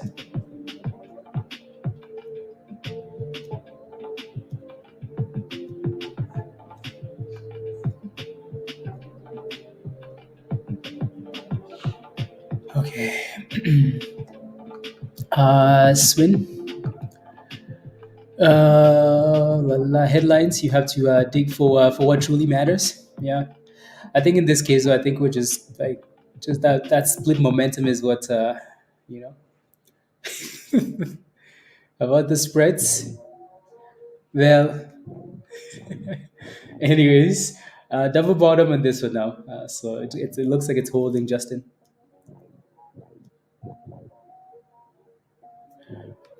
Okay. Swin. Headlines. You have to dig for what truly matters. Yeah. I think in this case, though, I think we're just that split momentum is what you know about the spreads. Well, anyways, double bottom on this one now. So it looks like it's holding, Justin.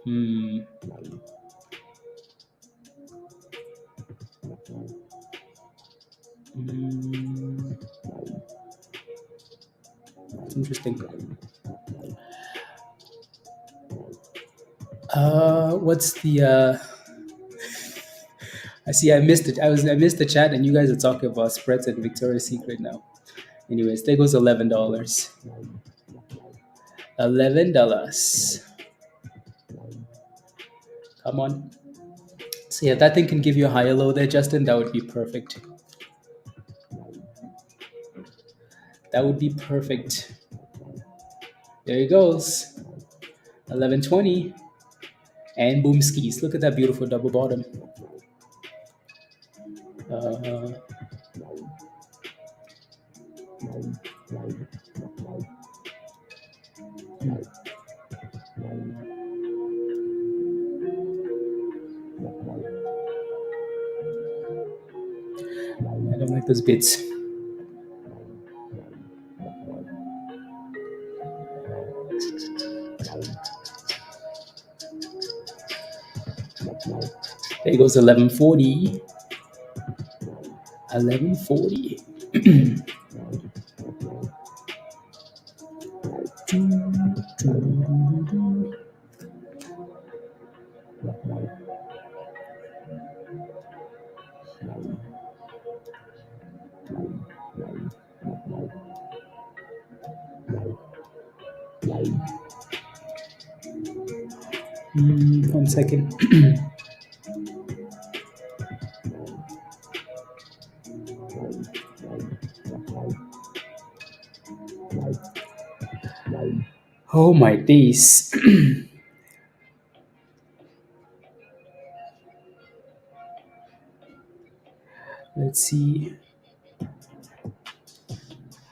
Hmm. Mm, it's interesting. What's the? I see. I missed it. I missed the chat, and you guys are talking about spreads and Victoria's Secret now. Anyways, there goes $11. $11. Come on. So yeah, that thing can give you a higher low there, Justin. That would be perfect. That would be perfect. There he goes. 1120. And boom skis. Look at that beautiful double bottom. Uh, I don't like those bits. There goes 1140. 1140. One second. Oh my days. Let's see.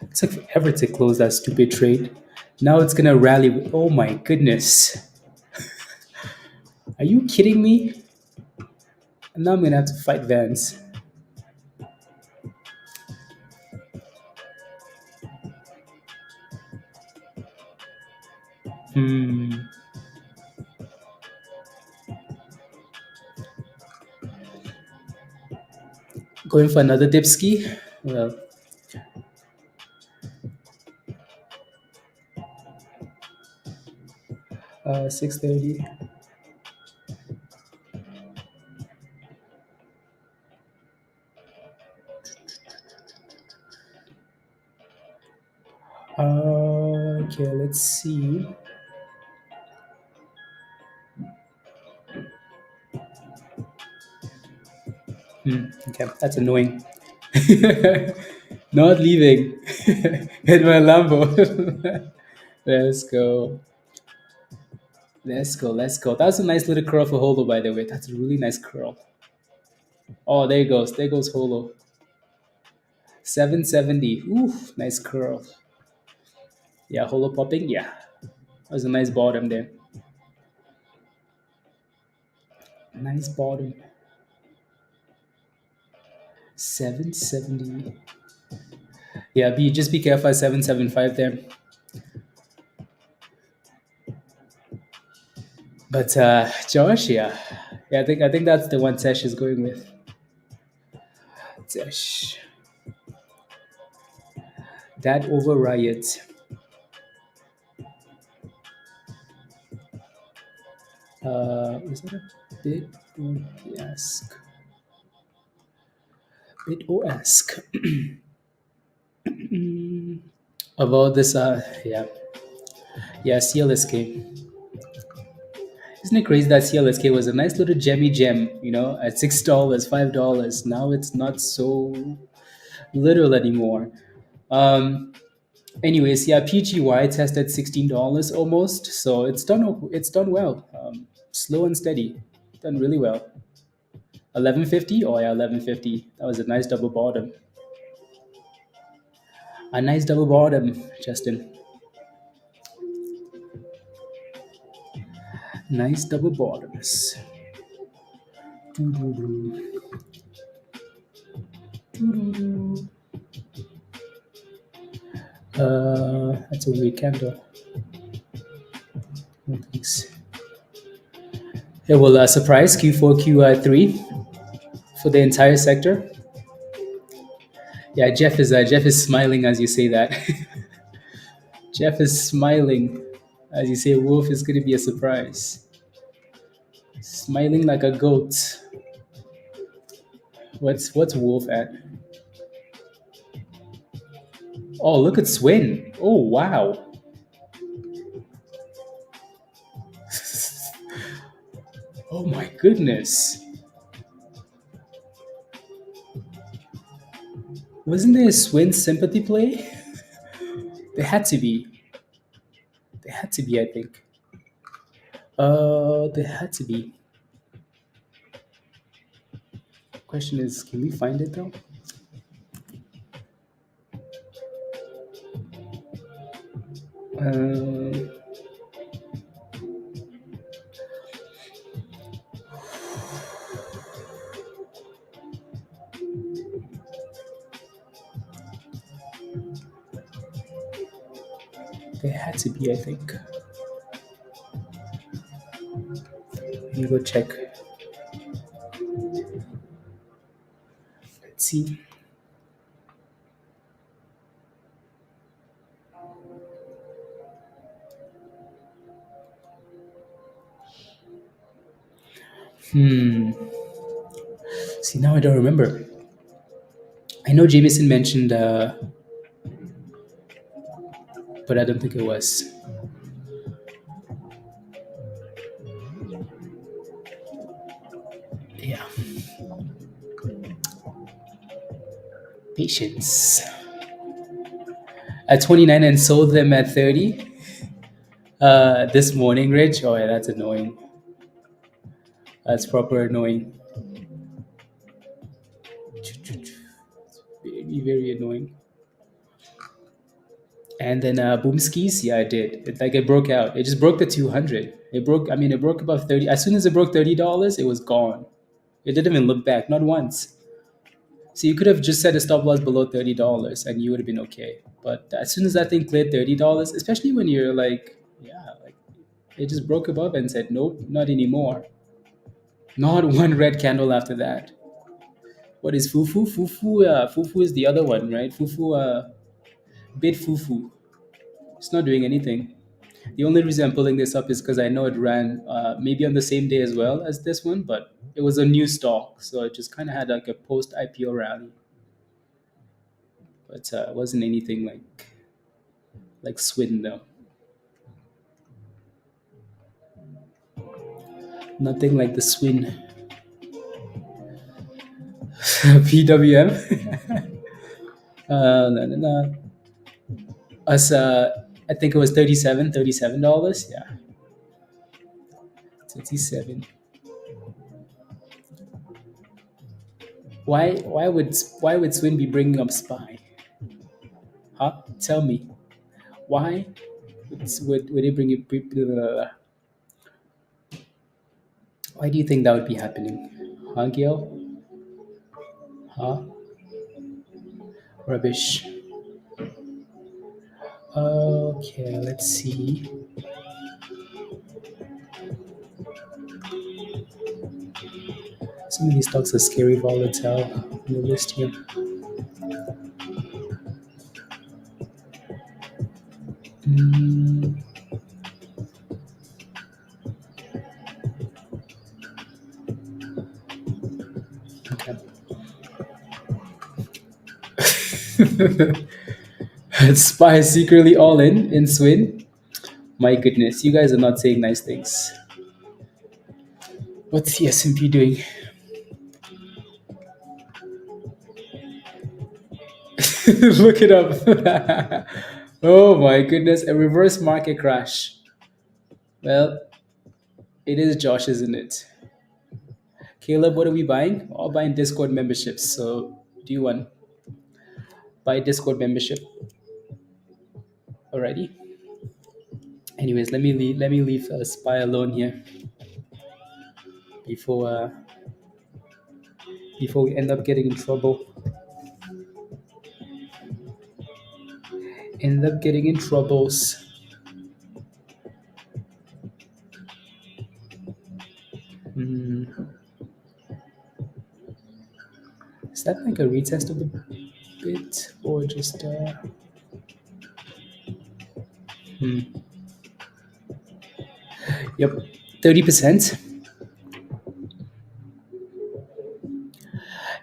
It took forever to close that stupid trade. Now it's gonna rally. Oh my goodness. Are you kidding me? And now I'm gonna have to fight Vance. Hmm. Going for another dipski? Well, 6:30. Okay, let's see. Okay, that's annoying. Not leaving in my Lambo. Let's go. Let's go, let's go. That's a nice little curl for Holo, by the way. That's a really nice curl. Oh, there he goes. There goes Holo. 770. Ooh, nice curl. Yeah, Holo popping. Yeah, that was a nice bottom there. Nice bottom. 770. Yeah, just be careful at 775 there. But Josh, yeah, I think that's the one Tesh is going with. Tesh. That over Riot. Was that a bit or ask? Bit or ask about this? Yeah, CLSK. Isn't it crazy that CLSK was a nice little gemmy gem, at $6, $5. Now it's not so little anymore. Um, Anyways, yeah, PGY tested $16 almost, so it's done well. Slow and steady, done really well. 1150, oh yeah, 1150. That was a nice double bottom. A nice double bottom, Justin. Nice double bottoms. Doo-doo-doo. Doo-doo-doo. That's a weak candle. No thanks. It will surprise Q4, Q3 for the entire sector. Yeah, Jeff is smiling as you say that. Jeff is smiling as you say Wolf is going to be a surprise. Smiling like a goat. What's Wolf at? Oh, look at Swin. Oh, wow. Oh my goodness. Wasn't there a Swin sympathy play? There had to be. There had to be, I think. There had to be. Question is, can we find it though? Um, there had to be, I think. Let me go check. Let's see. See, now I don't remember. I know Jameson mentioned, but I don't think it was. Yeah. Patience. At 29 and sold them at 30 this morning, Rich. Oh, yeah, that's annoying. That's proper annoying. Very, very annoying. And then Boomskis, yeah, it did. It broke out. It just broke the 200. It broke. I mean, it broke above 30. As soon as it broke $30, it was gone. It didn't even look back, not once. So you could have just set a stop loss below $30, and you would have been okay. But as soon as that thing cleared $30, especially when you're like, it just broke above and said, nope, not anymore. Not one red candle after that. What is Fufu? Fufu is the other one, right? Fufu, bit Fufu. It's not doing anything. The only reason I'm pulling this up is because I know it ran maybe on the same day as well as this one, but it was a new stock, so it just kind of had like a post IPO rally. But it wasn't anything like Swin though. Nothing like the Swin. PWM. No. Us, I think it was $37. Yeah. 67. Why would Swin be bringing up SPY? Huh? Tell me. Why would they bring it? Why do you think that would be happening? Huh, Gail? Huh? Rubbish. Okay, let's see. Some of these stocks are scary volatile on the list here. Mm, okay. SPY is secretly all in Swin. My goodness, you guys are not saying nice things. What's the S&P doing? Look it up. Oh my goodness, a reverse market crash. Well, it is Josh, isn't it? Caleb, what are we buying? All buying Discord memberships. So, do you want buy Discord membership already? Anyways, let me leave Spy alone here before uh, before we end up getting in trouble. End up getting in troubles. Hmm. Is that like a retest of the bit or just hmm. Yep, 30%.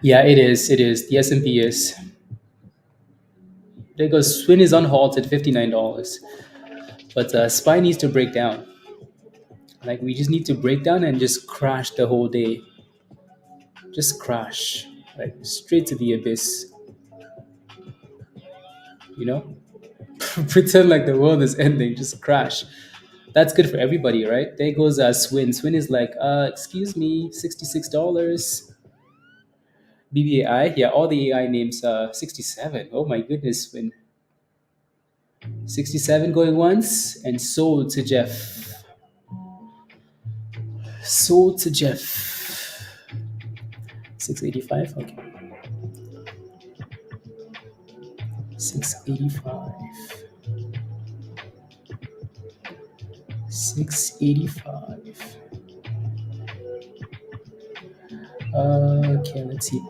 Yeah, it is. It is. The S&P is. There goes Swin is on halt at $59, but Spy needs to break down. Like we just need to break down and just crash the whole day. Just crash, like straight to the abyss. You know, pretend like the world is ending. Just crash. That's good for everybody, right? There goes Swin. Swin is like, excuse me, $66. BBAI, yeah, all the AI names 67. Oh my goodness, Swin. 67 going once and sold to Jeff. Sold to Jeff. 685, okay. 685. 685. Okay, let's see.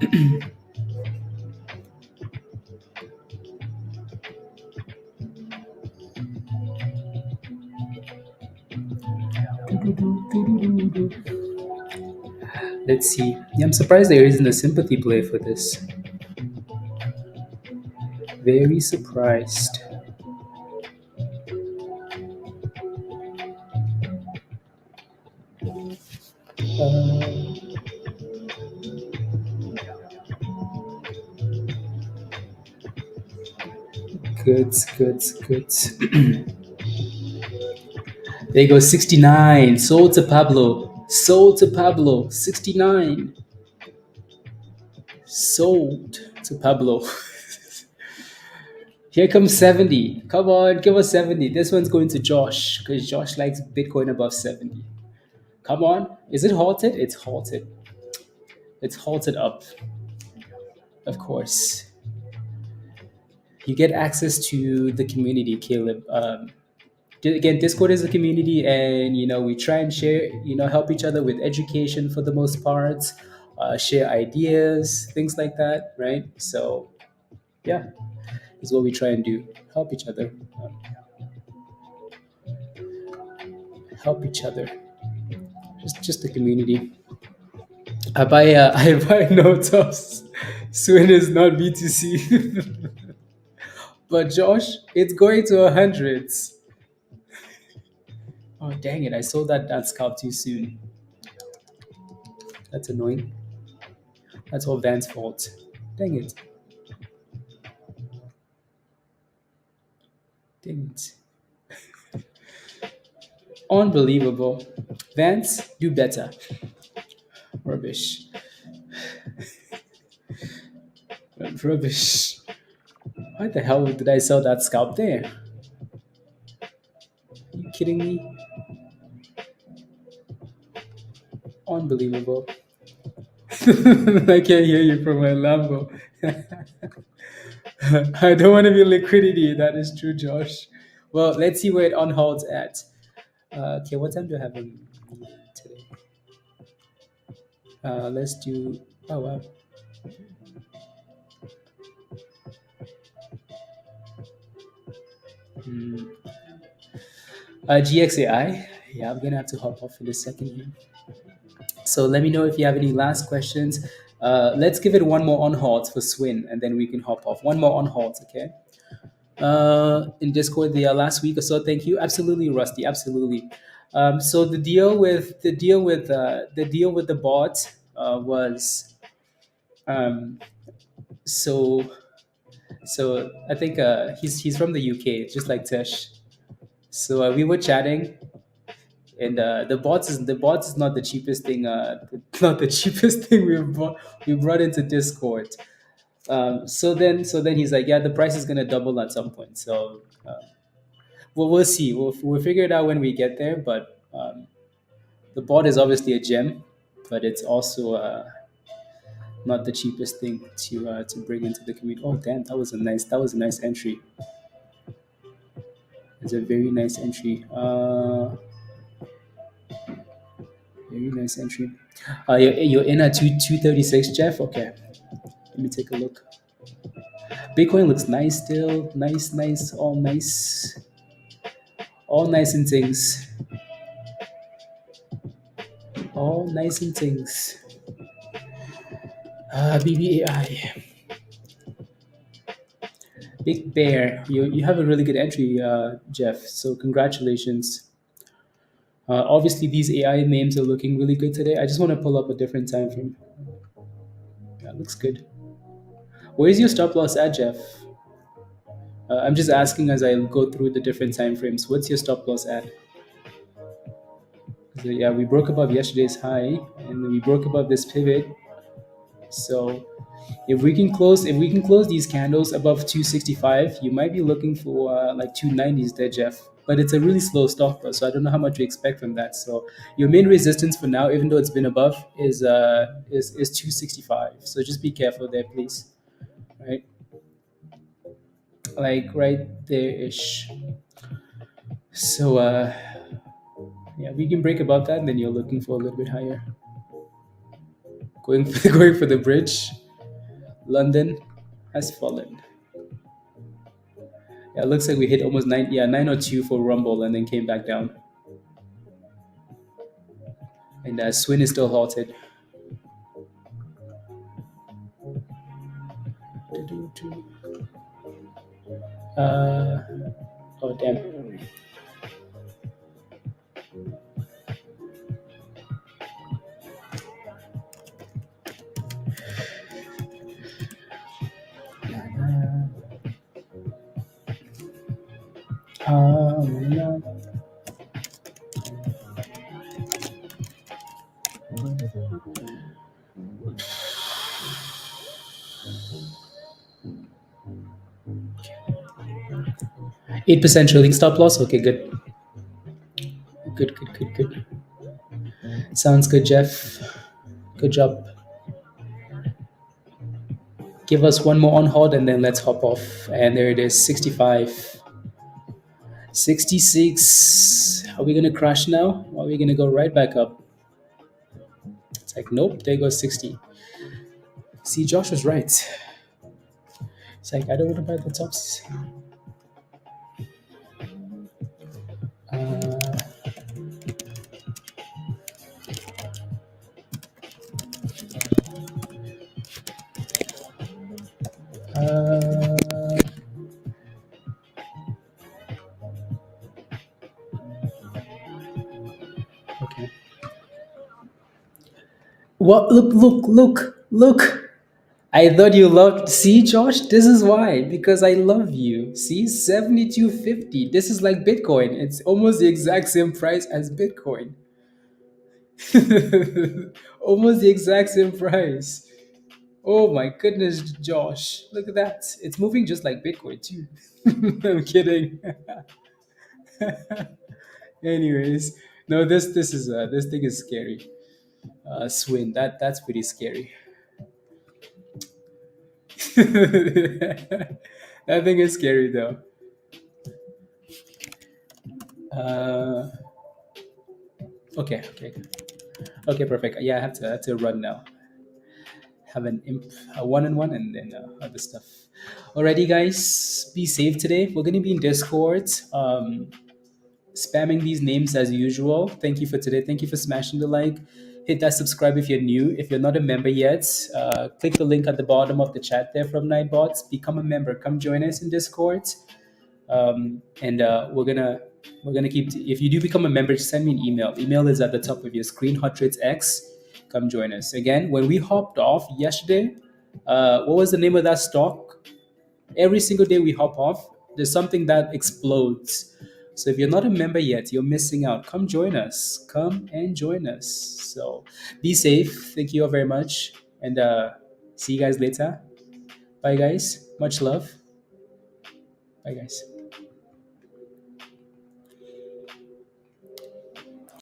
Let's see. Yeah, I'm surprised there isn't a sympathy play for this. Very surprised. Uh, good, good, good. There goes 69. Sold to Pablo. Sold to Pablo. 69. Sold to Pablo. Here comes 70. Come on, give us 70. This one's going to Josh because Josh likes Bitcoin above 70. Come on. Is it halted? It's halted. It's halted up. Of course. You get access to the community, Caleb. Again, Discord is a community, and we try and share, help each other with education for the most part, share ideas, things like that, right? So, yeah, is what we try and do. Help each other. Help each other. Just the community. I buy I buy notes of Swin is not BTC, but Josh, it's going to hundreds. Oh dang it! I sold that scalp too soon. That's annoying. That's all Van's fault. Dang it! Dang it! Unbelievable. Vance, do better. Rubbish. Rubbish. Why the hell did I sell that scalp there? Are you kidding me? Unbelievable. I can't hear you from my Lambo. I don't want to be liquidity. That is true, Josh. Well, let's see where it unholds at. Okay, what time do I have a meeting today? Let's do. Oh wow. Hmm. GXAI. Yeah, I'm gonna have to hop off in a second here. So let me know if you have any last questions. Let's give it one more on halt for Swin, and then we can hop off. One more on halt, okay? In Discord the last week or so. Thank you. Absolutely, Rusty. Absolutely. So the deal with the bot was um, so so I think he's from the UK, just like Tesh. So we were chatting, and the bots is not the cheapest thing. Not the cheapest thing we brought into Discord. So then he's like, yeah, the price is gonna double at some point. So we'll see. We'll figure it out when we get there. But the bot is obviously a gem, but it's also not the cheapest thing to bring into the community. Oh damn, that was a nice entry. It's a very nice entry. Very nice entry. You're in at 236, Jeff. Okay, let me take a look. Bitcoin looks nice still. Nice, nice, all nice and things. All nice and things. BBAI. Big Bear. You have a really good entry, Jeff. So congratulations. Obviously, these AI names are looking really good today. I just want to pull up a different time frame. That looks good. Where's your stop loss at, Jeff? I'm just asking as I go through the different time frames. What's your stop loss at? So yeah, we broke above yesterday's high, and then we broke above this pivot. So if we can close these candles above 265, you might be looking for like 290s there, Jeff. But it's a really slow stock though, so I don't know how much we expect from that. So your main resistance for now, even though it's been above, is 265. So just be careful there, please. Right, like right there ish. So yeah, we can break above that, and then you're looking for a little bit higher. Going for, going for the bridge. London has fallen. Yeah, it looks like we hit almost 902 for Rumble and then came back down. And Swin is still halted. Uh, oh, damn. No. 8% trailing stop loss. Okay, good. Good. Sounds good, Jeff. Good job. Give us one more on hold and then let's hop off. And there it is, 65. 66. Are we going to crash now? Or are we going to go right back up? It's like, nope, there goes 60. See, Josh was right. It's like, I don't want to buy the tops. Okay. What? Look. I thought you loved. See, Josh, this is why. Because I love you. See, 72.50. This is like Bitcoin. It's almost the exact same price as Bitcoin. Almost the exact same price. Oh my goodness, Josh. Look at that. It's moving just like Bitcoin, too. I'm kidding. Anyways, no, this thing is scary. Swin, that's pretty scary. That thing is scary though. Uh, okay, okay, perfect. Yeah, I have to run now. Have a one-on-one and then other stuff. Alrighty, guys, be safe today. We're gonna be in Discord. Spamming these names as usual. Thank you for today. Thank you for smashing the like. Hit that subscribe if you're new. If you're not a member yet, click the link at the bottom of the chat there from Nightbots. Become a member. Come join us in Discord. And we're gonna keep. If you do become a member, just send me an email. Email is at the top of your screen. Hot Trades X. Come join us again. When we hopped off yesterday, what was the name of that stock? Every single day we hop off, there's something that explodes. So if you're not a member yet, you're missing out. Come join us. Come and join us. So be safe. Thank you all very much, and see you guys later. Bye, guys. Much love. Bye, guys.